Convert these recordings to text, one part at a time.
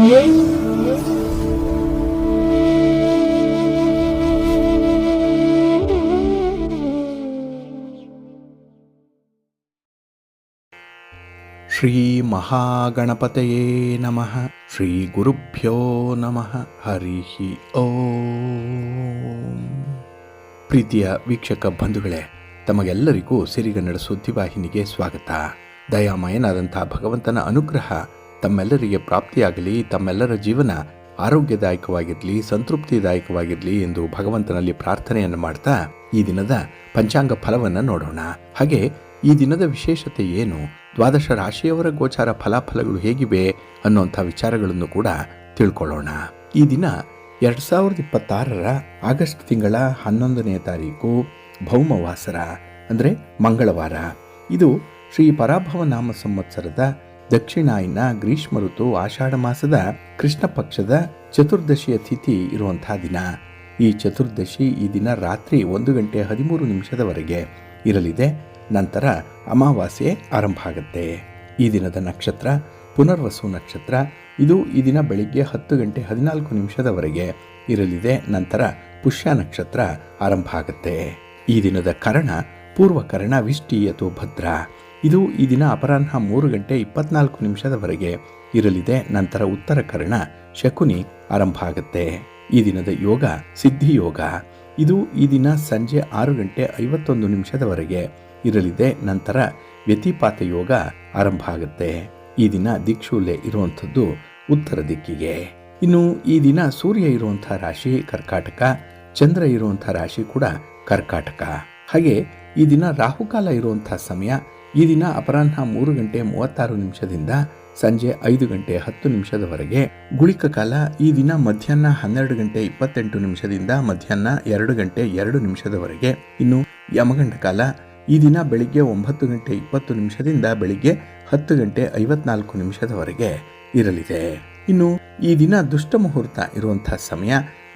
ಶ್ರೀ ಮಹಾಗಣಪತಯೇ ನಮಃ. ಶ್ರೀ ಗುರುಭ್ಯೋ ನಮಃ. ಹರಿ ಓಂ. ಪ್ರೀತಿಯ ವೀಕ್ಷಕ ಬಂಧುಗಳೇ, ತಮಗೆಲ್ಲರಿಗೂ ಸಿರಿಗನ್ನಡ ಸುದ್ದಿವಾಹಿನಿಗೆ ಸ್ವಾಗತ. ದಯಾಮಯನಾದಂಥ ಭಗವಂತನ ಅನುಗ್ರಹ ತಮ್ಮೆಲ್ಲರಿಗೆ ಪ್ರಾಪ್ತಿಯಾಗಲಿ, ತಮ್ಮೆಲ್ಲರ ಜೀವನ ಆರೋಗ್ಯದಾಯಕವಾಗಿರಲಿ, ಸಂತೃಪ್ತಿದಾಯಕವಾಗಿರಲಿ ಎಂದು ಭಗವಂತನಲ್ಲಿ ಪ್ರಾರ್ಥನೆಯನ್ನು ಮಾಡ್ತಾ ಈ ದಿನದ ಪಂಚಾಂಗ ಫಲವನ್ನು ನೋಡೋಣ. ಹಾಗೆ ಈ ದಿನದ ವಿಶೇಷತೆ ಏನು, ದ್ವಾದಶ ರಾಶಿಯವರ ಗೋಚಾರ ಫಲಾಫಲಗಳು ಹೇಗಿವೆ ಅನ್ನುವಂಥ ವಿಚಾರಗಳನ್ನು ಕೂಡ ತಿಳ್ಕೊಳ್ಳೋಣ. ಈ ದಿನ 2026 ಆಗಸ್ಟ್ ತಿಂಗಳ 11ನೇ ತಾರೀಕು ಭೌಮವಾಸರ, ಅಂದರೆ ಮಂಗಳವಾರ. ಇದು ಶ್ರೀ ಪರಾಭವ ನಾಮ ಸಂವತ್ಸರದ ದಕ್ಷಿಣಾಯನ ಗ್ರೀಷ್ಮ ಋತು ಆಷಾಢ ಮಾಸದ ಕೃಷ್ಣ ಪಕ್ಷದ ಚತುರ್ದಶಿಯ ತಿಥಿ ಇರುವಂಥ ದಿನ. ಈ ಚತುರ್ದಶಿ ಈ ದಿನ ರಾತ್ರಿ 1:13 ಇರಲಿದೆ. ನಂತರ ಅಮಾವಾಸ್ಯೆ ಆರಂಭ ಆಗುತ್ತೆ. ಈ ದಿನದ ನಕ್ಷತ್ರ ಪುನರ್ವಸು ನಕ್ಷತ್ರ. ಇದು ಈ ದಿನ ಬೆಳಿಗ್ಗೆ 10:14 ಇರಲಿದೆ. ನಂತರ ಪುಷ್ಯ ನಕ್ಷತ್ರ ಆರಂಭ ಆಗುತ್ತೆ. ಈ ದಿನದ ಕರ್ಣ ಪೂರ್ವಕರ್ಣ ವಿಷ್ಟಿ ಅಥವಾ ಭದ್ರ. ಇದು ಈ ದಿನ ಅಪರಾಹ್ನ 3:24 ಇರಲಿದೆ. ನಂತರ ಉತ್ತರ ಕರ್ಣ ಶಕುನಿ ಆರಂಭ ಆಗುತ್ತೆ. ಈ ದಿನದ ಯೋಗ ಸಿದ್ಧಿಯೋಗ. ಇದು ಈ ದಿನ ಸಂಜೆ 6:51 ಇರಲಿದೆ. ನಂತರ ವ್ಯತಿಪಾತ ಯೋಗ ಆರಂಭ ಆಗುತ್ತೆ. ಈ ದಿನ ದಿಕ್ಷೂಲೆ ಇರುವಂಥದ್ದು ಉತ್ತರ ದಿಕ್ಕಿಗೆ. ಇನ್ನು ಈ ದಿನ ಸೂರ್ಯ ಇರುವಂಥ ರಾಶಿ ಕರ್ಕಾಟಕ, ಚಂದ್ರ ಇರುವಂಥ ರಾಶಿ ಕೂಡ ಕರ್ಕಾಟಕ. ಹಾಗೆ ಈ ದಿನ ರಾಹುಕಾಲ ಇರುವಂಥ ಸಮಯ ಈ ದಿನ ಅಪರಾಹ್ನ 3:36 ಸಂಜೆ 5:10 ಗುಳಿಕ ಕಾಲ ಈ ದಿನ ಮಧ್ಯಾಹ್ನ 12:28 ಮಧ್ಯಾಹ್ನ 2:02 ಇನ್ನು ಯಮಗಂಡ ಕಾಲ ಈ ದಿನ ಬೆಳಿಗ್ಗೆ 9:20 ಬೆಳಿಗ್ಗೆ 10:54 ಇರಲಿದೆ. ಇನ್ನು ಈ ದಿನ ದುಷ್ಟ ಮುಹೂರ್ತ ಇರುವಂತಹ ಸಮಯ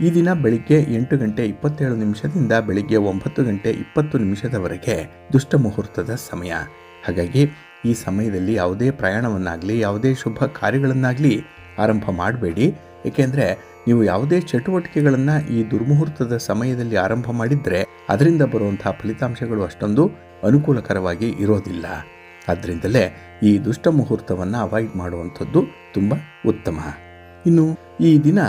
ಈ ದಿನ ಬೆಳಿಗ್ಗೆ 8:27 ಬೆಳಿಗ್ಗೆ 9:20 ದುಷ್ಟ ಮುಹೂರ್ತದ ಸಮಯ. ಹಾಗಾಗಿ ಈ ಸಮಯದಲ್ಲಿ ಯಾವುದೇ ಪ್ರಯಾಣವನ್ನಾಗಲಿ ಯಾವುದೇ ಶುಭ ಕಾರ್ಯಗಳನ್ನಾಗಲಿ ಆರಂಭ ಮಾಡಬೇಡಿ. ಏಕೆಂದರೆ ನೀವು ಯಾವುದೇ ಚಟುವಟಿಕೆಗಳನ್ನು ಈ ದುರ್ಮುಹೂರ್ತದ ಸಮಯದಲ್ಲಿ ಆರಂಭ ಮಾಡಿದರೆ ಅದರಿಂದ ಬರುವಂತಹ ಫಲಿತಾಂಶಗಳು ಅಷ್ಟೊಂದು ಅನುಕೂಲಕರವಾಗಿ ಇರೋದಿಲ್ಲ. ಆದ್ದರಿಂದಲೇ ಈ ದುಷ್ಟ ಮುಹೂರ್ತವನ್ನು ಅವಾಯ್ಡ್ ಮಾಡುವಂಥದ್ದು ತುಂಬ ಉತ್ತಮ. ಇನ್ನು ಈ ದಿನ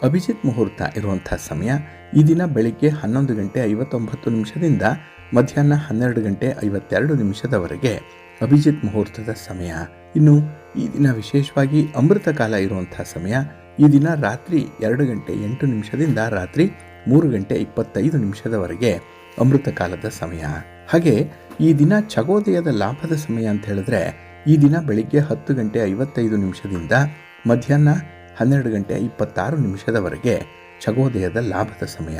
ಅಭಿಜಿತ್ ಮುಹೂರ್ತ ಇರುವಂಥ ಸಮಯ ಈ ದಿನ ಬೆಳಿಗ್ಗೆ 11:59 ಮಧ್ಯಾಹ್ನ 12:52 ಅಭಿಜಿತ್ ಮುಹೂರ್ತದ ಸಮಯ. ಇನ್ನು ಈ ದಿನ ವಿಶೇಷವಾಗಿ ಅಮೃತ ಕಾಲ ಇರುವಂಥ ಸಮಯ ಈ ದಿನ ರಾತ್ರಿ 2:08 ರಾತ್ರಿ 3:25 ಅಮೃತ ಕಾಲದ ಸಮಯ. ಹಾಗೆ ಈ ದಿನ ಚಗೋದಯದ ಲಾಭದ ಸಮಯ ಅಂತ ಹೇಳಿದ್ರೆ ಈ ದಿನ ಬೆಳಿಗ್ಗೆ 10:55 ಮಧ್ಯಾಹ್ನ 12:26 ಚಗೋದಯದ ಲಾಭದ ಸಮಯ.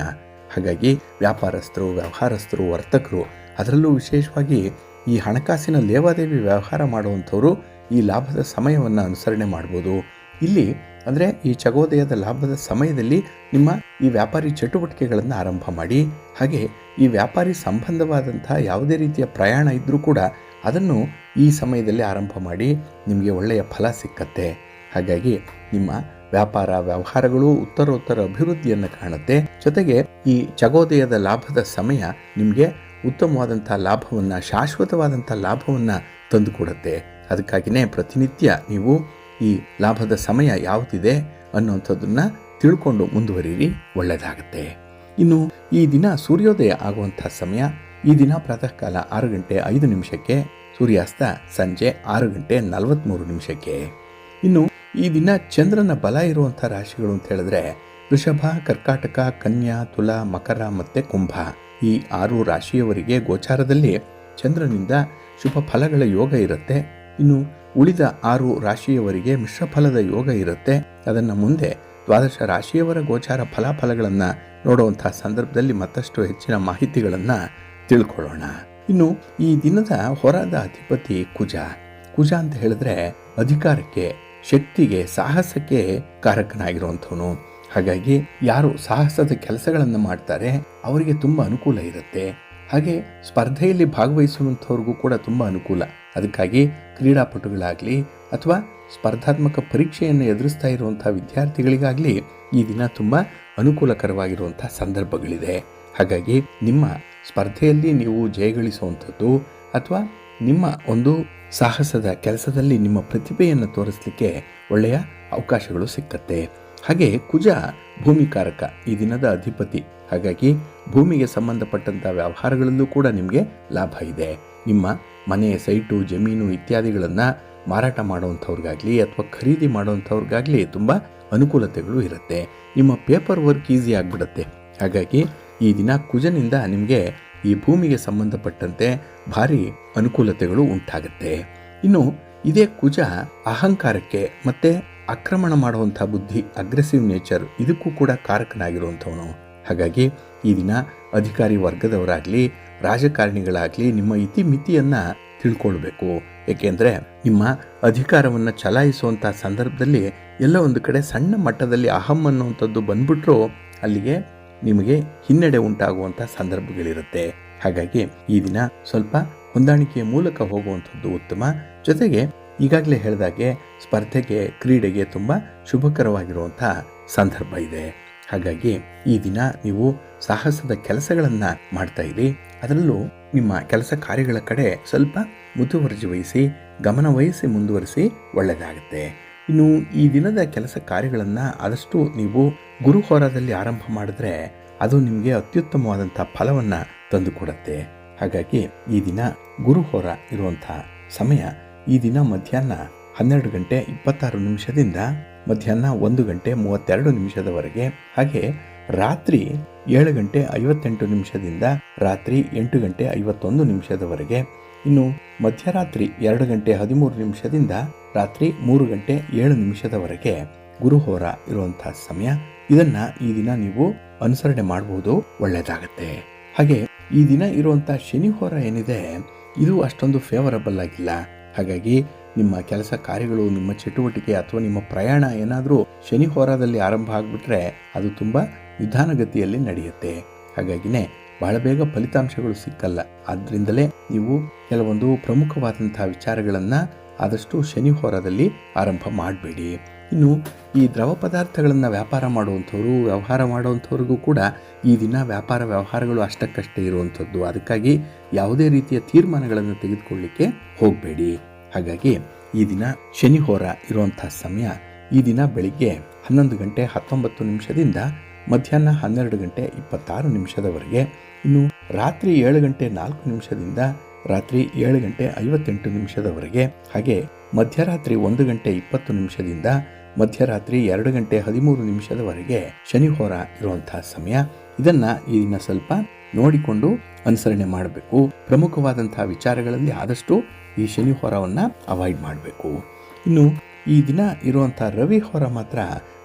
ಹಾಗಾಗಿ ವ್ಯಾಪಾರಸ್ಥರು, ವ್ಯವಹಾರಸ್ಥರು, ವರ್ತಕರು, ಅದರಲ್ಲೂ ವಿಶೇಷವಾಗಿ ಈ ಹಣಕಾಸಿನ ಲೇವಾದೇವಿ ವ್ಯವಹಾರ ಮಾಡುವಂಥವರು ಈ ಲಾಭದ ಸಮಯವನ್ನು ಅನುಸರಣೆ ಮಾಡ್ಬೋದು. ಇಲ್ಲಿ ಅಂದರೆ ಈ ಚಗೋದಯದ ಲಾಭದ ಸಮಯದಲ್ಲಿ ನಿಮ್ಮ ಈ ವ್ಯಾಪಾರಿ ಚಟುವಟಿಕೆಗಳನ್ನು ಆರಂಭ ಮಾಡಿ. ಹಾಗೆ ಈ ವ್ಯಾಪಾರಿ ಸಂಬಂಧವಾದಂಥ ಯಾವುದೇ ರೀತಿಯ ಪ್ರಯಾಣ ಇದ್ದರೂ ಕೂಡ ಅದನ್ನು ಈ ಸಮಯದಲ್ಲಿ ಆರಂಭ ಮಾಡಿ, ನಿಮಗೆ ಒಳ್ಳೆಯ ಫಲ ಸಿಕ್ಕತ್ತೆ. ಹಾಗಾಗಿ ನಿಮ್ಮ ವ್ಯಾಪಾರ ವ್ಯವಹಾರಗಳು ಉತ್ತರೋತ್ತರ ಅಭಿವೃದ್ಧಿಯನ್ನು ಕಾಣುತ್ತೆ. ಜೊತೆಗೆ ಈ ಚಗೋದಯದ ಲಾಭದ ಸಮಯ ನಿಮಗೆ ಉತ್ತಮವಾದಂಥ ಲಾಭವನ್ನು, ಶಾಶ್ವತವಾದಂಥ ಲಾಭವನ್ನು ತಂದುಕೊಡುತ್ತೆ. ಅದಕ್ಕಾಗಿಯೇ ಪ್ರತಿನಿತ್ಯ ನೀವು ಈ ಲಾಭದ ಸಮಯ ಯಾವುದಿದೆ ಅನ್ನುವಂಥದ್ದನ್ನು ತಿಳ್ಕೊಂಡು ಮುಂದುವರಿರಿ, ಒಳ್ಳೆಯದಾಗುತ್ತೆ. ಇನ್ನು ಈ ದಿನ ಸೂರ್ಯೋದಯ ಆಗುವಂಥ ಸಮಯ ಈ ದಿನ ಪ್ರಾತಃ ಕಾಲ 6:05 ಸೂರ್ಯಾಸ್ತ ಸಂಜೆ 6:43. ಇನ್ನು ಈ ದಿನ ಚಂದ್ರನ ಬಲ ಇರುವಂಥ ರಾಶಿಗಳು ಅಂತ ಹೇಳಿದ್ರೆ ವೃಷಭ, ಕರ್ಕಾಟಕ, ಕನ್ಯಾ, ತುಲಾ, ಮಕರ ಮತ್ತು ಕುಂಭ. ಈ 6 ರಾಶಿಯವರಿಗೆ ಗೋಚಾರದಲ್ಲಿ ಚಂದ್ರನಿಂದ ಶುಭ ಫಲಗಳ ಯೋಗ ಇರುತ್ತೆ. ಇನ್ನು ಉಳಿದ 6 ರಾಶಿಯವರಿಗೆ ಮಿಶ್ರ ಫಲದ ಯೋಗ ಇರುತ್ತೆ. ಅದನ್ನು ಮುಂದೆ ದ್ವಾದಶ ರಾಶಿಯವರ ಗೋಚಾರ ಫಲಾಫಲಗಳನ್ನು ನೋಡುವಂಥ ಸಂದರ್ಭದಲ್ಲಿ ಮತ್ತಷ್ಟು ಹೆಚ್ಚಿನ ಮಾಹಿತಿಗಳನ್ನು ತಿಳ್ಕೊಳ್ಳೋಣ. ಇನ್ನು ಈ ದಿನದ ಹೊರದ ಅಧಿಪತಿ ಕುಜ. ಕುಜ ಅಂತ ಹೇಳಿದ್ರೆ ಅಧಿಕಾರಕ್ಕೆ, ಶಕ್ತಿಗೆ, ಸಾಹಸಕ್ಕೆ ಕಾರಕನಾಗಿರುವಂಥವನು. ಹಾಗಾಗಿ ಯಾರು ಸಾಹಸದ ಕೆಲಸಗಳನ್ನು ಮಾಡ್ತಾರೆ ಅವರಿಗೆ ತುಂಬ ಅನುಕೂಲ ಇರುತ್ತೆ. ಹಾಗೆ ಸ್ಪರ್ಧೆಯಲ್ಲಿ ಭಾಗವಹಿಸುವಂಥವ್ರಿಗೂ ಕೂಡ ತುಂಬ ಅನುಕೂಲ. ಅದಕ್ಕಾಗಿ ಕ್ರೀಡಾಪಟುಗಳಾಗಲಿ ಅಥವಾ ಸ್ಪರ್ಧಾತ್ಮಕ ಪರೀಕ್ಷೆಯನ್ನು ಎದುರಿಸ್ತಾ ಇರುವಂಥ ವಿದ್ಯಾರ್ಥಿಗಳಿಗಾಗಲಿ ಈ ದಿನ ತುಂಬ ಅನುಕೂಲಕರವಾಗಿರುವಂಥ ಸಂದರ್ಭಗಳಿದೆ. ಹಾಗಾಗಿ ನಿಮ್ಮ ಸ್ಪರ್ಧೆಯಲ್ಲಿ ನೀವು ಜಯಗಳಿಸುವಂಥದ್ದು ಅಥವಾ ನಿಮ್ಮ ಒಂದು ಸಾಹಸದ ಕೆಲಸದಲ್ಲಿ ನಿಮ್ಮ ಪ್ರತಿಭೆಯನ್ನು ತೋರಿಸಲಿಕ್ಕೆ ಒಳ್ಳೆಯ ಅವಕಾಶಗಳು ಸಿಕ್ಕತ್ತೆ. ಹಾಗೆ ಕುಜ ಭೂಮಿಕಾರಕ, ಈ ದಿನದ ಅಧಿಪತಿ. ಹಾಗಾಗಿ ಭೂಮಿಗೆ ಸಂಬಂಧಪಟ್ಟಂಥ ವ್ಯವಹಾರಗಳಲ್ಲೂ ಕೂಡ ನಿಮಗೆ ಲಾಭ ಇದೆ. ನಿಮ್ಮ ಮನೆ, ಸೈಟು, ಜಮೀನು ಇತ್ಯಾದಿಗಳನ್ನು ಮಾರಾಟ ಮಾಡುವಂಥವ್ರಿಗಾಗಲಿ ಅಥವಾ ಖರೀದಿ ಮಾಡುವಂಥವ್ರಿಗಾಗಲಿ ತುಂಬ ಅನುಕೂಲತೆಗಳು ಇರುತ್ತೆ. ನಿಮ್ಮ ಪೇಪರ್ ವರ್ಕ್ ಈಸಿ ಆಗಿಬಿಡುತ್ತೆ. ಹಾಗಾಗಿ ಈ ದಿನ ಕುಜನಿಂದ ನಿಮಗೆ ಈ ಭೂಮಿಗೆ ಸಂಬಂಧಪಟ್ಟಂತೆ ಭಾರಿ ಅನುಕೂಲತೆಗಳು ಉಂಟಾಗುತ್ತೆ. ಇನ್ನು ಇದೇ ಕುಜ ಅಹಂಕಾರಕ್ಕೆ ಮತ್ತು ಆಕ್ರಮಣ ಮಾಡುವಂಥ ಬುದ್ಧಿ, ಅಗ್ರೆಸಿವ್ ನೇಚರ್, ಇದಕ್ಕೂ ಕೂಡ ಕಾರಕನಾಗಿರುವಂಥವನು. ಹಾಗಾಗಿ ಈ ದಿನ ಅಧಿಕಾರಿ ವರ್ಗದವರಾಗಲಿ ರಾಜಕಾರಣಿಗಳಾಗಲಿ ನಿಮ್ಮ ಇತಿಮಿತಿಯನ್ನು ತಿಳ್ಕೊಳ್ಬೇಕು. ಏಕೆಂದರೆ ನಿಮ್ಮ ಅಧಿಕಾರವನ್ನು ಚಲಾಯಿಸುವಂಥ ಸಂದರ್ಭದಲ್ಲಿ ಎಲ್ಲ ಒಂದು ಕಡೆ ಸಣ್ಣ ಮಟ್ಟದಲ್ಲಿ ಅಹಂ ಅನ್ನುವಂಥದ್ದು ಬಂದ್ಬಿಟ್ರೂ ಅಲ್ಲಿಗೆ ನಿಮಗೆ ಹಿನ್ನಡೆ ಉಂಟಾಗುವಂಥ ಸಂದರ್ಭಗಳಿರುತ್ತೆ. ಹಾಗಾಗಿ ಈ ದಿನ ಸ್ವಲ್ಪ ಹೊಂದಾಣಿಕೆಯ ಮೂಲಕ ಹೋಗುವಂಥದ್ದು ಉತ್ತಮ. ಜೊತೆಗೆ ಈಗಾಗಲೇ ಹೇಳಿದಾಗೆ ಸ್ಪರ್ಧೆಗೆ, ಕ್ರೀಡೆಗೆ ತುಂಬ ಶುಭಕರವಾಗಿರುವಂಥ ಸಂದರ್ಭ ಇದೆ. ಹಾಗಾಗಿ ಈ ದಿನ ನೀವು ಸಾಹಸದ ಕೆಲಸಗಳನ್ನು ಮಾಡ್ತಾ ಇರಿ. ಅದರಲ್ಲೂ ನಿಮ್ಮ ಕೆಲಸ ಕಾರ್ಯಗಳ ಕಡೆ ಸ್ವಲ್ಪ ಮುತುವರ್ಜಿ ವಹಿಸಿ, ಗಮನ ವಹಿಸಿ ಮುಂದುವರಿಸಿ, ಒಳ್ಳೆಯದಾಗುತ್ತೆ. ಇನ್ನು ಈ ದಿನದ ಕೆಲಸ ಕಾರ್ಯಗಳನ್ನು ಆದಷ್ಟು ನೀವು ಗುರುಹೋರದಲ್ಲಿ ಆರಂಭ ಮಾಡಿದ್ರೆ ಅದು ನಿಮಗೆ ಅತ್ಯುತ್ತಮವಾದಂಥ ಫಲವನ್ನು ತಂದುಕೊಡುತ್ತೆ. ಹಾಗಾಗಿ ಈ ದಿನ ಗುರುಹೋರ ಇರುವಂಥ ಸಮಯ ಈ ದಿನ ಮಧ್ಯಾಹ್ನ 12 ಗಂಟೆ 26 ನಿಮಿಷದಿಂದ ಮಧ್ಯಾಹ್ನ 1 ಗಂಟೆ 32 ನಿಮಿಷದವರೆಗೆ, ಹಾಗೆ ರಾತ್ರಿ 7 ಗಂಟೆ 58 ನಿಮಿಷದಿಂದ ರಾತ್ರಿ 8 ಗಂಟೆ 51 ನಿಮಿಷದವರೆಗೆ, ಇನ್ನು ಮಧ್ಯರಾತ್ರಿ 2 ಗಂಟೆ 13 ನಿಮಿಷದಿಂದ ರಾತ್ರಿ 3 ಗಂಟೆ 7 ನಿಮಿಷದವರೆಗೆ ಗುರುಹೋರ ಇರುವಂಥ ಸಮಯ. ಇದನ್ನು ಈ ದಿನ ನೀವು ಅನುಸರಣೆ ಮಾಡಬಹುದು, ಒಳ್ಳೆಯದಾಗತ್ತೆ. ಹಾಗೆ ಈ ದಿನ ಇರುವಂಥ ಶನಿಹೋರ ಏನಿದೆ ಇದು ಅಷ್ಟೊಂದು ಫೇವರಬಲ್ ಆಗಿಲ್ಲ. ಹಾಗಾಗಿ ನಿಮ್ಮ ಕೆಲಸ ಕಾರ್ಯಗಳು, ನಿಮ್ಮ ಚಟುವಟಿಕೆ ಅಥವಾ ನಿಮ್ಮ ಪ್ರಯಾಣ ಏನಾದರೂ ಶನಿಹೋರದಲ್ಲಿ ಆರಂಭ ಆಗಿಬಿಟ್ರೆ ಅದು ತುಂಬ ನಿಧಾನಗತಿಯಲ್ಲಿ ನಡೆಯುತ್ತೆ. ಹಾಗಾಗಿನೇ ಬಹಳ ಬೇಗ ಫಲಿತಾಂಶಗಳು ಸಿಕ್ಕಲ್ಲ. ಆದ್ದರಿಂದಲೇ ನೀವು ಕೆಲವೊಂದು ಪ್ರಮುಖವಾದಂಥ ವಿಚಾರಗಳನ್ನು ಆದಷ್ಟು ಶನಿಹೋರದಲ್ಲಿ ಆರಂಭ ಮಾಡಬೇಡಿ. ಇನ್ನು ಈ ದ್ರವ ಪದಾರ್ಥಗಳನ್ನು ವ್ಯಾಪಾರ ಮಾಡುವಂಥವ್ರು, ವ್ಯವಹಾರ ಮಾಡುವಂಥವ್ರಿಗೂ ಕೂಡ ಈ ದಿನ ವ್ಯಾಪಾರ ವ್ಯವಹಾರಗಳು ಅಷ್ಟಕ್ಕಷ್ಟೇ ಇರುವಂಥದ್ದು. ಅದಕ್ಕಾಗಿ ಯಾವುದೇ ರೀತಿಯ ತೀರ್ಮಾನಗಳನ್ನು ತೆಗೆದುಕೊಳ್ಳಿಕ್ಕೆ ಹೋಗಬೇಡಿ. ಹಾಗಾಗಿ ಈ ದಿನ ಶನಿಹೋರ ಇರುವಂಥ ಸಮಯ ಈ ದಿನ ಬೆಳಿಗ್ಗೆ 11 ಗಂಟೆ 19 ನಿಮಿಷದಿಂದ ಮಧ್ಯಾಹ್ನ 12 ಗಂಟೆ 26 ನಿಮಿಷದವರೆಗೆ, ಇನ್ನು ರಾತ್ರಿ 7 ಗಂಟೆ 4 ನಿಮಿಷದಿಂದ ರಾತ್ರಿ 7 ಗಂಟೆ 58 ನಿಮಿಷದವರೆಗೆ, ಹಾಗೆ ಮಧ್ಯರಾತ್ರಿ 1 ಗಂಟೆ 20 ನಿಮಿಷದಿಂದ ಮಧ್ಯರಾತ್ರಿ 2 ಗಂಟೆ 13 ನಿಮಿಷದವರೆಗೆ ಶನಿಹೋರ ಇರುವಂಥ ಸಮಯ. ಇದನ್ನು ಈ ದಿನ ಸ್ವಲ್ಪ ನೋಡಿಕೊಂಡು ಅನುಸರಣೆ ಮಾಡಬೇಕು. ಪ್ರಮುಖವಾದಂಥ ವಿಚಾರಗಳಲ್ಲಿ ಆದಷ್ಟು ಈ ಶನಿಹೋರವನ್ನು ಅವಾಯ್ಡ್ ಮಾಡಬೇಕು. ಇನ್ನು ಈ ದಿನ ಇರುವಂಥ ರವಿಹೋರ ಮಾತ್ರ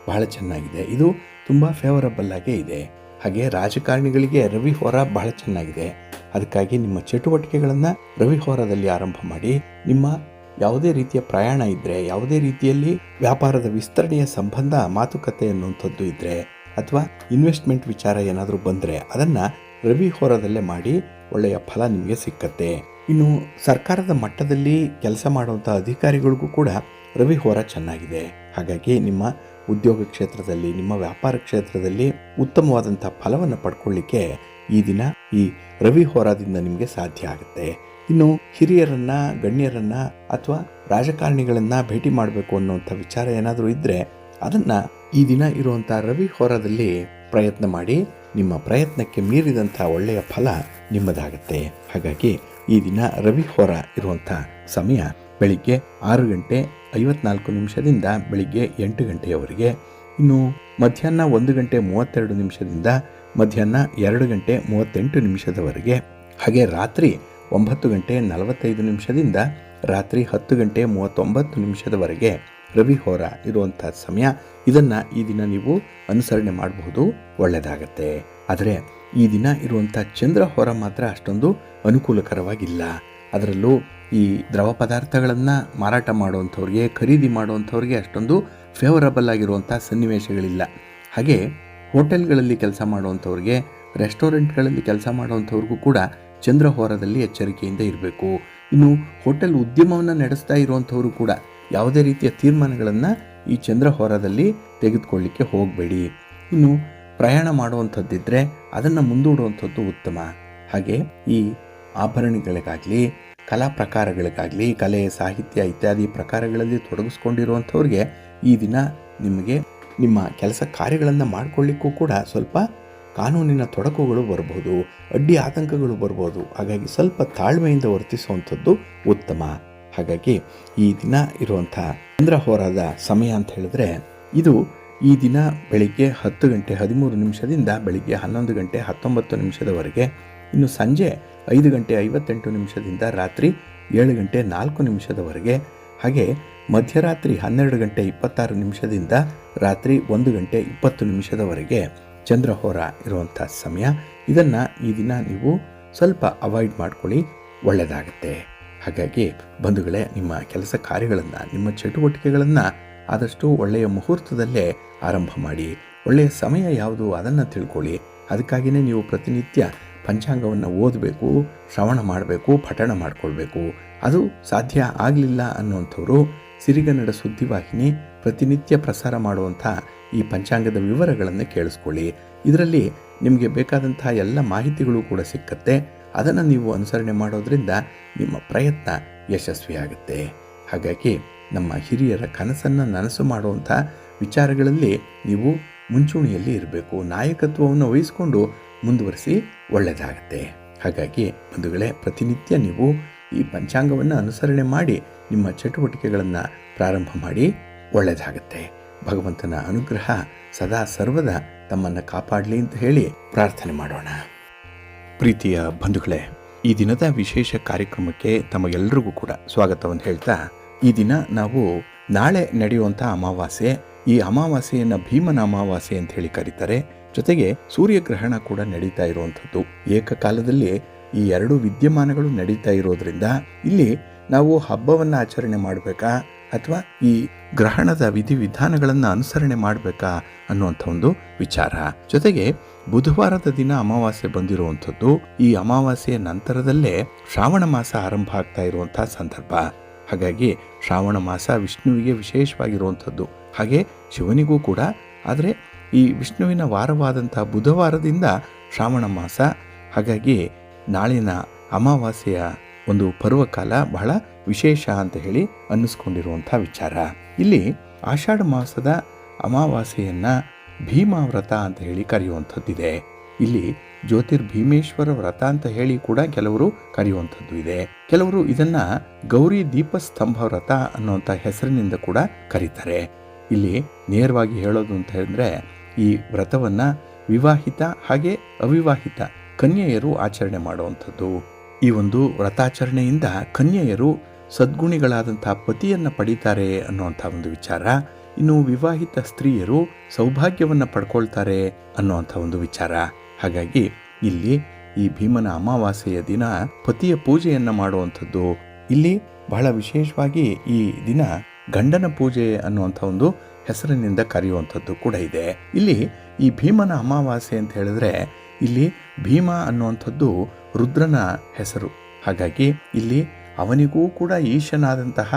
ಬಹಳ ಚೆನ್ನಾಗಿದೆ. ಇದು ತುಂಬ ಫೇವರಬಲ್ ಆಗೇ ಇದೆ. ಹಾಗೆ ರಾಜಕಾರಣಿಗಳಿಗೆ ರವಿಹೋರ ಬಹಳ ಚೆನ್ನಾಗಿದೆ. ಅದಕ್ಕಾಗಿ ನಿಮ್ಮ ಚಟುವಟಿಕೆಗಳನ್ನು ರವಿಹೋರದಲ್ಲಿ ಆರಂಭ ಮಾಡಿ. ನಿಮ್ಮ ಯಾವುದೇ ರೀತಿಯ ಪ್ರಯಾಣ ಇದ್ದರೆ, ಯಾವುದೇ ರೀತಿಯಲ್ಲಿ ವ್ಯಾಪಾರದ ವಿಸ್ತರಣೆಯ ಸಂಬಂಧ ಮಾತುಕತೆ ಅನ್ನುವಂಥದ್ದು ಇದ್ದರೆ, ಅಥವಾ ಇನ್ವೆಸ್ಟ್ಮೆಂಟ್ ವಿಚಾರ ಏನಾದರೂ ಬಂದರೆ ಅದನ್ನು ರವಿಹೋರದಲ್ಲೇ ಮಾಡಿ, ಒಳ್ಳೆಯ ಫಲ ನಿಮಗೆ ಸಿಕ್ಕತ್ತೆ. ಇನ್ನು ಸರ್ಕಾರದ ಮಟ್ಟದಲ್ಲಿ ಕೆಲಸ ಮಾಡುವಂಥ ಅಧಿಕಾರಿಗಳಿಗೂ ಕೂಡ ರವಿಹೋರ ಚೆನ್ನಾಗಿದೆ. ಹಾಗಾಗಿ ನಿಮ್ಮ ಉದ್ಯೋಗ ಕ್ಷೇತ್ರದಲ್ಲಿ, ನಿಮ್ಮ ವ್ಯಾಪಾರ ಕ್ಷೇತ್ರದಲ್ಲಿ ಉತ್ತಮವಾದಂಥ ಫಲವನ್ನು ಪಡ್ಕೊಳ್ಳಿಕ್ಕೆ ಈ ದಿನ ಈ ರವಿಹೋರದಿಂದ ನಿಮಗೆ ಸಾಧ್ಯ ಆಗುತ್ತೆ. ಇನ್ನು ಹಿರಿಯರನ್ನು, ಗಣ್ಯರನ್ನು ಅಥವಾ ರಾಜಕಾರಣಿಗಳನ್ನು ಭೇಟಿ ಮಾಡಬೇಕು ಅನ್ನುವಂಥ ವಿಚಾರ ಏನಾದರೂ ಇದ್ದರೆ ಅದನ್ನು ಈ ದಿನ ಇರುವಂಥ ರವಿಹೋರದಲ್ಲಿ ಪ್ರಯತ್ನ ಮಾಡಿ. ನಿಮ್ಮ ಪ್ರಯತ್ನಕ್ಕೆ ಮೀರಿದಂಥ ಒಳ್ಳೆಯ ಫಲ ನಿಮ್ಮದಾಗುತ್ತೆ. ಹಾಗಾಗಿ ಈ ದಿನ ರವಿಹೋರ ಇರುವಂಥ ಸಮಯ ಬೆಳಿಗ್ಗೆ 6 ಗಂಟೆ 54 ನಿಮಿಷದಿಂದ ಬೆಳಿಗ್ಗೆ 8 ಗಂಟೆಯವರೆಗೆ, ಇನ್ನು ಮಧ್ಯಾಹ್ನ 1 ಗಂಟೆ 32 ನಿಮಿಷದಿಂದ ಮಧ್ಯಾಹ್ನ 2 ಗಂಟೆ 38 ನಿಮಿಷದವರೆಗೆ, ಹಾಗೆ ರಾತ್ರಿ 9 ಗಂಟೆ 45 ನಿಮಿಷದಿಂದ ರಾತ್ರಿ 10 ಗಂಟೆ 39 ನಿಮಿಷದವರೆಗೆ ರವಿಹೋರ ಇರುವಂಥ ಸಮಯ. ಇದನ್ನು ಈ ದಿನ ನೀವು ಅನುಸರಣೆ ಮಾಡಬಹುದು, ಒಳ್ಳೆಯದಾಗತ್ತೆ. ಆದರೆ ಈ ದಿನ ಇರುವಂಥ ಚಂದ್ರಹೋರ ಮಾತ್ರ ಅಷ್ಟೊಂದು ಅನುಕೂಲಕರವಾಗಿಲ್ಲ. ಅದರಲ್ಲೂ ಈ ದ್ರವ ಪದಾರ್ಥಗಳನ್ನು ಮಾರಾಟ ಮಾಡುವಂಥವ್ರಿಗೆ, ಖರೀದಿ ಮಾಡುವಂಥವ್ರಿಗೆ ಅಷ್ಟೊಂದು ಫೇವರಬಲ್ ಆಗಿರುವಂಥ ಸನ್ನಿವೇಶಗಳಿಲ್ಲ. ಹಾಗೆ ಹೋಟೆಲ್ಗಳಲ್ಲಿ ಕೆಲಸ ಮಾಡುವಂಥವ್ರಿಗೆ, ರೆಸ್ಟೋರೆಂಟ್ಗಳಲ್ಲಿ ಕೆಲಸ ಮಾಡುವಂಥವ್ರಿಗೂ ಕೂಡ ಚಂದ್ರಹೋರದಲ್ಲಿ ಎಚ್ಚರಿಕೆಯಿಂದ ಇರಬೇಕು. ಇನ್ನು ಹೋಟೆಲ್ ಉದ್ಯಮವನ್ನು ನಡೆಸ್ತಾ ಇರುವಂಥವರು ಕೂಡ ಯಾವುದೇ ರೀತಿಯ ತೀರ್ಮಾನಗಳನ್ನು ಈ ಚಂದ್ರಹೋರದಲ್ಲಿ ತೆಗೆದುಕೊಳ್ಳಿಕ್ಕೆ ಹೋಗಬೇಡಿ. ಇನ್ನು ಪ್ರಯಾಣ ಮಾಡುವಂಥದ್ದಿದ್ದರೆ ಅದನ್ನು ಮುಂದೂಡುವಂಥದ್ದು ಉತ್ತಮ. ಹಾಗೆ ಈ ಆಭರಣಗಳಿಗಾಗಲಿ, ಕಲಾ ಪ್ರಕಾರಗಳಿಗಾಗಲಿ, ಕಲೆ, ಸಾಹಿತ್ಯ ಇತ್ಯಾದಿ ಪ್ರಕಾರಗಳಲ್ಲಿ ತೊಡಗಿಸ್ಕೊಂಡಿರುವಂಥವ್ರಿಗೆ ಈ ದಿನ ನಿಮಗೆ ನಿಮ್ಮ ಕೆಲಸ ಕಾರ್ಯಗಳನ್ನು ಮಾಡಿಕೊಳ್ಳಿಕ್ಕೂ ಕೂಡ ಸ್ವಲ್ಪ ಕಾನೂನಿನ ತೊಡಕುಗಳು ಬರ್ಬೋದು, ಅಡ್ಡಿ ಆತಂಕಗಳು ಬರ್ಬೋದು. ಹಾಗಾಗಿ ಸ್ವಲ್ಪ ತಾಳ್ಮೆಯಿಂದ ವರ್ತಿಸುವಂಥದ್ದು ಉತ್ತಮ. ಹಾಗಾಗಿ ಈ ದಿನ ಇರುವಂಥ ಚಂದ್ರಹೋರದ ಸಮಯ ಅಂತ ಹೇಳಿದ್ರೆ ಇದು ಈ ದಿನ ಬೆಳಿಗ್ಗೆ 10 ಗಂಟೆ 13 ನಿಮಿಷದಿಂದ ಬೆಳಿಗ್ಗೆ 11 ಗಂಟೆ 19 ನಿಮಿಷದವರೆಗೆ, ಇನ್ನು ಸಂಜೆ 5 ಗಂಟೆ 58 ನಿಮಿಷದಿಂದ ರಾತ್ರಿ 7 ಗಂಟೆ 4 ನಿಮಿಷದವರೆಗೆ, ಹಾಗೆ ಮಧ್ಯರಾತ್ರಿ 12 ಗಂಟೆ 26 ನಿಮಿಷದಿಂದ ರಾತ್ರಿ 1 ಗಂಟೆ 20 ನಿಮಿಷದವರೆಗೆ ಚಂದ್ರಹೋರ ಇರುವಂಥ ಸಮಯ. ಇದನ್ನು ಈ ದಿನ ನೀವು ಸ್ವಲ್ಪ ಅವಾಯ್ಡ್ ಮಾಡ್ಕೊಳ್ಳಿ, ಒಳ್ಳೆಯದಾಗತ್ತೆ. ಹಾಗಾಗಿ ಬಂಧುಗಳೇ, ನಿಮ್ಮ ಕೆಲಸ ಕಾರ್ಯಗಳನ್ನು, ನಿಮ್ಮ ಚಟುವಟಿಕೆಗಳನ್ನು ಆದಷ್ಟು ಒಳ್ಳೆಯ ಮುಹೂರ್ತದಲ್ಲೇ ಆರಂಭ ಮಾಡಿ. ಒಳ್ಳೆಯ ಸಮಯ ಯಾವುದು ಅದನ್ನು ತಿಳ್ಕೊಳ್ಳಿ. ಅದಕ್ಕಾಗಿಯೇ ನೀವು ಪ್ರತಿನಿತ್ಯ ಪಂಚಾಂಗವನ್ನು ಓದಬೇಕು, ಶ್ರವಣ ಮಾಡಬೇಕು, ಪಠಣ ಮಾಡಿಕೊಳ್ಬೇಕು. ಅದು ಸಾಧ್ಯ ಆಗಲಿಲ್ಲ ಅನ್ನುವಂಥವರು ಸಿರಿಗನ್ನಡ ಸುದ್ದಿವಾಹಿನಿ ಪ್ರತಿನಿತ್ಯ ಪ್ರಸಾರ ಮಾಡುವಂಥ ಈ ಪಂಚಾಂಗದ ವಿವರಗಳನ್ನು ಕೇಳಿಸ್ಕೊಳ್ಳಿ. ಇದರಲ್ಲಿ ನಿಮಗೆ ಬೇಕಾದಂತಹ ಎಲ್ಲ ಮಾಹಿತಿಗಳು ಕೂಡ ಸಿಕ್ಕತ್ತೆ. ಅದನ್ನು ನೀವು ಅನುಸರಣೆ ಮಾಡೋದ್ರಿಂದ ನಿಮ್ಮ ಪ್ರಯತ್ನ ಯಶಸ್ವಿಯಾಗುತ್ತೆ. ಹಾಗಾಗಿ ನಮ್ಮ ಹಿರಿಯರ ಕನಸನ್ನು ನನಸು ಮಾಡುವಂಥ ವಿಚಾರಗಳಲ್ಲಿ ನೀವು ಮುಂಚೂಣಿಯಲ್ಲಿ ಇರಬೇಕು. ನಾಯಕತ್ವವನ್ನು ವಹಿಸಿಕೊಂಡು ಮುಂದುವರಿಸಿ, ಒಳ್ಳೆಯದಾಗತ್ತೆ. ಹಾಗಾಗಿ ಬಂಧುಗಳೇ, ಪ್ರತಿನಿತ್ಯ ನೀವು ಈ ಪಂಚಾಂಗವನ್ನು ಅನುಸರಣೆ ಮಾಡಿ ನಿಮ್ಮ ಚಟುವಟಿಕೆಗಳನ್ನು ಪ್ರಾರಂಭ ಮಾಡಿ, ಒಳ್ಳೆಯದಾಗತ್ತೆ. ಭಗವಂತನ ಅನುಗ್ರಹ ಸದಾ ಸರ್ವದಾ ತಮ್ಮನ್ನು ಕಾಪಾಡಲಿ ಅಂತ ಹೇಳಿ ಪ್ರಾರ್ಥನೆ ಮಾಡೋಣ. ಪ್ರೀತಿಯ ಬಂಧುಗಳೇ, ಈ ದಿನದ ವಿಶೇಷ ಕಾರ್ಯಕ್ರಮಕ್ಕೆ ತಮಗೆಲ್ಲರಿಗೂ ಕೂಡ ಸ್ವಾಗತವನ್ನು ಹೇಳ್ತಾ, ಈ ದಿನ ನಾವು ನಾಳೆ ನಡೆಯುವಂಥ ಅಮಾವಾಸ್ಯೆ, ಈ ಅಮಾವಾಸ್ಯೆಯನ್ನು ಭೀಮನ ಅಮಾವಾಸ್ಯೆ ಅಂತ ಹೇಳಿ ಕರೀತಾರೆ. ಜೊತೆಗೆ ಸೂರ್ಯಗ್ರಹಣ ಕೂಡ ನಡೀತಾ ಇರುವಂಥದ್ದು. ಏಕಕಾಲದಲ್ಲಿ ಈ ಎರಡು ವಿದ್ಯಮಾನಗಳು ನಡೀತಾ ಇರೋದ್ರಿಂದ ಇಲ್ಲಿ ನಾವು ಹಬ್ಬವನ್ನು ಆಚರಣೆ ಮಾಡಬೇಕಾ ಅಥವಾ ಈ ಗ್ರಹಣದ ವಿಧಿವಿಧಾನಗಳನ್ನು ಅನುಸರಣೆ ಮಾಡಬೇಕಾ ಅನ್ನುವಂಥ ಒಂದು ವಿಚಾರ. ಜೊತೆಗೆ ಬುಧವಾರದ ದಿನ ಅಮಾವಾಸ್ಯೆ ಬಂದಿರುವಂಥದ್ದು. ಈ ಅಮಾವಾಸ್ಯೆಯ ನಂತರದಲ್ಲೇ ಶ್ರಾವಣ ಮಾಸ ಆರಂಭ ಆಗ್ತಾ ಇರುವಂತಹ ಸಂದರ್ಭ. ಹಾಗಾಗಿ ಶ್ರಾವಣ ಮಾಸ ವಿಷ್ಣುವಿಗೆ ವಿಶೇಷವಾಗಿರುವಂಥದ್ದು, ಹಾಗೆ ಶಿವನಿಗೂ ಕೂಡ. ಆದರೆ ಈ ವಿಷ್ಣುವಿನ ವಾರವಾದಂಥ ಬುಧವಾರದಿಂದ ಶ್ರಾವಣ ಮಾಸ. ಹಾಗಾಗಿ ನಾಳಿನ ಅಮಾವಾಸ್ಯೆಯ ಒಂದು ಪರ್ವಕಾಲ ಬಹಳ ವಿಶೇಷ ಅಂತ ಹೇಳಿ ಅನ್ನಿಸ್ಕೊಂಡಿರುವಂಥ ವಿಚಾರ. ಇಲ್ಲಿ ಆಷಾಢ ಮಾಸದ ಅಮಾವಾಸ್ಯೆಯನ್ನು ಭೀಮ ವ್ರತ ಅಂತ ಹೇಳಿ ಕರೆಯುವಂಥದ್ದಿದೆ. ಇಲ್ಲಿ ಜ್ಯೋತಿರ್ಭೀಮೇಶ್ವರ ವ್ರತ ಅಂತ ಹೇಳಿ ಕೂಡ ಕೆಲವರು ಕರೆಯುವಂಥದ್ದು ಇದೆ. ಕೆಲವರು ಇದನ್ನ ಗೌರಿ ದೀಪಸ್ತಂಭ ವ್ರತ ಅನ್ನುವಂಥ ಹೆಸರಿನಿಂದ ಕೂಡ ಕರೀತಾರೆ. ಇಲ್ಲಿ ನೇರವಾಗಿ ಹೇಳೋದು ಅಂತ ಹೇಳಿದ್ರೆ, ಈ ವ್ರತವನ್ನ ವಿವಾಹಿತ ಹಾಗೆ ಅವಿವಾಹಿತ ಕನ್ಯೆಯರು ಆಚರಣೆ ಮಾಡುವಂಥದ್ದು. ಈ ಒಂದು ವ್ರತಾಚರಣೆಯಿಂದ ಕನ್ಯೆಯರು ಸದ್ಗುಣಿಗಳಾದಂಥ ಪತಿಯನ್ನು ಪಡೀತಾರೆ ಅನ್ನುವಂಥ ಒಂದು ವಿಚಾರ. ಇನ್ನು ವಿವಾಹಿತ ಸ್ತ್ರೀಯರು ಸೌಭಾಗ್ಯವನ್ನು ಪಡ್ಕೊಳ್ತಾರೆ ಅನ್ನುವಂಥ ಒಂದು ವಿಚಾರ. ಹಾಗಾಗಿ ಇಲ್ಲಿ ಈ ಭೀಮನ ಅಮಾವಾಸ್ಯೆಯ ದಿನ ಪತಿಯ ಪೂಜೆಯನ್ನು ಮಾಡುವಂಥದ್ದು. ಇಲ್ಲಿ ಬಹಳ ವಿಶೇಷವಾಗಿ ಈ ದಿನ ಗಂಡನ ಪೂಜೆ ಅನ್ನುವಂಥ ಒಂದು ಹೆಸರಿನಿಂದ ಕರೆಯುವಂಥದ್ದು ಕೂಡ ಇದೆ. ಇಲ್ಲಿ ಈ ಭೀಮನ ಅಮಾವಾಸ್ಯೆ ಅಂತ ಹೇಳಿದ್ರೆ, ಇಲ್ಲಿ ಭೀಮ ಅನ್ನುವಂಥದ್ದು ರುದ್ರನ ಹೆಸರು. ಹಾಗಾಗಿ ಇಲ್ಲಿ ಅವನಿಗೂ ಕೂಡ ಈಶನಾದಂತಹ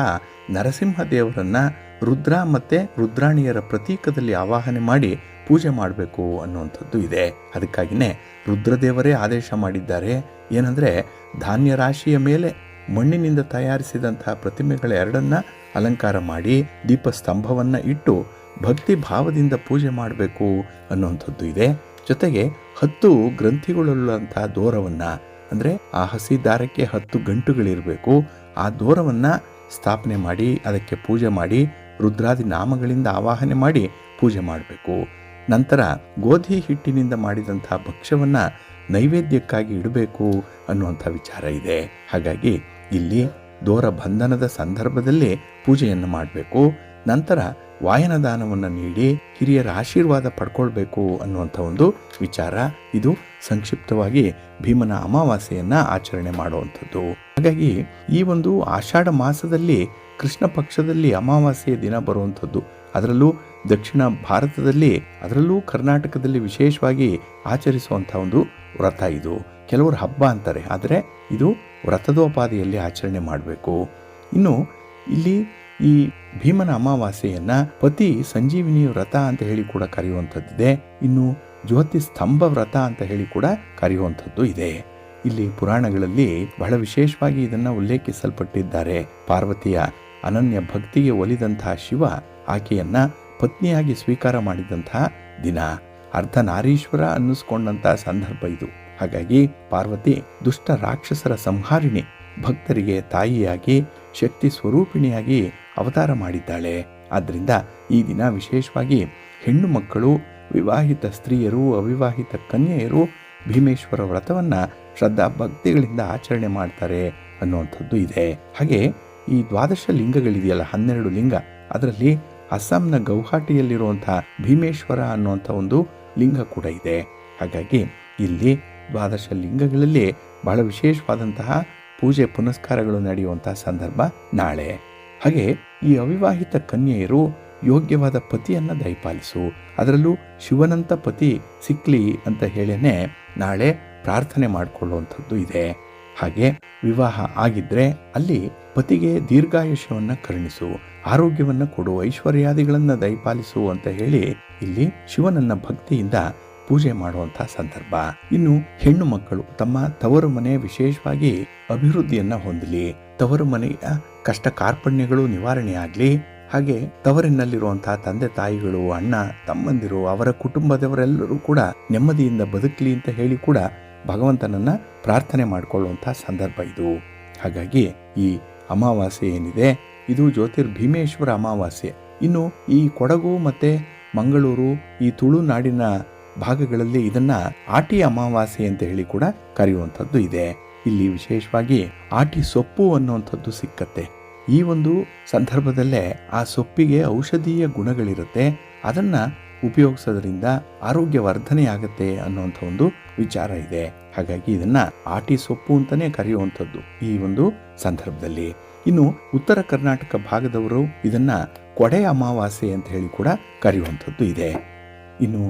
ನರಸಿಂಹ ದೇವರನ್ನ ರುದ್ರ ಮತ್ತೆ ರುದ್ರಾಣಿಯರ ಪ್ರತೀಕದಲ್ಲಿ ಆವಾಹನೆ ಮಾಡಿ ಪೂಜೆ ಮಾಡಬೇಕು ಅನ್ನುವಂಥದ್ದು ಇದೆ. ಅದಕ್ಕಾಗಿಯೇ ರುದ್ರದೇವರೇ ಆದೇಶ ಮಾಡಿದ್ದಾರೆ. ಏನಂದರೆ, ಧಾನ್ಯ ರಾಶಿಯ ಮೇಲೆ ಮಣ್ಣಿನಿಂದ ತಯಾರಿಸಿದಂತಹ ಪ್ರತಿಮೆಗಳ ಎರಡನ್ನ ಅಲಂಕಾರ ಮಾಡಿ ದೀಪಸ್ತಂಭವನ್ನು ಇಟ್ಟು ಭಕ್ತಿ ಭಾವದಿಂದ ಪೂಜೆ ಮಾಡಬೇಕು ಅನ್ನುವಂಥದ್ದು ಇದೆ. ಜೊತೆಗೆ 10 ಗ್ರಂಥಿಗಳುಳ್ಳಂತಹ ದೂರವನ್ನು, ಅಂದರೆ ಆ ಹಸಿ ದಾರಕ್ಕೆ 10 ಗಂಟುಗಳಿರಬೇಕು. ಆ ದೂರವನ್ನು ಸ್ಥಾಪನೆ ಮಾಡಿ ಅದಕ್ಕೆ ಪೂಜೆ ಮಾಡಿ ರುದ್ರಾದಿ ನಾಮಗಳಿಂದ ಆವಾಹನೆ ಮಾಡಿ ಪೂಜೆ ಮಾಡಬೇಕು. ನಂತರ ಗೋಧಿ ಹಿಟ್ಟಿನಿಂದ ಮಾಡಿದಂಥ ಭಕ್ಷ್ಯವನ್ನು ನೈವೇದ್ಯಕ್ಕಾಗಿ ಇಡಬೇಕು ಅನ್ನುವಂಥ ವಿಚಾರ ಇದೆ. ಹಾಗಾಗಿ ಇಲ್ಲಿ ದೋರ ಬಂಧನದ ಸಂದರ್ಭದಲ್ಲಿ ಪೂಜೆಯನ್ನು ಮಾಡಬೇಕು. ನಂತರ ವಾಯನದಾನವನ್ನು ನೀಡಿ ಹಿರಿಯರ ಆಶೀರ್ವಾದ ಪಡ್ಕೊಳ್ಬೇಕು ಅನ್ನುವಂಥ ಒಂದು ವಿಚಾರ. ಇದು ಸಂಕ್ಷಿಪ್ತವಾಗಿ ಭೀಮನ ಅಮಾವಾಸ್ಯೆಯನ್ನು ಆಚರಣೆ ಮಾಡುವಂಥದ್ದು. ಹಾಗಾಗಿ ಈ ಒಂದು ಆಷಾಢ ಮಾಸದಲ್ಲಿ ಕೃಷ್ಣ ಪಕ್ಷದಲ್ಲಿ ಅಮಾವಾಸ್ಯೆಯ ದಿನ ಬರುವಂಥದ್ದು. ಅದರಲ್ಲೂ ದಕ್ಷಿಣ ಭಾರತದಲ್ಲಿ, ಅದರಲ್ಲೂ ಕರ್ನಾಟಕದಲ್ಲಿ ವಿಶೇಷವಾಗಿ ಆಚರಿಸುವಂಥ ಒಂದು ವ್ರತ ಇದು. ಕೆಲವರು ಹಬ್ಬ ಅಂತಾರೆ, ಆದರೆ ಇದು ವ್ರತದೋಪಾದಿಯಲ್ಲಿ ಆಚರಣೆ ಮಾಡಬೇಕು. ಇನ್ನು ಇಲ್ಲಿ ಈ ಭೀಮನ ಅಮಾವಾಸ್ಯೆಯನ್ನ ಪತಿ ಸಂಜೀವಿನಿ ವ್ರತ ಅಂತ ಹೇಳಿ ಕೂಡ ಕರೆಯುವಂಥದ್ದಿದೆ. ಇನ್ನು ಜ್ಯೋತಿ ಸ್ತಂಭ ವ್ರತ ಅಂತ ಹೇಳಿ ಕೂಡ ಕರೆಯುವಂಥದ್ದು ಇದೆ. ಇಲ್ಲಿ ಪುರಾಣಗಳಲ್ಲಿ ಬಹಳ ವಿಶೇಷವಾಗಿ ಇದನ್ನ ಉಲ್ಲೇಖಿಸಲ್ಪಟ್ಟಿದ್ದಾರೆ. ಪಾರ್ವತಿಯ ಅನನ್ಯ ಭಕ್ತಿಗೆ ಒಲಿದಂತಹ ಶಿವ ಆಕೆಯನ್ನ ಪತ್ನಿಯಾಗಿ ಸ್ವೀಕಾರ ಮಾಡಿದಂತಹ ದಿನ, ಅರ್ಧನಾರೀಶ್ವರ ಅನ್ನಿಸ್ಕೊಂಡಂತಹ ಸಂದರ್ಭ ಇದು. ಹಾಗಾಗಿ ಪಾರ್ವತಿ ದುಷ್ಟ ರಾಕ್ಷಸರ ಸಂಹಾರಿಣಿ, ಭಕ್ತರಿಗೆ ತಾಯಿಯಾಗಿ ಶಕ್ತಿ ಸ್ವರೂಪಿಣಿಯಾಗಿ ಅವತಾರ ಮಾಡಿದ್ದಾಳೆ. ಆದ್ದರಿಂದ ಈ ದಿನ ವಿಶೇಷವಾಗಿ ಹೆಣ್ಣು ಮಕ್ಕಳು, ವಿವಾಹಿತ ಸ್ತ್ರೀಯರು, ಅವಿವಾಹಿತ ಕನ್ಯೆಯರು ಭೀಮೇಶ್ವರ ವ್ರತವನ್ನ ಶ್ರದ್ಧಾ ಭಕ್ತಿಗಳಿಂದ ಆಚರಣೆ ಮಾಡ್ತಾರೆ ಅನ್ನುವಂಥದ್ದು ಇದೆ. ಹಾಗೆ ಈ 12 ಲಿಂಗಗಳಿದೆಯಲ್ಲ, 12 ಲಿಂಗ, ಅದರಲ್ಲಿ ಅಸ್ಸಾಂನ ಗೌಹಾಟಿಯಲ್ಲಿರುವಂತಹ ಭೀಮೇಶ್ವರ ಅನ್ನುವಂಥ ಒಂದು ಲಿಂಗ ಕೂಡ ಇದೆ. ಹಾಗಾಗಿ ಇಲ್ಲಿ 12 ಲಿಂಗಗಳಲ್ಲಿ ಬಹಳ ವಿಶೇಷವಾದಂತಹ ಪೂಜೆ ಪುನಸ್ಕಾರಗಳು ನಡೆಯುವಂತಹ ಸಂದರ್ಭ ನಾಳೆ. ಹಾಗೆ ಈ ಅವಿವಾಹಿತ ಕನ್ಯೆಯರು ಯೋಗ್ಯವಾದ ಪತಿಯನ್ನ ದಯಪಾಲಿಸು, ಅದರಲ್ಲೂ ಶಿವನಂತ ಪತಿ ಸಿಕ್ಲಿ ಅಂತ ಹೇಳೇನೆ ನಾಳೆ ಪ್ರಾರ್ಥನೆ ಮಾಡಿಕೊಳ್ಳುವಂಥದ್ದು ಇದೆ. ಹಾಗೆ ವಿವಾಹ ಆಗಿದ್ರೆ ಅಲ್ಲಿ ಪತಿಗೆ ದೀರ್ಘಾಯುಷ್ಯವನ್ನ ಕರುಣಿಸು, ಆರೋಗ್ಯವನ್ನ ಕೊಡು, ಐಶ್ವರ್ಯಾದಿಗಳನ್ನ ದಯಪಾಲಿಸು ಅಂತ ಹೇಳಿ ಇಲ್ಲಿ ಶಿವನನ್ನ ಭಕ್ತಿಯಿಂದ ಪೂಜೆ ಮಾಡುವಂತಹ ಸಂದರ್ಭ. ಇನ್ನು ಹೆಣ್ಣು ಮಕ್ಕಳು ತಮ್ಮ ತವರು ಮನೆ ವಿಶೇಷವಾಗಿ ಅಭಿವೃದ್ಧಿಯನ್ನ ಹೊಂದಲಿ, ತವರು ಮನೆಯ ಕಷ್ಟ ಕಾರ್ಪಣ್ಯಗಳು ನಿವಾರಣೆ ಆಗ್ಲಿ, ಹಾಗೆ ತವರಿನಲ್ಲಿರುವಂತಹ ತಂದೆ ತಾಯಿಗಳು, ಅಣ್ಣ ತಮ್ಮಂದಿರು, ಅವರ ಕುಟುಂಬದವರೆಲ್ಲರೂ ಕೂಡ ನೆಮ್ಮದಿಯಿಂದ ಬದುಕಲಿ ಅಂತ ಹೇಳಿ ಕೂಡ ಭಗವಂತನನ್ನ ಪ್ರಾರ್ಥನೆ ಮಾಡಿಕೊಳ್ಳುವಂತಹ ಸಂದರ್ಭ ಇದು. ಹಾಗಾಗಿ ಈ ಅಮಾವಾಸ್ಯೆ ಏನಿದೆ ಇದು ಜ್ಯೋತಿರ್ಭೀಮೇಶ್ವರ ಅಮಾವಾಸ್ಯೆ. ಇನ್ನು ಈ ಕೊಡಗು ಮತ್ತೆ ಮಂಗಳೂರು, ಈ ತುಳುನಾಡಿನ ಭಾಗಗಳಲ್ಲಿ ಇದನ್ನ ಆಟಿ ಅಮಾವಾಸ್ಯೆ ಅಂತ ಹೇಳಿ ಕೂಡ ಕರೆಯುವಂಥದ್ದು ಇದೆ. ಇಲ್ಲಿ ವಿಶೇಷವಾಗಿ ಆಟಿ ಸೊಪ್ಪು ಅನ್ನುವಂಥದ್ದು ಸಿಕ್ಕತ್ತೆ. ಈ ಒಂದು ಸಂದರ್ಭದಲ್ಲೇ ಆ ಸೊಪ್ಪಿಗೆ ಔಷಧೀಯ ಗುಣಗಳಿರುತ್ತೆ, ಅದನ್ನ ಉಪಯೋಗಿಸೋದ್ರಿಂದ ಆರೋಗ್ಯ ವರ್ಧನೆ ಆಗತ್ತೆ ಅನ್ನುವಂಥ ಒಂದು ವಿಚಾರ ಇದೆ. ಹಾಗಾಗಿ ಇದನ್ನ ಆಟಿ ಸೊಪ್ಪು ಅಂತಾನೆ ಕರೆಯುವಂಥದ್ದು ಈ ಒಂದು ಸಂದರ್ಭದಲ್ಲಿ. ಇನ್ನು ಉತ್ತರ ಕರ್ನಾಟಕ ಭಾಗದವರು ಇದನ್ನ ಕೊಡೆ ಅಮಾವಾಸ್ಯೆ ಅಂತ ಹೇಳಿ ಕೂಡ ಕರೆಯುವಂಥದ್ದು ಇದೆ. ಇನ್ನು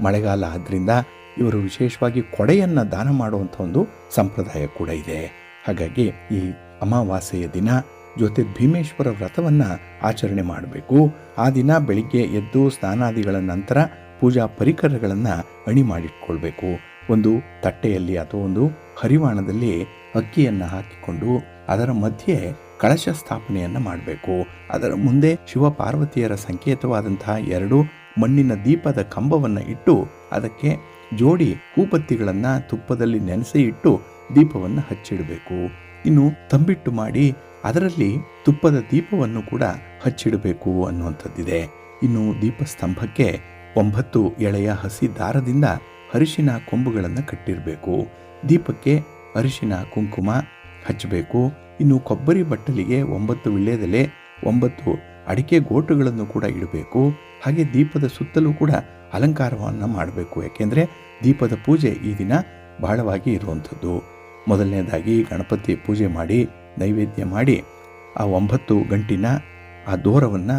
ಮಳೆಗಾಲ ಆದ್ರಿಂದ ಇವರು ವಿಶೇಷವಾಗಿ ಕೊಡೆಯನ್ನ ದಾನ ಮಾಡುವಂಥ ಒಂದು ಸಂಪ್ರದಾಯ ಕೂಡ ಇದೆ. ಹಾಗಾಗಿ ಈ ಅಮಾವಾಸ್ಯೆಯ ದಿನ ಜ್ಯೋತಿರ್ಭೀಮೇಶ್ವರ ವ್ರತವನ್ನ ಆಚರಣೆ ಮಾಡಬೇಕು. ಆ ದಿನ ಬೆಳಿಗ್ಗೆ ಎದ್ದು ಸ್ನಾನಾದಿಗಳ ನಂತರ ಪೂಜಾ ಪರಿಕರಗಳನ್ನ ಅಣಿ ಮಾಡಿಟ್ಕೊಳ್ಬೇಕು. ಒಂದು ತಟ್ಟೆಯಲ್ಲಿ ಅಥವಾ ಒಂದು ಹರಿವಾಣದಲ್ಲಿ ಅಕ್ಕಿಯನ್ನ ಹಾಕಿಕೊಂಡು ಅದರ ಮಧ್ಯೆ ಕಳಶ ಸ್ಥಾಪನೆಯನ್ನ ಮಾಡಬೇಕು. ಅದರ ಮುಂದೆ ಶಿವ ಪಾರ್ವತಿಯರ ಸಂಕೇತವಾದಂತಹ 2 ಮಣ್ಣಿನ ದೀಪದ ಕಂಬವನ್ನ ಇಟ್ಟು ಅದಕ್ಕೆ ಜೋಡಿ ಹೂಬತ್ತಿಗಳನ್ನ ತುಪ್ಪದಲ್ಲಿ ನೆನೆಸಿ ಇಟ್ಟು ದೀಪವನ್ನು ಹಚ್ಚಿಡಬೇಕು. ಇನ್ನು ತಂಬಿಟ್ಟು ಮಾಡಿ ಅದರಲ್ಲಿ ತುಪ್ಪದ ದೀಪವನ್ನು ಕೂಡ ಹಚ್ಚಿಡಬೇಕು ಅನ್ನುವಂಥದ್ದಿದೆ. ಇನ್ನು ದೀಪಸ್ತಂಭಕ್ಕೆ 9 ಎಳೆಯ ಹಸಿ ದಾರದಿಂದ ಅರಿಶಿನ ಕೊಂಬುಗಳನ್ನು ಕಟ್ಟಿರಬೇಕು. ದೀಪಕ್ಕೆ ಅರಿಶಿನ ಕುಂಕುಮ ಹಚ್ಚಬೇಕು. ಇನ್ನು ಕೊಬ್ಬರಿ ಬಟ್ಟಲಿಗೆ 9 ವಿಳ್ಯದೆಲೆ, 9 ಅಡಿಕೆ ಗೋಟುಗಳನ್ನು ಕೂಡ ಇಡಬೇಕು. ಹಾಗೆ ದೀಪದ ಸುತ್ತಲೂ ಕೂಡ ಅಲಂಕಾರವನ್ನು ಮಾಡಬೇಕು. ಯಾಕೆಂದರೆ ದೀಪದ ಪೂಜೆ ಈ ದಿನ ಬಹಳವಾಗಿ ಇರುವಂಥದ್ದು. ಮೊದಲನೇದಾಗಿ ಗಣಪತಿ ಪೂಜೆ ಮಾಡಿ ನೈವೇದ್ಯ ಮಾಡಿ ಆ 9 ಗಂಟಿನ ಆ ದೋರವನ್ನು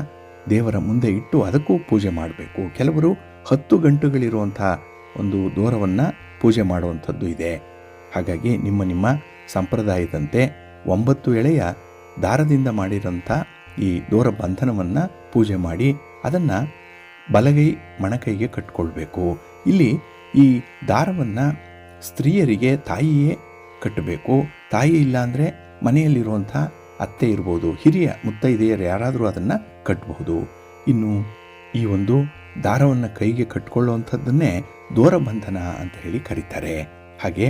ದೇವರ ಮುಂದೆ ಇಟ್ಟು ಅದಕ್ಕೂ ಪೂಜೆ ಮಾಡಬೇಕು. ಕೆಲವರು 10 ಗಂಟುಗಳಿರುವಂಥ ಒಂದು ದೋರವನ್ನು ಪೂಜೆ ಮಾಡುವಂಥದ್ದು ಇದೆ. ಹಾಗಾಗಿ ನಿಮ್ಮ ನಿಮ್ಮ ಸಂಪ್ರದಾಯದಂತೆ 9 ಎಳೆಯ ದಾರದಿಂದ ಮಾಡಿರೋಂಥ ಈ ದೋರ ಬಂಧನವನ್ನು ಪೂಜೆ ಮಾಡಿ ಅದನ್ನು ಬಲಗೈ ಮಣಕೈಗೆ ಕಟ್ಕೊಳ್ಬೇಕು. ಇಲ್ಲಿ ಈ ದಾರವನ್ನು ಸ್ತ್ರೀಯರಿಗೆ ತಾಯಿಯೇ ಕಟ್ಟಬೇಕು. ತಾಯಿ ಇಲ್ಲ ಅಂದರೆ ಮನೆಯಲ್ಲಿರುವಂಥ ಅತ್ತೆ ಇರ್ಬೋದು, ಹಿರಿಯ ಮುತ್ತೈದೆಯರು ಯಾರಾದರೂ ಅದನ್ನು ಕಟ್ಟಬಹುದು. ಇನ್ನು ಈ ಒಂದು ದಾರವನ್ನು ಕೈಗೆ ಕಟ್ಕೊಳ್ಳುವಂಥದ್ದನ್ನೇ ದೋರಬಂಧನ ಅಂತ ಹೇಳಿ ಕರೀತಾರೆ. ಹಾಗೆ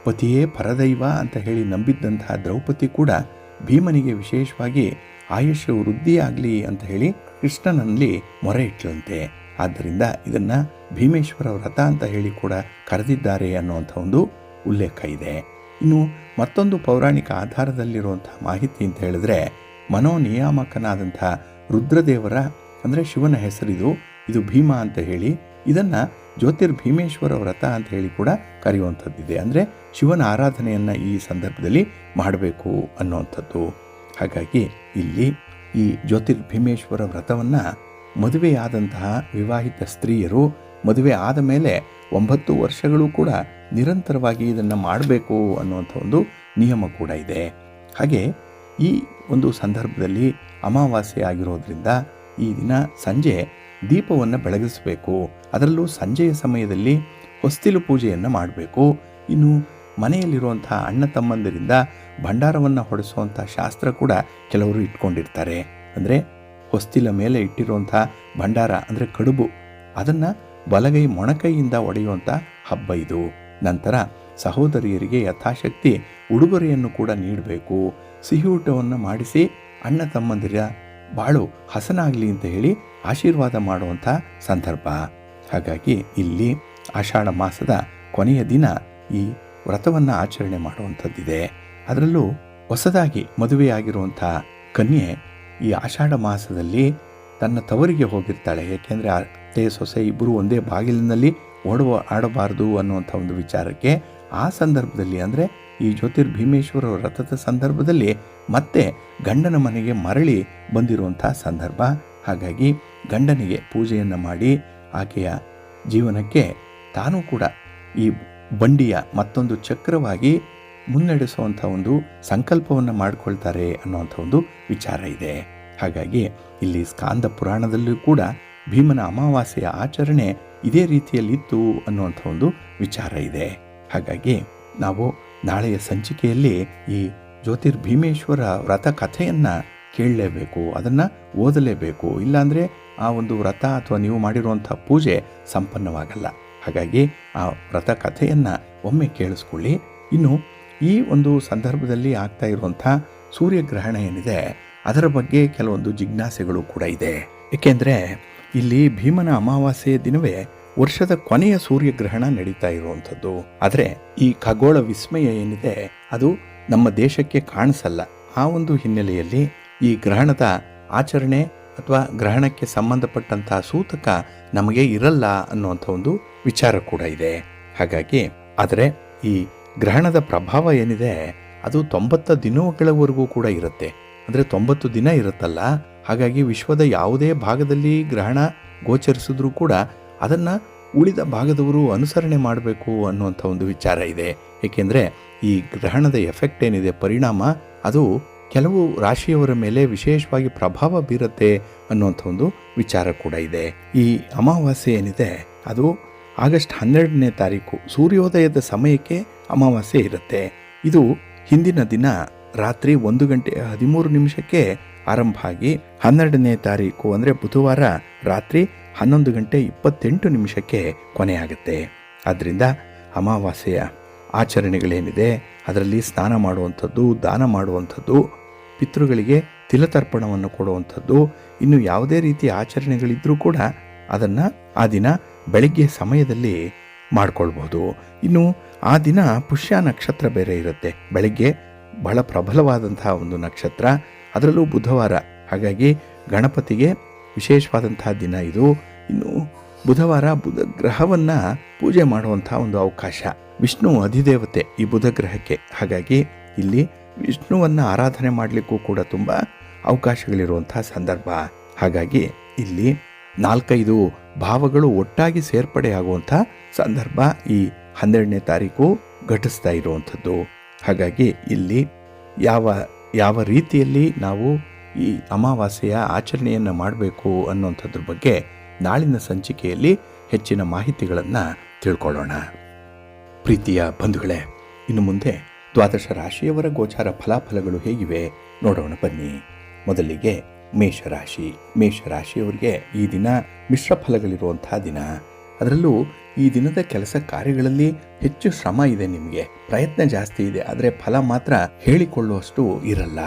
ಪತಿಯೇ ಪರದೈವ ಅಂತ ಹೇಳಿ ನಂಬಿದ್ದಂತಹ ದ್ರೌಪದಿ ಕೂಡ ಭೀಮನಿಗೆ ವಿಶೇಷವಾಗಿ ಆಯುಷ್ಯ ವೃದ್ಧಿಯಾಗಲಿ ಅಂತ ಹೇಳಿ ಕೃಷ್ಣನಲ್ಲಿ ಮೊರೆ ಇಟ್ಟಂತೆ. ಆದ್ದರಿಂದ ಇದನ್ನು ಭೀಮೇಶ್ವರ ವ್ರತ ಅಂತ ಹೇಳಿ ಕೂಡ ಕರೆದಿದ್ದಾರೆ ಅನ್ನುವಂಥ ಒಂದು ಉಲ್ಲೇಖ ಇದೆ. ಇನ್ನು ಮತ್ತೊಂದು ಪೌರಾಣಿಕ ಆಧಾರದಲ್ಲಿರುವಂಥ ಮಾಹಿತಿ ಅಂತ ಹೇಳಿದ್ರೆ, ಮನೋನಿಯಾಮಕನಾದಂಥ ರುದ್ರದೇವರ ಅಂದರೆ ಶಿವನ ಹೆಸರಿದು, ಇದು ಭೀಮ ಅಂತ ಹೇಳಿ ಇದನ್ನು ಜ್ಯೋತಿರ್ಭೀಮೇಶ್ವರ ವ್ರತ ಅಂತ ಹೇಳಿ ಕೂಡ ಕರೆಯುವಂಥದ್ದಿದೆ. ಅಂದರೆ ಶಿವನ ಆರಾಧನೆಯನ್ನು ಈ ಸಂದರ್ಭದಲ್ಲಿ ಮಾಡಬೇಕು ಅನ್ನುವಂಥದ್ದು. ಹಾಗಾಗಿ ಇಲ್ಲಿ ಈ ಜ್ಯೋತಿರ್ಭೀಮೇಶ್ವರ ವ್ರತವನ್ನು ಮದುವೆಯಾದಂತಹ ವಿವಾಹಿತ ಸ್ತ್ರೀಯರು ಮದುವೆ ಆದ ಮೇಲೆ 9 ವರ್ಷಗಳು ಕೂಡ ನಿರಂತರವಾಗಿ ಇದನ್ನು ಮಾಡಬೇಕು ಅನ್ನುವಂಥ ಒಂದು ನಿಯಮ ಕೂಡ ಇದೆ. ಹಾಗೆ ಈ ಒಂದು ಸಂದರ್ಭದಲ್ಲಿ ಅಮಾವಾಸ್ಯೆ ಆಗಿರೋದ್ರಿಂದ ಈ ದಿನ ಸಂಜೆ ದೀಪವನ್ನು ಬೆಳಗಿಸಬೇಕು. ಅದರಲ್ಲೂ ಸಂಜೆಯ ಸಮಯದಲ್ಲಿ ಹೊಸ್ತಿಲು ಪೂಜೆಯನ್ನು ಮಾಡಬೇಕು. ಇನ್ನು ಮನೆಯಲ್ಲಿರುವಂಥ ಅಣ್ಣ ತಮ್ಮಂದಿರಿಂದ ಭಂಡಾರವನ್ನು ಹೊಡೆಸುವಂಥ ಶಾಸ್ತ್ರ ಕೂಡ ಕೆಲವರು ಇಟ್ಕೊಂಡಿರ್ತಾರೆ. ಅಂದರೆ ಹೊಸ್ತಿಲ ಮೇಲೆ ಇಟ್ಟಿರುವಂಥ ಭಂಡಾರ ಅಂದರೆ ಕಡುಬು, ಅದನ್ನು ಬಲಗೈ ಮೊಣಕೈಯಿಂದ ಒಡೆಯುವಂಥ ಹಬ್ಬ ಇದು. ನಂತರ ಸಹೋದರಿಯರಿಗೆ ಯಥಾಶಕ್ತಿ ಉಡುಗೊರೆಯನ್ನು ಕೂಡ ನೀಡಬೇಕು. ಸಿಹಿಯೂಟವನ್ನು ಮಾಡಿಸಿ ಅಣ್ಣ ತಮ್ಮಂದಿರ ಬಾಳು ಹಸನಾಗಲಿ ಅಂತ ಹೇಳಿ ಆಶೀರ್ವಾದ ಮಾಡುವಂಥ ಸಂದರ್ಭ. ಹಾಗಾಗಿ ಇಲ್ಲಿ ಆಷಾಢ ಮಾಸದ ಕೊನೆಯ ದಿನ ಈ ವ್ರತವನ್ನು ಆಚರಣೆ ಮಾಡುವಂಥದ್ದಿದೆ. ಅದರಲ್ಲೂ ಹೊಸದಾಗಿ ಮದುವೆಯಾಗಿರುವಂಥ ಕನ್ಯೆ ಈ ಆಷಾಢ ಮಾಸದಲ್ಲಿ ತನ್ನ ತವರಿಗೆ ಹೋಗಿರ್ತಾಳೆ. ಏಕೆಂದರೆ ಅತ್ತೆ ಸೊಸೆ ಇಬ್ಬರು ಒಂದೇ ಬಾಗಿಲಿನಲ್ಲಿ ಆಡಬಾರದು ಅನ್ನುವಂಥ ಒಂದು ವಿಚಾರಕ್ಕೆ ಆ ಸಂದರ್ಭದಲ್ಲಿ ಅಂದರೆ ಈ ಜ್ಯೋತಿರ್ಭೀಮೇಶ್ವರ ವ್ರತದ ಸಂದರ್ಭದಲ್ಲಿ ಮತ್ತೆ ಗಂಡನ ಮನೆಗೆ ಮರಳಿ ಬಂದಿರುವಂಥ ಸಂದರ್ಭ. ಹಾಗಾಗಿ ಗಂಡನಿಗೆ ಪೂಜೆಯನ್ನು ಮಾಡಿ ಆಕೆಯ ಜೀವನಕ್ಕೆ ತಾನೂ ಕೂಡ ಈ ಬಂಡಿಯ ಮತ್ತೊಂದು ಚಕ್ರವಾಗಿ ಮುನ್ನಡೆಸುವಂಥ ಒಂದು ಸಂಕಲ್ಪವನ್ನು ಮಾಡಿಕೊಳ್ತಾರೆ ಅನ್ನುವಂಥ ಒಂದು ವಿಚಾರ ಇದೆ. ಹಾಗಾಗಿ ಇಲ್ಲಿ ಸ್ಕಾಂದ ಪುರಾಣದಲ್ಲೂ ಕೂಡ ಭೀಮನ ಅಮಾವಾಸ್ಯೆಯ ಆಚರಣೆ ಇದೇ ರೀತಿಯಲ್ಲಿತ್ತು ಅನ್ನುವಂಥ ಒಂದು ವಿಚಾರ ಇದೆ. ಹಾಗಾಗಿ ನಾವು ನಾಳೆಯ ಸಂಚಿಕೆಯಲ್ಲಿ ಈ ಜ್ಯೋತಿರ್ಭೀಮೇಶ್ವರ ವ್ರತ ಕಥೆಯನ್ನು ಕೇಳಲೇಬೇಕು, ಅದನ್ನು ಓದಲೇಬೇಕು. ಇಲ್ಲಾಂದರೆ ಆ ಒಂದು ವ್ರತ ಅಥವಾ ನೀವು ಮಾಡಿರುವಂಥ ಪೂಜೆ ಸಂಪನ್ನವಾಗಲ್ಲ. ಹಾಗಾಗಿ ಆ ವ್ರತ ಕಥೆಯನ್ನು ಒಮ್ಮೆ ಕೇಳಿಸ್ಕೊಳ್ಳಿ. ಇನ್ನು ಈ ಒಂದು ಸಂದರ್ಭದಲ್ಲಿ ಆಗ್ತಾ ಇರುವಂಥ ಸೂರ್ಯಗ್ರಹಣ ಏನಿದೆ ಅದರ ಬಗ್ಗೆ ಕೆಲವೊಂದು ಜಿಜ್ಞಾಸೆಗಳು ಕೂಡ ಇದೆ. ಏಕೆಂದರೆ ಇಲ್ಲಿ ಭೀಮನ ಅಮಾವಾಸ್ಯೆಯ ದಿನವೇ ವರ್ಷದ ಕೊನೆಯ ಸೂರ್ಯಗ್ರಹಣ ನಡೀತಾ ಇರುವಂಥದ್ದು. ಆದರೆ ಈ ಖಗೋಳ ವಿಸ್ಮಯ ಏನಿದೆ ಅದು ನಮ್ಮ ದೇಶಕ್ಕೆ ಕಾಣಿಸಲ್ಲ. ಆ ಒಂದು ಹಿನ್ನೆಲೆಯಲ್ಲಿ ಈ ಗ್ರಹಣದ ಆಚರಣೆ ಅಥವಾ ಗ್ರಹಣಕ್ಕೆ ಸಂಬಂಧಪಟ್ಟಂತಹ ಸೂತಕ ನಮಗೆ ಇರಲ್ಲ ಅನ್ನುವಂಥ ಒಂದು ವಿಚಾರ ಕೂಡ ಇದೆ. ಹಾಗಾಗಿ ಆದರೆ ಈ ಗ್ರಹಣದ ಪ್ರಭಾವ ಏನಿದೆ ಅದು 90 ದಿನಗಳವರೆಗೂ ಕೂಡ ಇರುತ್ತೆ. ಅಂದರೆ 90 ದಿನ ಇರುತ್ತಲ್ಲ. ಹಾಗಾಗಿ ವಿಶ್ವದ ಯಾವುದೇ ಭಾಗದಲ್ಲಿ ಗ್ರಹಣ ಗೋಚರಿಸಿದ್ರೂ ಕೂಡ ಅದನ್ನು ಉಳಿದ ಭಾಗದವರು ಅನುಸರಣೆ ಮಾಡಬೇಕು ಅನ್ನುವಂಥ ಒಂದು ವಿಚಾರ ಇದೆ. ಏಕೆಂದರೆ ಈ ಗ್ರಹಣದ ಎಫೆಕ್ಟ್ ಏನಿದೆ, ಪರಿಣಾಮ, ಅದು ಕೆಲವು ರಾಶಿಯವರ ಮೇಲೆ ವಿಶೇಷವಾಗಿ ಪ್ರಭಾವ ಬೀರುತ್ತೆ ಅನ್ನುವಂಥ ಒಂದು ವಿಚಾರ ಕೂಡ ಇದೆ. ಈ ಅಮಾವಾಸ್ಯೆ ಏನಿದೆ ಅದು ಆಗಸ್ಟ್ 12ನೇ ತಾರೀಕು ಸೂರ್ಯೋದಯದ ಸಮಯಕ್ಕೆ ಅಮಾವಾಸ್ಯೆ ಇರುತ್ತೆ. ಇದು ಹಿಂದಿನ ದಿನ ರಾತ್ರಿ 1:13 ಆರಂಭ ಆಗಿ 12ನೇ ತಾರೀಕು ಅಂದರೆ ಬುಧವಾರ ರಾತ್ರಿ 11:28 ಕೊನೆಯಾಗುತ್ತೆ. ಆದ್ದರಿಂದ ಅಮಾವಾಸ್ಯೆಯ ಆಚರಣೆಗಳೇನಿದೆ ಅದರಲ್ಲಿ ಸ್ನಾನ ಮಾಡುವಂಥದ್ದು, ದಾನ ಮಾಡುವಂಥದ್ದು, ಪಿತೃಗಳಿಗೆ ತಿಲತರ್ಪಣವನ್ನು ಕೊಡುವಂಥದ್ದು, ಇನ್ನು ಯಾವುದೇ ರೀತಿಯ ಆಚರಣೆಗಳಿದ್ರೂ ಕೂಡ ಅದನ್ನು ಆ ದಿನ ಬೆಳಗ್ಗೆ ಸಮಯದಲ್ಲಿ ಮಾಡಿಕೊಳ್ಬೋದು. ಇನ್ನು ಆ ದಿನ ಪುಷ್ಯ ನಕ್ಷತ್ರ ಬೇರೆ ಇರುತ್ತೆ. ಬೆಳಗ್ಗೆ ಬಹಳ ಪ್ರಬಲವಾದಂತಹ ಒಂದು ನಕ್ಷತ್ರ, ಅದರಲ್ಲೂ ಬುಧವಾರ. ಹಾಗಾಗಿ ಗಣಪತಿಗೆ ವಿಶೇಷವಾದಂತಹ ದಿನ ಇದು. ಇನ್ನು ಬುಧವಾರ ಬುಧ ಗ್ರಹವನ್ನು ಪೂಜೆ ಮಾಡುವಂತಹ ಒಂದು ಅವಕಾಶ. ವಿಷ್ಣು ಅಧಿದೇವತೆ ಈ ಬುಧ ಗ್ರಹಕ್ಕೆ. ಹಾಗಾಗಿ ಇಲ್ಲಿ ವಿಷ್ಣುವನ್ನು ಆರಾಧನೆ ಮಾಡಲಿಕ್ಕೂ ಕೂಡ ತುಂಬ ಅವಕಾಶಗಳಿರುವಂತಹ ಸಂದರ್ಭ. ಹಾಗಾಗಿ ಇಲ್ಲಿ 4-5 ಭಾವಗಳು ಒಟ್ಟಾಗಿ ಸೇರ್ಪಡೆಯಾಗುವಂಥ ಸಂದರ್ಭ ಈ 12ನೇ ತಾರೀಕು ಘಟಿಸ್ತಾ ಇರುವಂಥದ್ದು. ಹಾಗಾಗಿ ಇಲ್ಲಿ ಯಾವ ರೀತಿಯಲ್ಲಿ ನಾವು ಈ ಅಮಾವಾಸ್ಯೆಯ ಆಚರಣೆಯನ್ನು ಮಾಡಬೇಕು ಅನ್ನುವಂಥದ್ರ ಬಗ್ಗೆ ನಾಳಿನ ಸಂಚಿಕೆಯಲ್ಲಿ ಹೆಚ್ಚಿನ ಮಾಹಿತಿಗಳನ್ನು ತಿಳ್ಕೊಳ್ಳೋಣ. ಪ್ರೀತಿಯ ಬಂಧುಗಳೇ, ಇನ್ನು ಮುಂದೆ ದ್ವಾದಶ ರಾಶಿಯವರ ಗೋಚಾರ ಫಲಾಫಲಗಳು ಹೇಗಿವೆ ನೋಡೋಣ ಬನ್ನಿ. ಮೊದಲಿಗೆ ಮೇಷರಾಶಿಯವರಿಗೆ ಈ ದಿನ ಮಿಶ್ರ ಫಲಗಳಿರುವಂತಹ ದಿನ. ಅದರಲ್ಲೂ ಈ ದಿನದ ಕೆಲಸ ಕಾರ್ಯಗಳಲ್ಲಿ ಹೆಚ್ಚು ಶ್ರಮ ಇದೆ, ನಿಮಗೆ ಪ್ರಯತ್ನ ಜಾಸ್ತಿ ಇದೆ, ಆದರೆ ಫಲ ಮಾತ್ರ ಹೇಳಿಕೊಳ್ಳುವಷ್ಟು ಇರಲ್ಲ.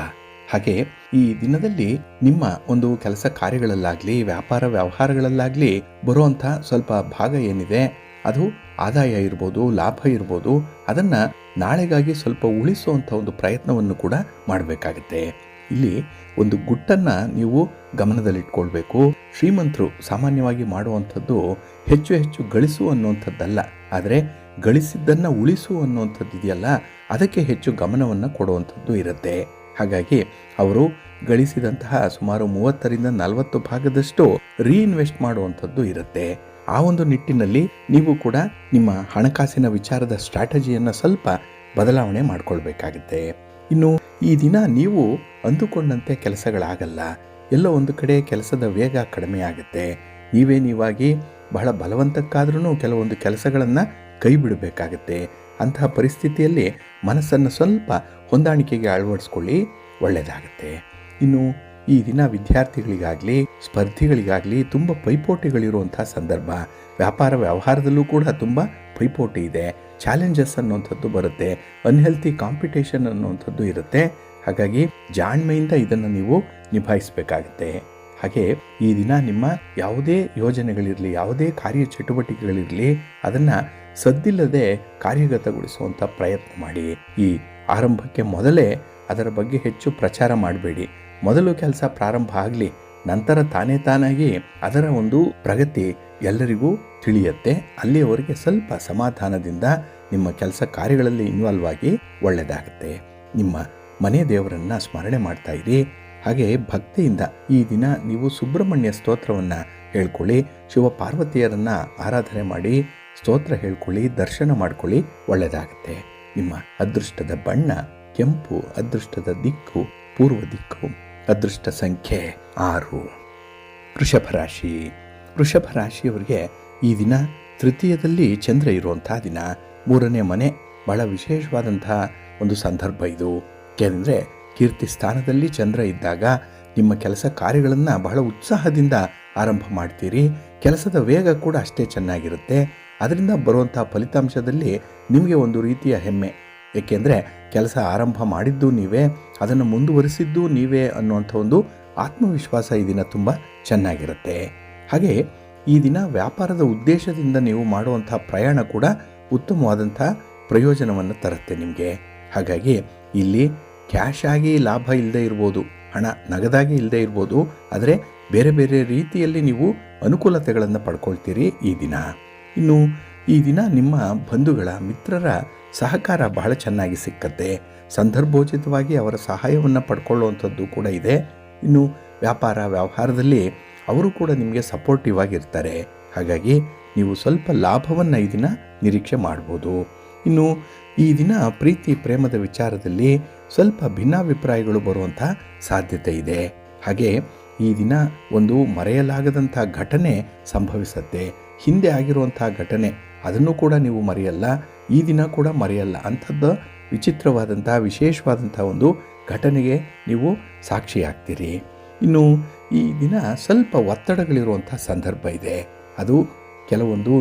ಹಾಗೆ ಈ ದಿನದಲ್ಲಿ ನಿಮ್ಮ ಒಂದು ಕೆಲಸ ಕಾರ್ಯಗಳಲ್ಲಾಗಲಿ ವ್ಯಾಪಾರ ವ್ಯವಹಾರಗಳಲ್ಲಾಗಲಿ ಬರುವಂಥ ಸ್ವಲ್ಪ ಭಾಗ ಏನಿದೆ ಅದು ಆದಾಯ ಇರ್ಬೋದು, ಲಾಭ ಇರ್ಬೋದು, ಅದನ್ನು ನಾಳೆಗಾಗಿ ಸ್ವಲ್ಪ ಉಳಿಸುವಂಥ ಒಂದು ಪ್ರಯತ್ನವನ್ನು ಕೂಡ ಮಾಡಬೇಕಾಗತ್ತೆ. ಇಲ್ಲಿ ಒಂದು ಗುಟ್ಟನ್ನು ನೀವು ಗಮನದಲ್ಲಿಟ್ಕೊಳ್ಬೇಕು. ಶ್ರೀಮಂತರು ಸಾಮಾನ್ಯವಾಗಿ ಮಾಡುವಂಥದ್ದು ಹೆಚ್ಚು ಗಳಿಸು ಅನ್ನುವಂಥದ್ದಲ್ಲ, ಆದರೆ ಗಳಿಸಿದ್ದನ್ನು ಉಳಿಸು ಅನ್ನುವಂಥದ್ದು ಇದೆಯಲ್ಲ ಅದಕ್ಕೆ ಹೆಚ್ಚು ಗಮನವನ್ನು ಕೊಡುವಂಥದ್ದು ಇರುತ್ತೆ. ಹಾಗಾಗಿ ಅವರು ಗಳಿಸಿದಂತಹ ಸುಮಾರು 30-40 ಭಾಗದಷ್ಟು ರೀಇನ್ವೆಸ್ಟ್ ಮಾಡುವಂಥದ್ದು ಇರುತ್ತೆ. ಆ ಒಂದು ನಿಟ್ಟಿನಲ್ಲಿ ನೀವು ಕೂಡ ನಿಮ್ಮ ಹಣಕಾಸಿನ ವಿಚಾರದ ಸ್ಟ್ರಾಟಜಿಯನ್ನು ಸ್ವಲ್ಪ ಬದಲಾವಣೆ ಮಾಡಿಕೊಳ್ಬೇಕಾಗುತ್ತೆ. ಇನ್ನು ಈ ದಿನ ನೀವು ಅಂದುಕೊಂಡಂತೆ ಕೆಲಸಗಳಾಗಲ್ಲ. ಎಲ್ಲೋ ಒಂದು ಕಡೆ ಕೆಲಸದ ವೇಗ ಕಡಿಮೆ ಆಗುತ್ತೆ. ನೀವಾಗಿ ಬಹಳ ಬಲವಂತಕ್ಕಾದ್ರೂ ಕೆಲವೊಂದು ಕೆಲಸಗಳನ್ನು ಕೈ ಬಿಡಬೇಕಾಗತ್ತೆ. ಅಂತಹ ಪರಿಸ್ಥಿತಿಯಲ್ಲಿ ಮನಸ್ಸನ್ನು ಸ್ವಲ್ಪ ಹೊಂದಾಣಿಕೆಗೆ ಅಳವಡಿಸ್ಕೊಳ್ಳಿ, ಒಳ್ಳೆಯದಾಗುತ್ತೆ. ಇನ್ನು ಈ ದಿನ ವಿದ್ಯಾರ್ಥಿಗಳಿಗಾಗಲಿ ಸ್ಪರ್ಧಿಗಳಿಗಾಗಲಿ ತುಂಬ ಪೈಪೋಟಿಗಳಿರುವಂಥ ಸಂದರ್ಭ. ವ್ಯಾಪಾರ ವ್ಯವಹಾರದಲ್ಲೂ ಕೂಡ ತುಂಬ ಪೈಪೋಟಿ ಇದೆ. ಚಾಲೆಂಜಸ್ ಅನ್ನುವಂಥದ್ದು ಬರುತ್ತೆ. ಅನ್ಹೆಲ್ತಿ ಕಾಂಪಿಟೇಷನ್ ಅನ್ನುವಂಥದ್ದು ಇರುತ್ತೆ. ಹಾಗಾಗಿ ಜಾಣ್ಮೆಯಿಂದ ಇದನ್ನು ನೀವು ನಿಭಾಯಿಸಬೇಕಾಗತ್ತೆ. ಹಾಗೆ ಈ ದಿನ ನಿಮ್ಮ ಯಾವುದೇ ಯೋಜನೆಗಳಿರಲಿ, ಯಾವುದೇ ಕಾರ್ಯಚಟುವಟಿಕೆಗಳಿರಲಿ, ಅದನ್ನು ಸದ್ದಿಲ್ಲದೆ ಕಾರ್ಯಗತಗೊಳಿಸುವಂಥ ಪ್ರಯತ್ನ ಮಾಡಿ. ಈ ಆರಂಭಕ್ಕೆ ಮೊದಲೇ ಅದರ ಬಗ್ಗೆ ಹೆಚ್ಚು ಪ್ರಚಾರ ಮಾಡಬೇಡಿ. ಮೊದಲು ಕೆಲಸ ಪ್ರಾರಂಭ ಆಗಲಿ, ನಂತರ ತಾನಾಗಿ ಅದರ ಒಂದು ಪ್ರಗತಿ ಎಲ್ಲರಿಗೂ ತಿಳಿಯುತ್ತೆ. ಅಲ್ಲಿಯವರೆಗೆ ಸ್ವಲ್ಪ ಸಮಾಧಾನದಿಂದ ನಿಮ್ಮ ಕೆಲಸ ಕಾರ್ಯಗಳಲ್ಲಿ ಇನ್ವಾಲ್ವ್ ಆಗಿ ಒಳ್ಳೆಯದಾಗುತ್ತೆ. ನಿಮ್ಮ ಮನೆ ದೇವರನ್ನು ಸ್ಮರಣೆ ಮಾಡ್ತಾ ಇರಿ. ಹಾಗೆ ಭಕ್ತಿಯಿಂದ ಈ ದಿನ ನೀವು ಸುಬ್ರಹ್ಮಣ್ಯ ಸ್ತೋತ್ರವನ್ನು ಹೇಳ್ಕೊಳ್ಳಿ, ಶಿವ ಪಾರ್ವತಿಯರನ್ನು ಆರಾಧನೆ ಮಾಡಿ ಸ್ತೋತ್ರ ಹೇಳ್ಕೊಳ್ಳಿ, ದರ್ಶನ ಮಾಡ್ಕೊಳ್ಳಿ, ಒಳ್ಳೆಯದಾಗುತ್ತೆ. ನಿಮ್ಮ ಅದೃಷ್ಟದ ಬಣ್ಣ ಕೆಂಪು, ಅದೃಷ್ಟದ ದಿಕ್ಕು ಪೂರ್ವ ದಿಕ್ಕು, ಅದೃಷ್ಟ ಸಂಖ್ಯೆ 6. ವೃಷಭ ರಾಶಿ. ವೃಷಭ ರಾಶಿಯವರಿಗೆ ಈ ದಿನ ತೃತೀಯದಲ್ಲಿ ಚಂದ್ರ ಇರುವಂಥ ದಿನ. 3ನೇ ಮನೆ ಬಹಳ ವಿಶೇಷವಾದಂತಹ ಒಂದು ಸಂದರ್ಭ ಇದು. ಏಕೆಂದರೆ ಕೀರ್ತಿ ಸ್ಥಾನದಲ್ಲಿ ಚಂದ್ರ ಇದ್ದಾಗ ನಿಮ್ಮ ಕೆಲಸ ಕಾರ್ಯಗಳನ್ನು ಬಹಳ ಉತ್ಸಾಹದಿಂದ ಆರಂಭ ಮಾಡ್ತೀರಿ. ಕೆಲಸದ ವೇಗ ಕೂಡ ಅಷ್ಟೇ ಚೆನ್ನಾಗಿರುತ್ತೆ. ಅದರಿಂದ ಬರುವಂಥ ಫಲಿತಾಂಶದಲ್ಲಿ ನಿಮಗೆ ಒಂದು ರೀತಿಯ ಹೆಮ್ಮೆ. ಏಕೆಂದರೆ ಕೆಲಸ ಆರಂಭ ಮಾಡಿದ್ದು ನೀವೇ, ಅದನ್ನು ಮುಂದುವರಿಸಿದ್ದು ನೀವೇ ಅನ್ನುವಂಥ ಒಂದು ಆತ್ಮವಿಶ್ವಾಸ ಈ ದಿನ ತುಂಬ ಚೆನ್ನಾಗಿರುತ್ತೆ. ಹಾಗೆ ಈ ದಿನ ವ್ಯಾಪಾರದ ಉದ್ದೇಶದಿಂದ ನೀವು ಮಾಡುವಂಥ ಪ್ರಯಾಣ ಕೂಡ ಉತ್ತಮವಾದಂಥ ಪ್ರಯೋಜನವನ್ನು ತರುತ್ತೆ ನಿಮಗೆ. ಹಾಗಾಗಿ ಇಲ್ಲಿ ಕ್ಯಾಶ್ ಆಗಿ ಲಾಭ ಇಲ್ಲದೆ ಇರ್ಬೋದು, ಹಣ ನಗದಾಗಿ ಇಲ್ಲದೆ ಇರ್ಬೋದು, ಆದರೆ ಬೇರೆ ಬೇರೆ ರೀತಿಯಲ್ಲಿ ನೀವು ಅನುಕೂಲತೆಗಳನ್ನು ಪಡ್ಕೊಳ್ತೀರಿ ಈ ದಿನ. ಇನ್ನು ಈ ದಿನ ನಿಮ್ಮ ಬಂಧುಗಳ ಮಿತ್ರರ ಸಹಕಾರ ಬಹಳ ಚೆನ್ನಾಗಿ ಸಿಕ್ಕತ್ತೆ. ಸಂದರ್ಭೋಚಿತವಾಗಿ ಅವರ ಸಹಾಯವನ್ನು ಪಡ್ಕೊಳ್ಳುವಂಥದ್ದು ಕೂಡ ಇದೆ. ಇನ್ನು ವ್ಯಾಪಾರ ವ್ಯವಹಾರದಲ್ಲಿ ಅವರು ಕೂಡ ನಿಮಗೆ ಸಪೋರ್ಟಿವ್ ಆಗಿರ್ತಾರೆ. ಹಾಗಾಗಿ ನೀವು ಸ್ವಲ್ಪ ಲಾಭವನ್ನು ಈ ದಿನ ನಿರೀಕ್ಷೆ ಮಾಡ್ಬೋದು. ಇನ್ನು ಈ ದಿನ ಪ್ರೀತಿ ಪ್ರೇಮದ ವಿಚಾರದಲ್ಲಿ ಸ್ವಲ್ಪ ಭಿನ್ನಾಭಿಪ್ರಾಯಗಳು ಬರುವಂಥ ಸಾಧ್ಯತೆ ಇದೆ. ಹಾಗೆ ಈ ದಿನ ಒಂದು ಮರೆಯಲಾಗದಂಥ ಘಟನೆ ಸಂಭವಿಸುತ್ತೆ. ಹಿಂದೆ ಆಗಿರುವಂಥ ಘಟನೆ ಅದನ್ನು ಕೂಡ ನೀವು ಮರೆಯಲ್ಲ, ಈ ದಿನ ಕೂಡ ಮರೆಯಲ್ಲ. ಅಂಥದ್ದು ವಿಚಿತ್ರವಾದಂಥ ವಿಶೇಷವಾದಂಥ ಒಂದು ಘಟನೆಗೆ ನೀವು ಸಾಕ್ಷಿಯಾಗ್ತೀರಿ. ಇನ್ನು ಈ ದಿನ ಸ್ವಲ್ಪ ಒತ್ತಡಗಳಿರುವಂಥ ಸಂದರ್ಭ ಇದೆ. ಅದು ಕೆಲವೊಂದು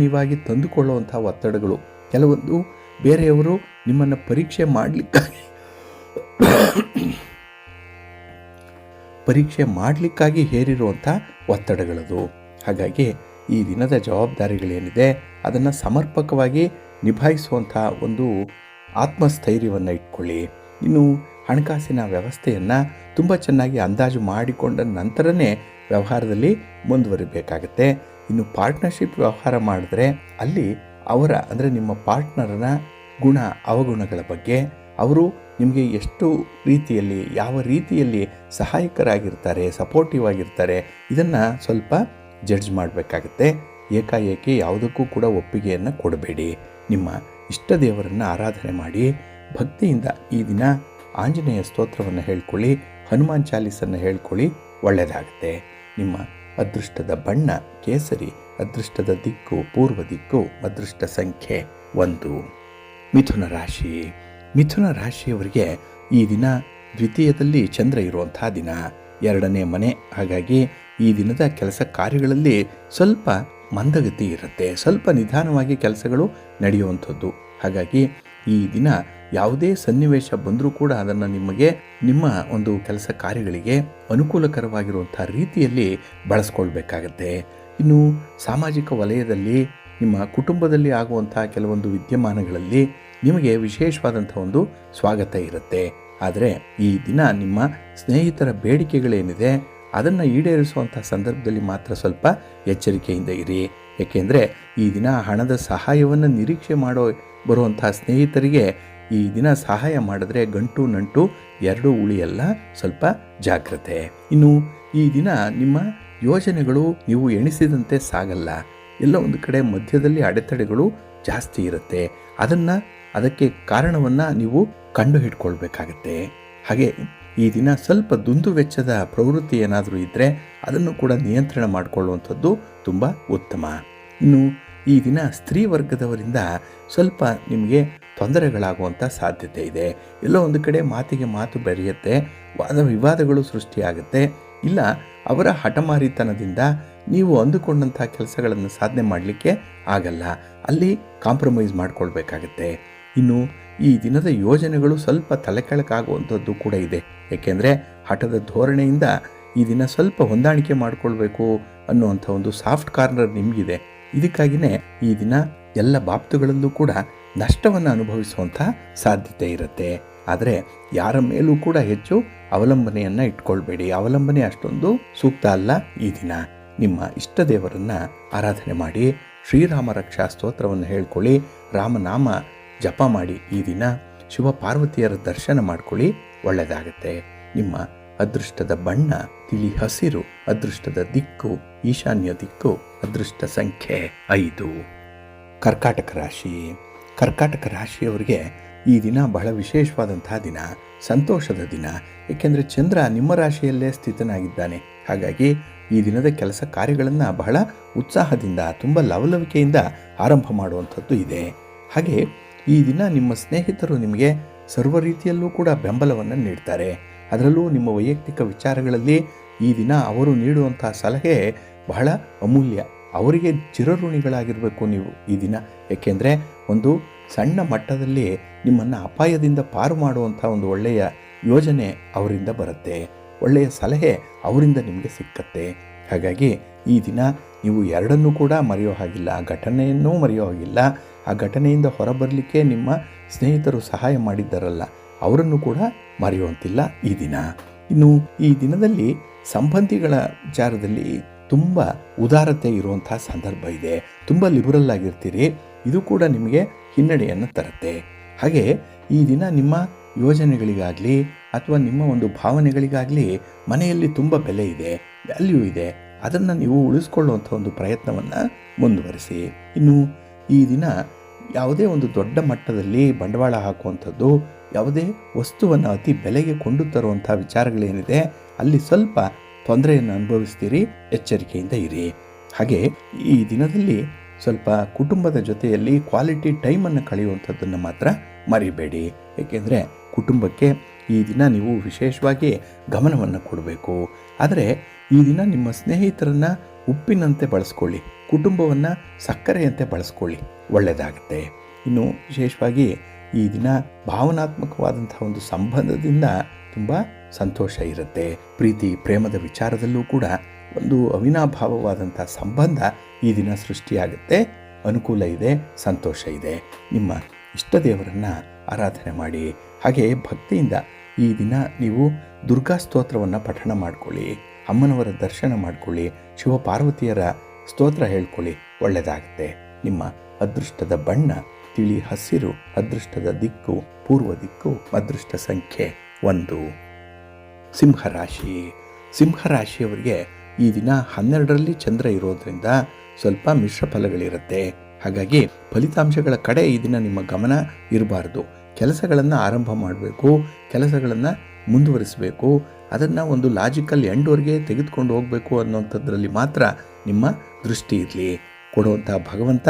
ನೀವಾಗಿ ತಂದುಕೊಳ್ಳುವಂಥ ಒತ್ತಡಗಳು, ಕೆಲವೊಂದು ಬೇರೆಯವರು ನಿಮ್ಮನ್ನು ಪರೀಕ್ಷೆ ಮಾಡಲಿಕ್ಕಾಗಿ ಹೇರಿರುವಂಥ ಒತ್ತಡಗಳದು. ಹಾಗಾಗಿ ಈ ದಿನದ ಜವಾಬ್ದಾರಿಗಳೇನಿದೆ ಅದನ್ನು ಸಮರ್ಪಕವಾಗಿ ನಿಭಾಯಿಸುವಂಥ ಒಂದು ಆತ್ಮಸ್ಥೈರ್ಯವನ್ನು ಇಟ್ಕೊಳ್ಳಿ. ಇನ್ನು ಹಣಕಾಸಿನ ವ್ಯವಸ್ಥೆಯನ್ನು ತುಂಬ ಚೆನ್ನಾಗಿ ಅಂದಾಜು ಮಾಡಿಕೊಂಡ ನಂತರನೇ ವ್ಯವಹಾರದಲ್ಲಿ ಮುಂದುವರಿಬೇಕಾಗತ್ತೆ. ಇನ್ನು ಪಾರ್ಟ್ನರ್ಶಿಪ್ ವ್ಯವಹಾರ ಮಾಡಿದ್ರೆ ಅಲ್ಲಿ ಅವರ ಅಂದರೆ ನಿಮ್ಮ ಪಾರ್ಟ್ನರ್ನ ಗುಣ ಅವಗುಣಗಳ ಬಗ್ಗೆ, ಅವರು ನಿಮಗೆ ಎಷ್ಟು ರೀತಿಯಲ್ಲಿ ಯಾವ ರೀತಿಯಲ್ಲಿ ಸಹಾಯಕರಾಗಿರ್ತಾರೆ, ಸಪೋರ್ಟಿವ್ ಆಗಿರ್ತಾರೆ, ಇದನ್ನು ಸ್ವಲ್ಪ ಜಡ್ಜ್ ಮಾಡಬೇಕಾಗತ್ತೆ. ಏಕಾಏಕಿ ಯಾವುದಕ್ಕೂ ಕೂಡ ಒಪ್ಪಿಗೆಯನ್ನು ಕೊಡಬೇಡಿ. ನಿಮ್ಮ ಇಷ್ಟ ದೇವರನ್ನು ಆರಾಧನೆ ಮಾಡಿ ಭಕ್ತಿಯಿಂದ ಈ ದಿನ ಆಂಜನೇಯ ಸ್ತೋತ್ರವನ್ನು ಹೇಳ್ಕೊಳ್ಳಿ, ಹನುಮಾನ್ ಚಾಲೀಸನ್ನು ಹೇಳ್ಕೊಳ್ಳಿ, ಒಳ್ಳೆಯದಾಗುತ್ತೆ. ನಿಮ್ಮ ಅದೃಷ್ಟದ ಬಣ್ಣ ಕೇಸರಿ, ಅದೃಷ್ಟದ ದಿಕ್ಕು ಪೂರ್ವ ದಿಕ್ಕು, ಅದೃಷ್ಟ ಸಂಖ್ಯೆ 1. ಮಿಥುನ ರಾಶಿ. ಮಿಥುನ ರಾಶಿಯವರಿಗೆ ಈ ದಿನ ದ್ವಿತೀಯದಲ್ಲಿ ಚಂದ್ರ ಇರುವಂಥ ದಿನ, 2ನೇ ಮನೆ. ಹಾಗಾಗಿ ಈ ದಿನದ ಕೆಲಸ ಕಾರ್ಯಗಳಲ್ಲಿ ಸ್ವಲ್ಪ ಮಂದಗತಿ ಇರುತ್ತೆ, ಸ್ವಲ್ಪ ನಿಧಾನವಾಗಿ ಕೆಲಸಗಳು ನಡೆಯುವಂಥದ್ದು. ಹಾಗಾಗಿ ಈ ದಿನ ಯಾವುದೇ ಸನ್ನಿವೇಶ ಬಂದರೂ ಕೂಡ ಅದನ್ನು ನಿಮ್ಮ ಒಂದು ಕೆಲಸ ಕಾರ್ಯಗಳಿಗೆ ಅನುಕೂಲಕರವಾಗಿರುವಂಥ ರೀತಿಯಲ್ಲಿ ಬಳಸ್ಕೊಳ್ಬೇಕಾಗತ್ತೆ. ಇನ್ನು ಸಾಮಾಜಿಕ ವಲಯದಲ್ಲಿ ನಿಮ್ಮ ಕುಟುಂಬದಲ್ಲಿ ಆಗುವಂಥ ಕೆಲವೊಂದು ವಿದ್ಯಮಾನಗಳಲ್ಲಿ ನಿಮಗೆ ವಿಶೇಷವಾದಂಥ ಒಂದು ಸ್ವಾಗತ ಇರುತ್ತೆ. ಆದರೆ ಈ ದಿನ ನಿಮ್ಮ ಸ್ನೇಹಿತರ ಬೇಡಿಕೆಗಳೇನಿದೆ ಅದನ್ನು ಈಡೇರಿಸುವಂಥ ಸಂದರ್ಭದಲ್ಲಿ ಮಾತ್ರ ಸ್ವಲ್ಪ ಎಚ್ಚರಿಕೆಯಿಂದ ಇರಿ. ಏಕೆಂದರೆ ಈ ದಿನ ಹಣದ ಸಹಾಯವನ್ನು ನಿರೀಕ್ಷೆ ಬರುವಂಥ ಸ್ನೇಹಿತರಿಗೆ ಈ ದಿನ ಸಹಾಯ ಮಾಡಿದ್ರೆ ಗಂಟು ನಂಟು ಎರಡೂ ಉಳಿಯಲ್ಲ, ಸ್ವಲ್ಪ ಜಾಗ್ರತೆ. ಇನ್ನು ಈ ದಿನ ನಿಮ್ಮ ಯೋಜನೆಗಳು ನೀವು ಎಣಿಸಿದಂತೆ ಸಾಗಲ್ಲ. ಎಲ್ಲ ಒಂದು ಕಡೆ ಮಧ್ಯದಲ್ಲಿ ಅಡೆತಡೆಗಳು ಜಾಸ್ತಿ ಇರುತ್ತೆ. ಅದಕ್ಕೆ ಕಾರಣವನ್ನು ನೀವು ಕಂಡು ಹಿಡ್ಕೊಳ್ಬೇಕಾಗತ್ತೆ. ಹಾಗೆ ಈ ದಿನ ಸ್ವಲ್ಪ ದುಂದು ವೆಚ್ಚದ ಪ್ರವೃತ್ತಿ ಏನಾದರೂ ಇದ್ದರೆ ಅದನ್ನು ಕೂಡ ನಿಯಂತ್ರಣ ಮಾಡಿಕೊಳ್ಳುವಂಥದ್ದು ತುಂಬ ಉತ್ತಮ. ಇನ್ನು ಈ ದಿನ ಸ್ತ್ರೀ ವರ್ಗದವರಿಂದ ಸ್ವಲ್ಪ ನಿಮಗೆ ತೊಂದರೆಗಳಾಗುವಂಥ ಸಾಧ್ಯತೆ ಇದೆ. ಎಲ್ಲೋ ಒಂದು ಕಡೆ ಮಾತಿಗೆ ಮಾತು ಬೆರೆಯುತ್ತೆ, ವಾದ ವಿವಾದಗಳು ಸೃಷ್ಟಿಯಾಗುತ್ತೆ. ಇಲ್ಲ ಅವರ ಹಠಮಾರಿತನದಿಂದ ನೀವು ಅಂದುಕೊಂಡಂಥ ಕೆಲಸಗಳನ್ನು ಸಾಧನೆ ಮಾಡಲಿಕ್ಕೆ ಆಗಲ್ಲ, ಅಲ್ಲಿ ಕಾಂಪ್ರಮೈಸ್ ಮಾಡಿಕೊಳ್ಬೇಕಾಗತ್ತೆ. ಇನ್ನು ಈ ದಿನದ ಯೋಜನೆಗಳು ಸ್ವಲ್ಪ ತಲೆಕೆಳಕಾಗುವಂಥದ್ದು ಕೂಡ ಇದೆ. ಏಕೆಂದರೆ ಹಠದ ಧೋರಣೆಯಿಂದ ಈ ದಿನ ಸ್ವಲ್ಪ ಹೊಂದಾಣಿಕೆ ಮಾಡಿಕೊಳ್ಬೇಕು ಅನ್ನುವಂಥ ಒಂದು ಸಾಫ್ಟ್ ಕಾರ್ನರ್ ನಿಮಗಿದೆ. ಇದಕ್ಕಾಗಿಯೇ ಈ ದಿನ ಎಲ್ಲ ಬಾಬ್ತುಗಳಲ್ಲೂ ಕೂಡ ನಷ್ಟವನ್ನು ಅನುಭವಿಸುವಂಥ ಸಾಧ್ಯತೆ ಇರುತ್ತೆ. ಆದರೆ ಯಾರ ಮೇಲೂ ಕೂಡ ಹೆಚ್ಚು ಅವಲಂಬನೆಯನ್ನು ಇಟ್ಕೊಳ್ಬೇಡಿ. ಅವಲಂಬನೆ ಅಷ್ಟೊಂದು ಸೂಕ್ತ ಅಲ್ಲ. ಈ ದಿನ ನಿಮ್ಮ ಇಷ್ಟ ದೇವರನ್ನು ಆರಾಧನೆ ಮಾಡಿ, ಶ್ರೀರಾಮ ರಕ್ಷಾ ಸ್ತೋತ್ರವನ್ನು ಹೇಳ್ಕೊಳ್ಳಿ, ರಾಮನಾಮ ಜಪ ಮಾಡಿ. ಈ ದಿನ ಶಿವ ಪಾರ್ವತಿಯರ ದರ್ಶನ ಮಾಡ್ಕೊಳ್ಳಿ, ಒಳ್ಳೆಯದಾಗತ್ತೆ. ನಿಮ್ಮ ಅದೃಷ್ಟದ ಬಣ್ಣ ತಿಳಿ ಹಸಿರು, ಅದೃಷ್ಟದ ದಿಕ್ಕು ಈಶಾನ್ಯ ದಿಕ್ಕು, ಅದೃಷ್ಟ ಸಂಖ್ಯೆ 5. ಕರ್ಕಾಟಕ ರಾಶಿ. ಕರ್ಕಾಟಕ ರಾಶಿಯವರಿಗೆ ಈ ದಿನ ಬಹಳ ವಿಶೇಷವಾದಂತಹ ದಿನ, ಸಂತೋಷದ ದಿನ. ಏಕೆಂದರೆ ಚಂದ್ರ ನಿಮ್ಮ ರಾಶಿಯಲ್ಲೇ ಸ್ಥಿತನಾಗಿದ್ದಾನೆ. ಹಾಗಾಗಿ ಈ ದಿನದ ಕೆಲಸ ಕಾರ್ಯಗಳನ್ನು ಬಹಳ ಉತ್ಸಾಹದಿಂದ, ತುಂಬ ಲವಲವಿಕೆಯಿಂದ ಆರಂಭ ಮಾಡುವಂಥದ್ದು ಇದೆ. ಹಾಗೆ ಈ ದಿನ ನಿಮ್ಮ ಸ್ನೇಹಿತರು ನಿಮಗೆ ಸರ್ವ ರೀತಿಯಲ್ಲೂ ಕೂಡ ಬೆಂಬಲವನ್ನು ನೀಡ್ತಾರೆ. ಅದರಲ್ಲೂ ನಿಮ್ಮ ವೈಯಕ್ತಿಕ ವಿಚಾರಗಳಲ್ಲಿ ಈ ದಿನ ಅವರು ನೀಡುವಂಥ ಸಲಹೆ ಬಹಳ ಅಮೂಲ್ಯ. ಅವರಿಗೆ ಚಿರಋಣಿಗಳಾಗಿರಬೇಕು ನೀವು ಈ ದಿನ. ಏಕೆಂದರೆ ಒಂದು ಸಣ್ಣ ಮಟ್ಟದಲ್ಲಿ ನಿಮ್ಮನ್ನು ಅಪಾಯದಿಂದ ಪಾರು ಮಾಡುವಂಥ ಒಂದು ಒಳ್ಳೆಯ ಯೋಜನೆ ಅವರಿಂದ ಬರುತ್ತೆ, ಒಳ್ಳೆಯ ಸಲಹೆ ಅವರಿಂದ ನಿಮಗೆ ಸಿಕ್ಕತ್ತೆ. ಹಾಗಾಗಿ ಈ ದಿನ ನೀವು ಎರಡನ್ನೂ ಕೂಡ ಮರೆಯೋ ಹಾಗಿಲ್ಲ, ಘಟನೆಯನ್ನೂ ಮರೆಯೋ ಹಾಗಿಲ್ಲ. ಆ ಘಟನೆಯಿಂದ ಹೊರಬರಲಿಕ್ಕೆ ನಿಮ್ಮ ಸ್ನೇಹಿತರು ಸಹಾಯ ಮಾಡಿದ್ದಾರಲ್ಲ, ಅವರನ್ನು ಕೂಡ ಮರೆಯುವಂತಿಲ್ಲ ಈ ದಿನ. ಇನ್ನು ಈ ದಿನದಲ್ಲಿ ಸಂಬಂಧಿಗಳ ವಿಚಾರದಲ್ಲಿ ತುಂಬ ಉದಾರತೆ ಇರುವಂಥ ಸಂದರ್ಭ ಇದೆ. ತುಂಬ ಲಿಬರಲ್ ಆಗಿರ್ತೀರಿ. ಇದು ಕೂಡ ನಿಮಗೆ ಹಿನ್ನಡೆಯನ್ನು ತರುತ್ತೆ. ಹಾಗೆ ಈ ದಿನ ನಿಮ್ಮ ಯೋಜನೆಗಳಿಗಾಗಲಿ ಅಥವಾ ನಿಮ್ಮ ಒಂದು ಭಾವನೆಗಳಿಗಾಗಲಿ ಮನೆಯಲ್ಲಿ ತುಂಬ ಬೆಲೆ ಇದೆ, ವ್ಯಾಲ್ಯೂ ಇದೆ. ಅದನ್ನು ನೀವು ಉಳಿಸ್ಕೊಳ್ಳುವಂಥ ಒಂದು ಪ್ರಯತ್ನವನ್ನು ಮುಂದುವರಿಸಿ. ಇನ್ನು ಈ ದಿನ ಯಾವುದೇ ಒಂದು ದೊಡ್ಡ ಮಟ್ಟದಲ್ಲಿ ಬಂಡವಾಳ ಹಾಕುವಂಥದ್ದು, ಯಾವುದೇ ವಸ್ತುವನ್ನು ಅತಿ ಬೆಲೆಗೆ ಕೊಂಡು ತರುವಂಥ ವಿಚಾರಗಳೇನಿದೆ ಅಲ್ಲಿ ಸ್ವಲ್ಪ ತೊಂದರೆಯನ್ನು ಅನುಭವಿಸ್ತೀರಿ, ಎಚ್ಚರಿಕೆಯಿಂದ ಇರಿ. ಹಾಗೆ ಈ ದಿನದಲ್ಲಿ ಸ್ವಲ್ಪ ಕುಟುಂಬದ ಜೊತೆಯಲ್ಲಿ ಕ್ವಾಲಿಟಿ ಟೈಮನ್ನು ಕಳೆಯುವಂಥದ್ದನ್ನು ಮಾತ್ರ ಮರಿಬೇಡಿ. ಏಕೆಂದರೆ ಕುಟುಂಬಕ್ಕೆ ಈ ದಿನ ನೀವು ವಿಶೇಷವಾಗಿ ಗಮನವನ್ನು ಕೊಡಬೇಕು. ಆದರೆ ಈ ದಿನ ನಿಮ್ಮ ಸ್ನೇಹಿತರನ್ನು ಉಪ್ಪಿನಂತೆ ಬಳಸ್ಕೊಳ್ಳಿ, ಕುಟುಂಬವನ್ನು ಸಕ್ಕರೆಯಂತೆ ಬಳಸ್ಕೊಳ್ಳಿ, ಒಳ್ಳೆಯದಾಗುತ್ತೆ. ಇನ್ನು ವಿಶೇಷವಾಗಿ ಈ ದಿನ ಭಾವನಾತ್ಮಕವಾದಂಥ ಒಂದು ಸಂಬಂಧದಿಂದ ತುಂಬ ಸಂತೋಷ ಇರುತ್ತೆ. ಪ್ರೀತಿ ಪ್ರೇಮದ ವಿಚಾರದಲ್ಲೂ ಕೂಡ ಒಂದು ಅವಿನಾಭಾವವಾದಂಥ ಸಂಬಂಧ ಈ ದಿನ ಸೃಷ್ಟಿಯಾಗುತ್ತೆ. ಅನುಕೂಲ ಇದೆ, ಸಂತೋಷ ಇದೆ. ನಿಮ್ಮ ಇಷ್ಟ ದೇವರನ್ನು ಆರಾಧನೆ ಮಾಡಿ. ಹಾಗೆ ಭಕ್ತಿಯಿಂದ ಈ ದಿನ ನೀವು ದುರ್ಗಾ ಸ್ತೋತ್ರವನ್ನು ಪಠಣ ಮಾಡ್ಕೊಳ್ಳಿ, ಅಮ್ಮನವರ ದರ್ಶನ ಮಾಡ್ಕೊಳ್ಳಿ, ಶಿವ ಪಾರ್ವತಿಯರ ಸ್ತೋತ್ರ ಹೇಳ್ಕೊಳ್ಳಿ, ಒಳ್ಳೆಯದಾಗುತ್ತೆ. ನಿಮ್ಮ ಅದೃಷ್ಟದ ಬಣ್ಣ ತಿಳಿ ಹಸಿರು, ಅದೃಷ್ಟದ ದಿಕ್ಕು ಪೂರ್ವ ದಿಕ್ಕು, ಅದೃಷ್ಟ ಸಂಖ್ಯೆ 1. ಸಿಂಹರಾಶಿ. ಸಿಂಹರಾಶಿಯವರಿಗೆ ಈ ದಿನ 12ರಲ್ಲಿ ಚಂದ್ರ ಇರೋದ್ರಿಂದ ಸ್ವಲ್ಪ ಮಿಶ್ರ ಫಲಗಳಿರುತ್ತೆ. ಹಾಗಾಗಿ ಫಲಿತಾಂಶಗಳ ಕಡೆ ಈ ದಿನ ನಿಮ್ಮ ಗಮನ ಇರಬಾರ್ದು. ಕೆಲಸಗಳನ್ನು ಆರಂಭ ಮಾಡಬೇಕು, ಕೆಲಸಗಳನ್ನು ಮುಂದುವರಿಸಬೇಕು, ಅದನ್ನು ಒಂದು ಲಾಜಿಕಲ್ ಎಂಡ್ವರೆಗೆ ತೆಗೆದುಕೊಂಡು ಹೋಗಬೇಕು ಅನ್ನೋಂಥದ್ರಲ್ಲಿ ಮಾತ್ರ ನಿಮ್ಮ ದೃಷ್ಟಿ ಇರಲಿ. ಕೊಡುವಂಥ ಭಗವಂತ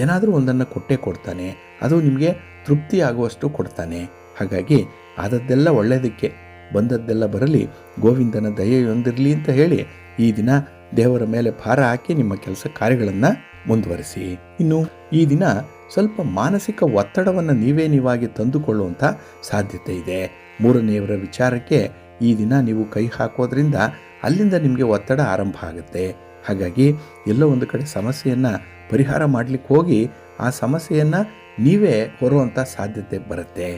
ಏನಾದರೂ ಒಂದನ್ನು ಕೊಟ್ಟೇ ಕೊಡ್ತಾನೆ, ಅದು ನಿಮಗೆ ತೃಪ್ತಿ ಆಗುವಷ್ಟು ಕೊಡ್ತಾನೆ. ಹಾಗಾಗಿ ಆದದ್ದೆಲ್ಲ ಒಳ್ಳೆಯದಕ್ಕೆ, ಬಂದದ್ದೆಲ್ಲ ಬರಲಿ, ಗೋವಿಂದನ ದಯೆಯೊಂದಿರಲಿ ಅಂತ ಹೇಳಿ ಈ ದಿನ ದೇವರ ಮೇಲೆ ಭಾರ ಹಾಕಿ ನಿಮ್ಮ ಕೆಲಸ ಕಾರ್ಯಗಳನ್ನು ಮುಂದುವರಿಸಿ. ಇನ್ನು ಈ ದಿನ ಸ್ವಲ್ಪ ಮಾನಸಿಕ ಒತ್ತಡವನ್ನು ನೀವಾಗಿ ತಂದುಕೊಳ್ಳುವಂಥ ಸಾಧ್ಯತೆ ಇದೆ. ಮೂರನೆಯವರ ವಿಚಾರಕ್ಕೆ ಈ ದಿನ ನೀವು ಕೈ ಹಾಕೋದ್ರಿಂದ ಅಲ್ಲಿಂದ ನಿಮಗೆ ಒತ್ತಡ ಆರಂಭ ಆಗುತ್ತೆ. ಹಾಗಾಗಿ ಎಲ್ಲೋ ಒಂದು ಕಡೆ ಸಮಸ್ಯೆಯನ್ನು ಪರಿಹಾರ ಮಾಡಲಿಕ್ಕೆ ಹೋಗಿ ಆ ಸಮಸ್ಯೆಯನ್ನು ನೀವೇ ಹೊರುವಂಥ ಸಾಧ್ಯತೆ ಬರುತ್ತೆ.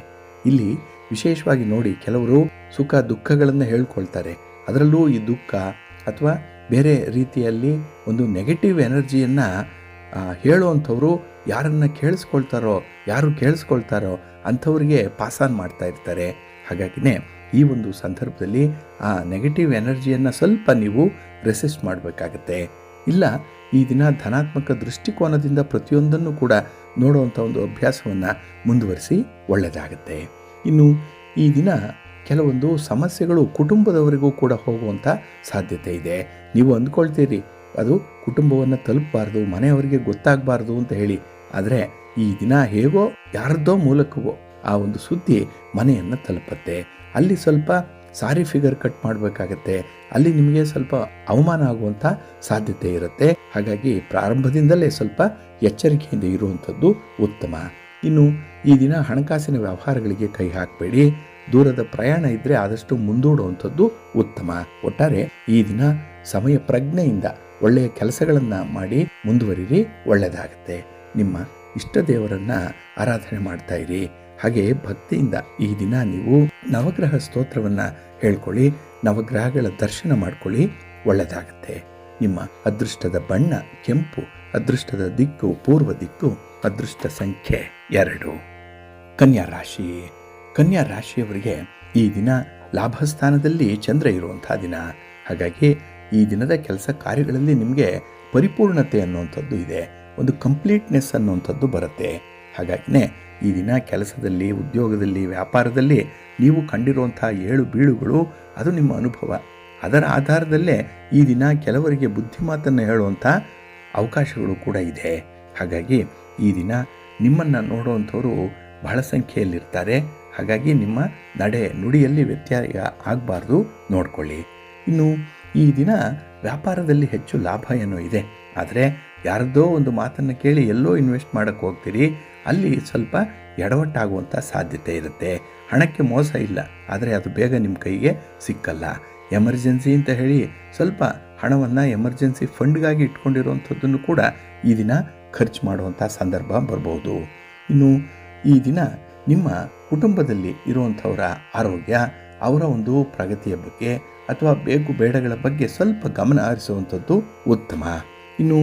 ಇಲ್ಲಿ ವಿಶೇಷವಾಗಿ ನೋಡಿ, ಕೆಲವರು ಸುಖ ದುಃಖಗಳನ್ನು ಹೇಳ್ಕೊಳ್ತಾರೆ. ಅದರಲ್ಲೂ ಈ ದುಃಖ ಅಥವಾ ಬೇರೆ ರೀತಿಯಲ್ಲಿ ಒಂದು ನೆಗೆಟಿವ್ ಎನರ್ಜಿಯನ್ನು ಹೇಳುವಂಥವ್ರು ಯಾರನ್ನು ಯಾರು ಕೇಳಿಸ್ಕೊಳ್ತಾರೋ ಅಂಥವ್ರಿಗೆ ಪಾಸಾನ್ ಮಾಡ್ತಾ ಇರ್ತಾರೆ. ಹಾಗಾಗಿನೇ ಈ ಒಂದು ಸಂದರ್ಭದಲ್ಲಿ ಆ ನೆಗೆಟಿವ್ ಎನರ್ಜಿಯನ್ನು ಸ್ವಲ್ಪ ನೀವು ರೆಸಿಸ್ಟ್ ಮಾಡಬೇಕಾಗತ್ತೆ. ಇಲ್ಲ ಈ ದಿನ ಧನಾತ್ಮಕ ದೃಷ್ಟಿಕೋನದಿಂದ ಪ್ರತಿಯೊಂದನ್ನು ಕೂಡ ನೋಡುವಂಥ ಒಂದು ಅಭ್ಯಾಸವನ್ನು ಮುಂದುವರಿಸಿ, ಒಳ್ಳೆಯದಾಗುತ್ತೆ. ಇನ್ನು ಈ ದಿನ ಕೆಲವೊಂದು ಸಮಸ್ಯೆಗಳು ಕುಟುಂಬದವರಿಗೂ ಕೂಡ ಹೋಗುವಂಥ ಸಾಧ್ಯತೆ ಇದೆ. ನೀವು ಅಂದ್ಕೊಳ್ತೀರಿ ಅದು ಕುಟುಂಬವನ್ನು ತಲುಪಬಾರ್ದು, ಮನೆಯವರಿಗೆ ಗೊತ್ತಾಗಬಾರ್ದು ಅಂತ ಹೇಳಿ. ಆದರೆ ಈ ದಿನ ಹೇಗೋ ಯಾರದ್ದೋ ಮೂಲಕವೋ ಆ ಒಂದು ಸುದ್ದಿ ಮನೆಯನ್ನು ತಲುಪತ್ತೆ. ಅಲ್ಲಿ ಸ್ವಲ್ಪ ಸಾರಿ ಫಿಗರ್ ಕಟ್ ಮಾಡಬೇಕಾಗತ್ತೆ. ಅಲ್ಲಿ ನಿಮಗೆ ಸ್ವಲ್ಪ ಅವಮಾನ ಆಗುವಂಥ ಸಾಧ್ಯತೆ ಇರುತ್ತೆ. ಹಾಗಾಗಿ ಪ್ರಾರಂಭದಿಂದಲೇ ಸ್ವಲ್ಪ ಎಚ್ಚರಿಕೆಯಿಂದ ಇರುವಂಥದ್ದು ಉತ್ತಮ. ಇನ್ನು ಈ ದಿನ ಹಣಕಾಸಿನ ವ್ಯವಹಾರಗಳಿಗೆ ಕೈ ಹಾಕಬೇಡಿ. ದೂರದ ಪ್ರಯಾಣ ಇದ್ದರೆ ಆದಷ್ಟು ಮುಂದೂಡುವಂಥದ್ದು ಉತ್ತಮ. ಒಟ್ಟಾರೆ ಈ ದಿನ ಸಮಯ ಪ್ರಜ್ಞೆಯಿಂದ ಒಳ್ಳೆಯ ಕೆಲಸಗಳನ್ನು ಮಾಡಿ ಮುಂದುವರಿರಿ, ಒಳ್ಳೆಯದಾಗತ್ತೆ. ನಿಮ್ಮ ಇಷ್ಟ ದೇವರನ್ನು ಆರಾಧನೆ ಮಾಡ್ತಾ ಇರಿ. ಹಾಗೆ ಭಕ್ತಿಯಿಂದ ಈ ದಿನ ನೀವು ನವಗ್ರಹ ಸ್ತೋತ್ರವನ್ನು ಹೇಳ್ಕೊಳ್ಳಿ, ನವಗ್ರಹಗಳ ದರ್ಶನ ಮಾಡ್ಕೊಳ್ಳಿ, ಒಳ್ಳೆಯದಾಗತ್ತೆ. ನಿಮ್ಮ ಅದೃಷ್ಟದ ಬಣ್ಣ ಕೆಂಪು, ಅದೃಷ್ಟದ ದಿಕ್ಕು ಪೂರ್ವ ದಿಕ್ಕು, ಅದೃಷ್ಟ ಸಂಖ್ಯೆ 2. ಕನ್ಯಾ ರಾಶಿ. ಕನ್ಯಾ ರಾಶಿಯವರಿಗೆ ಈ ದಿನ ಲಾಭಸ್ಥಾನದಲ್ಲಿ ಚಂದ್ರ ಇರುವಂಥ ದಿನ. ಹಾಗಾಗಿ ಈ ದಿನದ ಕೆಲಸ ಕಾರ್ಯಗಳಲ್ಲಿ ನಿಮಗೆ ಪರಿಪೂರ್ಣತೆ ಅನ್ನುವಂಥದ್ದು ಇದೆ, ಒಂದು ಕಂಪ್ಲೀಟ್ನೆಸ್ ಅನ್ನುವಂಥದ್ದು ಬರುತ್ತೆ. ಹಾಗಾಗಿನೇ ಈ ದಿನ ಕೆಲಸದಲ್ಲಿ, ಉದ್ಯೋಗದಲ್ಲಿ, ವ್ಯಾಪಾರದಲ್ಲಿ ನೀವು ಕಂಡಿರುವಂಥ ಏಳು ಬೀಳುಗಳು ಅದು ನಿಮ್ಮ ಅನುಭವ. ಅದರ ಆಧಾರದಲ್ಲೇ ಈ ದಿನ ಕೆಲವರಿಗೆ ಬುದ್ಧಿಮಾತನ್ನು ಹೇಳುವಂಥ ಅವಕಾಶಗಳು ಕೂಡ ಇದೆ. ಹಾಗಾಗಿ ಈ ದಿನ ನಿಮ್ಮನ್ನು ನೋಡುವಂಥವರು ಬಹಳ ಸಂಖ್ಯೆಯಲ್ಲಿರ್ತಾರೆ. ಹಾಗಾಗಿ ನಿಮ್ಮ ನಡೆ ನುಡಿಯಲ್ಲಿ ವ್ಯತ್ಯಯ ಆಗಬಾರ್ದು, ನೋಡಿಕೊಳ್ಳಿ. ಇನ್ನು ಈ ದಿನ ವ್ಯಾಪಾರದಲ್ಲಿ ಹೆಚ್ಚು ಲಾಭ ಏನೋ ಇದೆ. ಆದರೆ ಯಾರದ್ದೋ ಒಂದು ಮಾತನ್ನು ಕೇಳಿ ಎಲ್ಲೋ ಇನ್ವೆಸ್ಟ್ ಮಾಡೋಕ್ಕೆ ಹೋಗ್ತೀರಿ, ಅಲ್ಲಿ ಸ್ವಲ್ಪ ಎಡವಟ್ಟಾಗುವಂಥ ಸಾಧ್ಯತೆ ಇರುತ್ತೆ. ಹಣಕ್ಕೆ ಮೋಸ ಇಲ್ಲ, ಆದರೆ ಅದು ಬೇಗ ನಿಮ್ಮ ಕೈಗೆ ಸಿಕ್ಕಲ್ಲ. ಎಮರ್ಜೆನ್ಸಿ ಅಂತ ಹೇಳಿ ಸ್ವಲ್ಪ ಹಣವನ್ನು ಎಮರ್ಜೆನ್ಸಿ ಫಂಡ್ಗಾಗಿ ಇಟ್ಕೊಂಡಿರುವಂಥದ್ದನ್ನು ಕೂಡ ಈ ದಿನ ಖರ್ಚು ಮಾಡುವಂಥ ಸಂದರ್ಭ ಬರ್ಬೋದು. ಇನ್ನು ಈ ದಿನ ನಿಮ್ಮ ಕುಟುಂಬದಲ್ಲಿ ಇರುವಂಥವರ ಆರೋಗ್ಯ, ಅವರ ಒಂದು ಪ್ರಗತಿಯ ಬಗ್ಗೆ ಅಥವಾ ಬೇಕು ಬೇಡಗಳ ಬಗ್ಗೆ ಸ್ವಲ್ಪ ಗಮನ ಹರಿಸುವಂಥದ್ದು ಉತ್ತಮ. ಇನ್ನು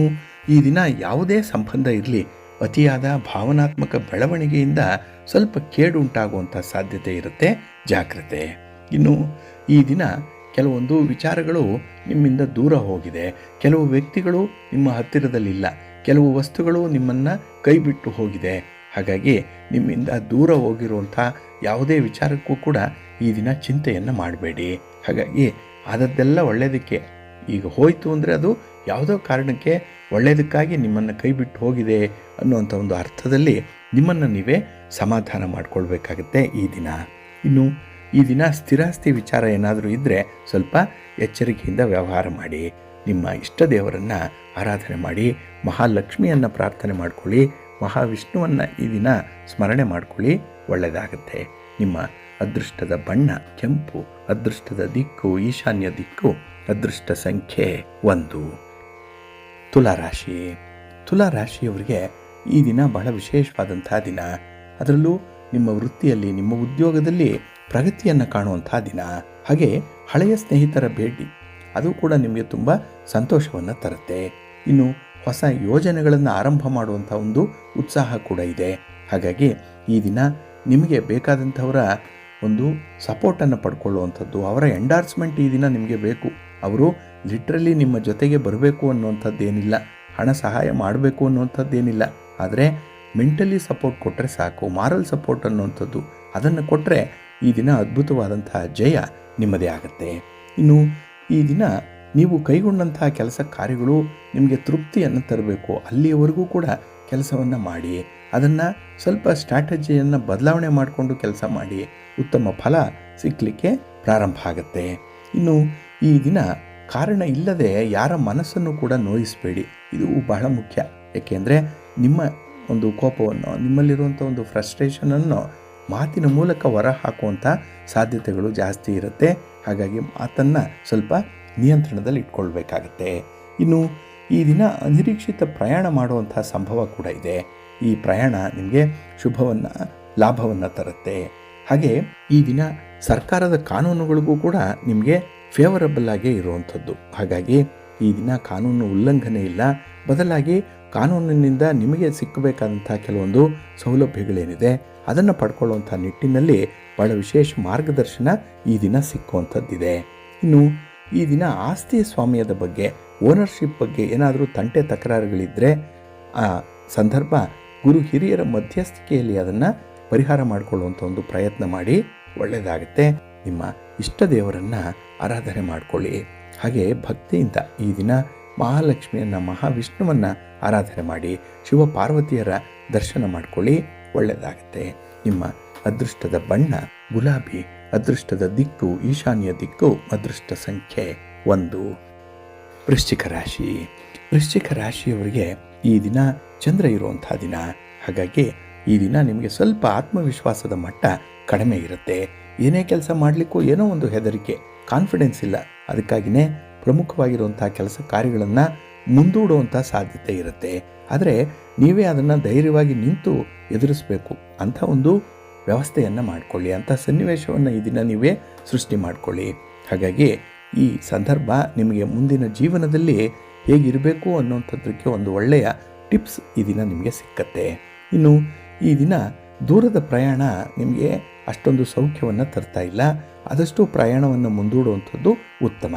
ಈ ದಿನ ಯಾವುದೇ ಸಂಬಂಧ ಇರಲಿ, ಅತಿಯಾದ ಭಾವನಾತ್ಮಕ ಬೆಳವಣಿಗೆಯಿಂದ ಸ್ವಲ್ಪ ಕೇಡು ಉಂಟಾಗುವಂಥ ಸಾಧ್ಯತೆ ಇರುತ್ತೆ, ಜಾಗ್ರತೆ. ಇನ್ನು ಈ ದಿನ ಕೆಲವೊಂದು ವಿಚಾರಗಳು ನಿಮ್ಮಿಂದ ದೂರ ಹೋಗಿದೆ, ಕೆಲವು ವ್ಯಕ್ತಿಗಳು ನಿಮ್ಮ ಹತ್ತಿರದಲ್ಲಿಲ್ಲ, ಕೆಲವು ವಸ್ತುಗಳು ನಿಮ್ಮನ್ನು ಕೈ ಬಿಟ್ಟು ಹೋಗಿದೆ. ಹಾಗಾಗಿ ನಿಮ್ಮಿಂದ ದೂರ ಹೋಗಿರುವಂಥ ಯಾವುದೇ ವಿಚಾರಕ್ಕೂ ಕೂಡ ಈ ದಿನ ಚಿಂತೆಯನ್ನು ಮಾಡಬೇಡಿ. ಹಾಗಾಗಿ ಆದದ್ದೆಲ್ಲ ಒಳ್ಳೆಯದಕ್ಕೆ. ಈಗ ಹೋಯಿತು ಅಂದರೆ ಅದು ಯಾವುದೋ ಕಾರಣಕ್ಕೆ ಒಳ್ಳೆಯದಕ್ಕಾಗಿ ನಿಮ್ಮನ್ನು ಕೈ ಬಿಟ್ಟು ಹೋಗಿದೆ ಅನ್ನುವಂಥ ಒಂದು ಅರ್ಥದಲ್ಲಿ ನಿಮ್ಮನ್ನು ನೀವೇ ಸಮಾಧಾನ ಮಾಡಿಕೊಳ್ಬೇಕಾಗತ್ತೆ ಈ ದಿನ. ಇನ್ನು ಈ ದಿನ ಸ್ಥಿರಾಸ್ತಿ ವಿಚಾರ ಏನಾದರೂ ಇದ್ದರೆ ಸ್ವಲ್ಪ ಎಚ್ಚರಿಕೆಯಿಂದ ವ್ಯವಹಾರ ಮಾಡಿ. ನಿಮ್ಮ ಇಷ್ಟ ದೇವರನ್ನು ಆರಾಧನೆ ಮಾಡಿ, ಮಹಾಲಕ್ಷ್ಮಿಯನ್ನು ಪ್ರಾರ್ಥನೆ ಮಾಡಿಕೊಳ್ಳಿ, ಮಹಾವಿಷ್ಣುವನ್ನು ಈ ದಿನ ಸ್ಮರಣೆ ಮಾಡಿಕೊಳ್ಳಿ, ಒಳ್ಳೆಯದಾಗತ್ತೆ. ನಿಮ್ಮ ಅದೃಷ್ಟದ ಬಣ್ಣ ಕೆಂಪು, ಅದೃಷ್ಟದ ದಿಕ್ಕು ಈಶಾನ್ಯ ದಿಕ್ಕು, ಅದೃಷ್ಟ ಸಂಖ್ಯೆ 1. ತುಲಾರಾಶಿ. ತುಲಾರಾಶಿಯವರಿಗೆ ಈ ದಿನ ಬಹಳ ವಿಶೇಷವಾದಂಥ ದಿನ. ಅದರಲ್ಲೂ ನಿಮ್ಮ ವೃತ್ತಿಯಲ್ಲಿ, ನಿಮ್ಮ ಉದ್ಯೋಗದಲ್ಲಿ ಪ್ರಗತಿಯನ್ನು ಕಾಣುವಂಥ ದಿನ. ಹಾಗೆ ಹಳೆಯ ಸ್ನೇಹಿತರ ಭೇಟಿ ಅದು ಕೂಡ ನಿಮಗೆ ತುಂಬ ಸಂತೋಷವನ್ನು ತರುತ್ತೆ. ಇನ್ನು ಹೊಸ ಯೋಜನೆಗಳನ್ನು ಆರಂಭ ಮಾಡುವಂಥ ಒಂದು ಉತ್ಸಾಹ ಕೂಡ ಇದೆ. ಹಾಗಾಗಿ ಈ ದಿನ ನಿಮಗೆ ಬೇಕಾದಂಥವರ ಒಂದು ಸಪೋರ್ಟನ್ನು ಪಡ್ಕೊಳ್ಳುವಂಥದ್ದು, ಅವರ ಎಂಡಾರ್ಸ್ಮೆಂಟ್ ಈ ದಿನ ನಿಮಗೆ ಬೇಕು. ಅವರು ಲಿಟ್ರಲಿ ನಿಮ್ಮ ಜೊತೆಗೆ ಬರಬೇಕು ಅನ್ನುವಂಥದ್ದೇನಿಲ್ಲ, ಹಣ ಸಹಾಯ ಮಾಡಬೇಕು ಅನ್ನುವಂಥದ್ದೇನಿಲ್ಲ. ಆದರೆ ಮೆಂಟಲಿ ಸಪೋರ್ಟ್ ಕೊಟ್ಟರೆ ಸಾಕು, ಮಾರಲ್ ಸಪೋರ್ಟ್ ಅನ್ನುವಂಥದ್ದು ಅದನ್ನು ಕೊಟ್ಟರೆ ಈ ದಿನ ಅದ್ಭುತವಾದಂತಹ ಜಯ ನಿಮ್ಮದೇ ಆಗುತ್ತೆ. ಇನ್ನು ಈ ದಿನ ನೀವು ಕೈಗೊಂಡಂತಹ ಕೆಲಸ ಕಾರ್ಯಗಳು ನಿಮಗೆ ತೃಪ್ತಿಯನ್ನು ತರಬೇಕು. ಅಲ್ಲಿಯವರೆಗೂ ಕೂಡ ಕೆಲಸವನ್ನು ಮಾಡಿ, ಅದನ್ನು ಸ್ವಲ್ಪ ಸ್ಟ್ರಾಟಜಿಯನ್ನು ಬದಲಾವಣೆ ಮಾಡಿಕೊಂಡು ಕೆಲಸ ಮಾಡಿ, ಉತ್ತಮ ಫಲ ಸಿಕ್ಕಲಿಕ್ಕೆ ಪ್ರಾರಂಭ ಆಗುತ್ತೆ. ಇನ್ನು ಈ ದಿನ ಕಾರಣ ಇಲ್ಲದೆ ಯಾರ ಮನಸ್ಸನ್ನು ಕೂಡ ನೋಯಿಸಬೇಡಿ, ಇದು ಬಹಳ ಮುಖ್ಯ. ಏಕೆಂದರೆ ನಿಮ್ಮ ಒಂದು ಕೋಪವನ್ನು, ನಿಮ್ಮಲ್ಲಿರುವಂಥ ಒಂದು ಫ್ರಸ್ಟ್ರೇಷನನ್ನು ಮಾತಿನ ಮೂಲಕ ಹೊರ ಹಾಕುವಂಥ ಸಾಧ್ಯತೆಗಳು ಜಾಸ್ತಿ ಇರುತ್ತೆ. ಹಾಗಾಗಿ ಮಾತನ್ನು ಸ್ವಲ್ಪ ನಿಯಂತ್ರಣದಲ್ಲಿ ಇಟ್ಕೊಳ್ಬೇಕಾಗತ್ತೆ. ಇನ್ನು ಈ ದಿನ ಅನಿರೀಕ್ಷಿತ ಪ್ರಯಾಣ ಮಾಡುವಂಥ ಸಂಭವ ಕೂಡ ಇದೆ. ಈ ಪ್ರಯಾಣ ನಿಮಗೆ ಶುಭವನ್ನು, ಲಾಭವನ್ನು ತರುತ್ತೆ. ಹಾಗೆ ಈ ದಿನ ಸರ್ಕಾರದ ಕಾನೂನುಗಳಿಗೂ ಕೂಡ ನಿಮಗೆ ಫೇವರಬಲ್ ಆಗೇ ಇರುವಂಥದ್ದು. ಹಾಗಾಗಿ ಈ ದಿನ ಕಾನೂನು ಉಲ್ಲಂಘನೆ ಇಲ್ಲ, ಬದಲಾಗಿ ಕಾನೂನಿನಿಂದ ನಿಮಗೆ ಸಿಕ್ಕಬೇಕಾದಂಥ ಕೆಲವೊಂದು ಸೌಲಭ್ಯಗಳೇನಿದೆ ಅದನ್ನು ಪಡ್ಕೊಳ್ಳುವಂಥ ನಿಟ್ಟಿನಲ್ಲಿ ಭಾಳ ವಿಶೇಷ ಮಾರ್ಗದರ್ಶನ ಈ ದಿನ ಸಿಕ್ಕುವಂಥದ್ದಿದೆ. ಇನ್ನು ಈ ದಿನ ಆಸ್ತಿ ಸ್ವಾಮ್ಯದ ಬಗ್ಗೆ, ಓನರ್ಶಿಪ್ ಬಗ್ಗೆ ಏನಾದರೂ ತಂಟೆ ತಕರಾರುಗಳಿದ್ದರೆ ಆ ಸಂದರ್ಭ ಗುರು ಹಿರಿಯರ ಮಧ್ಯಸ್ಥಿಕೆಯಲ್ಲಿ ಅದನ್ನು ಪರಿಹಾರ ಮಾಡಿಕೊಳ್ಳುವಂಥ ಒಂದು ಪ್ರಯತ್ನ ಮಾಡಿ, ಒಳ್ಳೆಯದಾಗುತ್ತೆ. ನಿಮ್ಮ ಇಷ್ಟ ದೇವರನ್ನು ಆರಾಧನೆ ಮಾಡಿಕೊಳ್ಳಿ. ಹಾಗೆ ಭಕ್ತಿಯಿಂದ ಈ ದಿನ ಮಹಾಲಕ್ಷ್ಮಿಯನ್ನು, ಮಹಾವಿಷ್ಣುವನ್ನು ಆರಾಧನೆ ಮಾಡಿ ಶಿವ ಪಾರ್ವತಿಯರ ದರ್ಶನ ಮಾಡಿಕೊಳ್ಳಿ, ಒಳ್ಳೆಯದಾಗುತ್ತೆ. ನಿಮ್ಮ ಅದೃಷ್ಟದ ಬಣ್ಣ ಗುಲಾಬಿ, ಅದೃಷ್ಟದ ದಿಕ್ಕು ಈಶಾನ್ಯ ದಿಕ್ಕು, ಅದೃಷ್ಟ ಸಂಖ್ಯೆ 1. ವೃಶ್ಚಿಕ ರಾಶಿ. ವೃಶ್ಚಿಕ ರಾಶಿಯವರಿಗೆ ಈ ದಿನ ಚಂದ್ರ ಇರುವಂಥ ದಿನ. ಹಾಗಾಗಿ ಈ ದಿನ ನಿಮಗೆ ಸ್ವಲ್ಪ ಆತ್ಮವಿಶ್ವಾಸದ ಮಟ್ಟ ಕಡಿಮೆ ಇರುತ್ತೆ. ಏನೇ ಕೆಲಸ ಮಾಡಲಿಕ್ಕೂ ಏನೋ ಒಂದು ಹೆದರಿಕೆ, ಕಾನ್ಫಿಡೆನ್ಸ್ ಇಲ್ಲ. ಅದಕ್ಕಾಗಿಯೇ ಪ್ರಮುಖವಾಗಿರುವಂಥ ಕೆಲಸ ಕಾರ್ಯಗಳನ್ನು ಮುಂದೂಡುವಂಥ ಸಾಧ್ಯತೆ ಇರುತ್ತೆ. ಆದರೆ ನೀವೇ ಅದನ್ನು ಧೈರ್ಯವಾಗಿ ನಿಂತು ಎದುರಿಸಬೇಕು. ಅಂಥ ಒಂದು ವ್ಯವಸ್ಥೆಯನ್ನು ಮಾಡಿಕೊಳ್ಳಿ, ಅಂಥ ಸನ್ನಿವೇಶವನ್ನು ಈ ದಿನ ನೀವೇ ಸೃಷ್ಟಿ ಮಾಡಿಕೊಳ್ಳಿ. ಹಾಗಾಗಿ ಈ ಸಂದರ್ಭ ನಿಮಗೆ ಮುಂದಿನ ಜೀವನದಲ್ಲಿ ಹೇಗಿರಬೇಕು ಅನ್ನೋಂಥದ್ದಕ್ಕೆ ಒಂದು ಒಳ್ಳೆಯ ಟಿಪ್ಸ್ ಈ ದಿನ ನಿಮಗೆ ಸಿಕ್ಕತ್ತೆ. ಇನ್ನು ಈ ದಿನ ದೂರದ ಪ್ರಯಾಣ ನಿಮಗೆ ಅಷ್ಟೊಂದು ಸೌಖ್ಯವನ್ನು ತರ್ತಾ ಇಲ್ಲ. ಆದಷ್ಟು ಪ್ರಯಾಣವನ್ನು ಮುಂದೂಡುವಂಥದ್ದು ಉತ್ತಮ.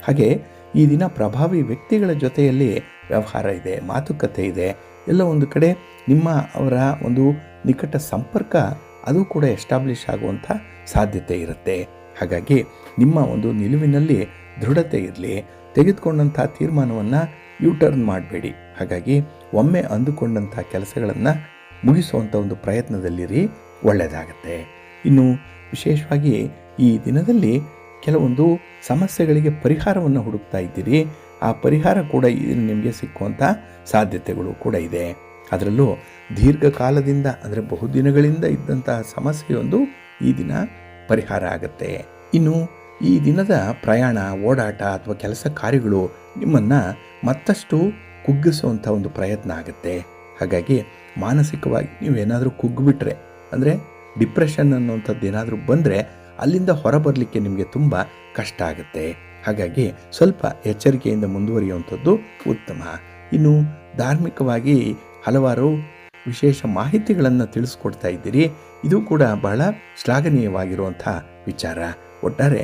ಹಾಗೆ ಈ ದಿನ ಪ್ರಭಾವಿ ವ್ಯಕ್ತಿಗಳ ಜೊತೆಯಲ್ಲಿ ವ್ಯವಹಾರ ಇದೆ, ಮಾತುಕತೆ ಇದೆ. ಎಲ್ಲ ಒಂದು ಕಡೆ ಅವರ ಒಂದು ನಿಕಟ ಸಂಪರ್ಕ ಅದು ಕೂಡ ಎಸ್ಟಾಬ್ಲಿಷ್ ಆಗುವಂಥ ಸಾಧ್ಯತೆ ಇರುತ್ತೆ. ಹಾಗಾಗಿ ನಿಮ್ಮ ಒಂದು ನಿಲುವಿನಲ್ಲಿ ದೃಢತೆ ಇರಲಿ. ತೆಗೆದುಕೊಂಡಂಥ ತೀರ್ಮಾನವನ್ನು ಯೂಟರ್ನ್ ಮಾಡಬೇಡಿ. ಹಾಗಾಗಿ ಒಮ್ಮೆ ಅಂದುಕೊಂಡಂಥ ಕೆಲಸಗಳನ್ನು ಮುಗಿಸುವಂಥ ಒಂದು ಪ್ರಯತ್ನದಲ್ಲಿರಿ, ಒಳ್ಳೆಯದಾಗತ್ತೆ. ಇನ್ನು ವಿಶೇಷವಾಗಿ ಈ ದಿನದಲ್ಲಿ ಕೆಲವೊಂದು ಸಮಸ್ಯೆಗಳಿಗೆ ಪರಿಹಾರವನ್ನು ಹುಡುಕ್ತಾ ಇದ್ದೀರಿ. ಆ ಪರಿಹಾರ ಕೂಡ ನಿಮಗೆ ಸಿಕ್ಕುವಂಥ ಸಾಧ್ಯತೆಗಳು ಕೂಡ ಇದೆ. ಅದರಲ್ಲೂ ದೀರ್ಘಕಾಲದಿಂದ ಅಂದರೆ ಬಹುದಿನಗಳಿಂದ ಇದ್ದಂತಹ ಸಮಸ್ಯೆಯೊಂದು ಈ ದಿನ ಪರಿಹಾರ ಆಗುತ್ತೆ. ಇನ್ನು ಈ ದಿನದ ಪ್ರಯಾಣ, ಓಡಾಟ ಅಥವಾ ಕೆಲಸ ಕಾರ್ಯಗಳು ನಿಮ್ಮನ್ನು ಮತ್ತಷ್ಟು ಕುಗ್ಗಿಸುವಂಥ ಒಂದು ಪ್ರಯತ್ನ ಆಗುತ್ತೆ. ಹಾಗಾಗಿ ಮಾನಸಿಕವಾಗಿ ನೀವೇನಾದರೂ ಕುಗ್ಗಿಬಿಟ್ರೆ, ಅಂದರೆ ಡಿಪ್ರೆಷನ್ ಅನ್ನುವಂಥದ್ದು ಏನಾದರೂ ಬಂದರೆ ಅಲ್ಲಿಂದ ಹೊರಬರಲಿಕ್ಕೆ ನಿಮಗೆ ತುಂಬ ಕಷ್ಟ ಆಗುತ್ತೆ. ಹಾಗಾಗಿ ಸ್ವಲ್ಪ ಎಚ್ಚರಿಕೆಯಿಂದ ಮುಂದುವರಿಯುವಂಥದ್ದು ಉತ್ತಮ. ಇನ್ನು ಧಾರ್ಮಿಕವಾಗಿ ಹಲವಾರು ವಿಶೇಷ ಮಾಹಿತಿಗಳನ್ನು ತಿಳಿಸ್ಕೊಡ್ತಾ ಇದ್ದೀರಿ. ಇದು ಕೂಡ ಬಹಳ ಶ್ಲಾಘನೀಯವಾಗಿರುವಂಥ ವಿಚಾರ. ಒಟ್ಟಾರೆ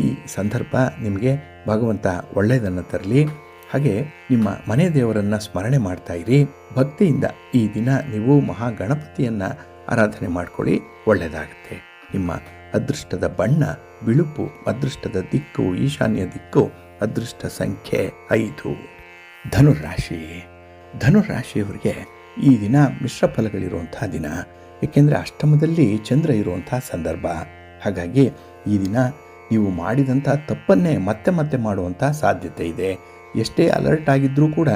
ಈ ಸಂದರ್ಭ ನಿಮಗೆ ಭಗವಂತ ಒಳ್ಳೆಯದನ್ನು ತರಲಿ. ಹಾಗೆ ನಿಮ್ಮ ಮನೆ ದೇವರನ್ನು ಸ್ಮರಣೆ ಮಾಡ್ತಾ ಇರಿ. ಭಕ್ತಿಯಿಂದ ಈ ದಿನ ನೀವು ಮಹಾಗಣಪತಿಯನ್ನು ಆರಾಧನೆ ಮಾಡ್ಕೊಳ್ಳಿ, ಒಳ್ಳೆಯದಾಗುತ್ತೆ. ನಿಮ್ಮ ಅದೃಷ್ಟದ ಬಣ್ಣ ಬಿಳುಪು, ಅದೃಷ್ಟದ ದಿಕ್ಕು ಈಶಾನ್ಯ ದಿಕ್ಕು, ಅದೃಷ್ಟ ಸಂಖ್ಯೆ 5. ಧನುರಾಶಿ. ಧನುರಾಶಿಯವರಿಗೆ ಈ ದಿನ ಮಿಶ್ರ ಫಲಗಳಿರುವಂಥ ದಿನ. ಏಕೆಂದರೆ ಅಷ್ಟಮದಲ್ಲಿ ಚಂದ್ರ ಇರುವಂಥ ಸಂದರ್ಭ. ಹಾಗಾಗಿ ಈ ದಿನ ನೀವು ಮಾಡಿದಂಥ ತಪ್ಪನ್ನೇ ಮತ್ತೆ ಮತ್ತೆ ಮಾಡುವಂಥ ಸಾಧ್ಯತೆ ಇದೆ. ಎಷ್ಟೇ ಅಲರ್ಟ್ ಆಗಿದ್ದರೂ ಕೂಡ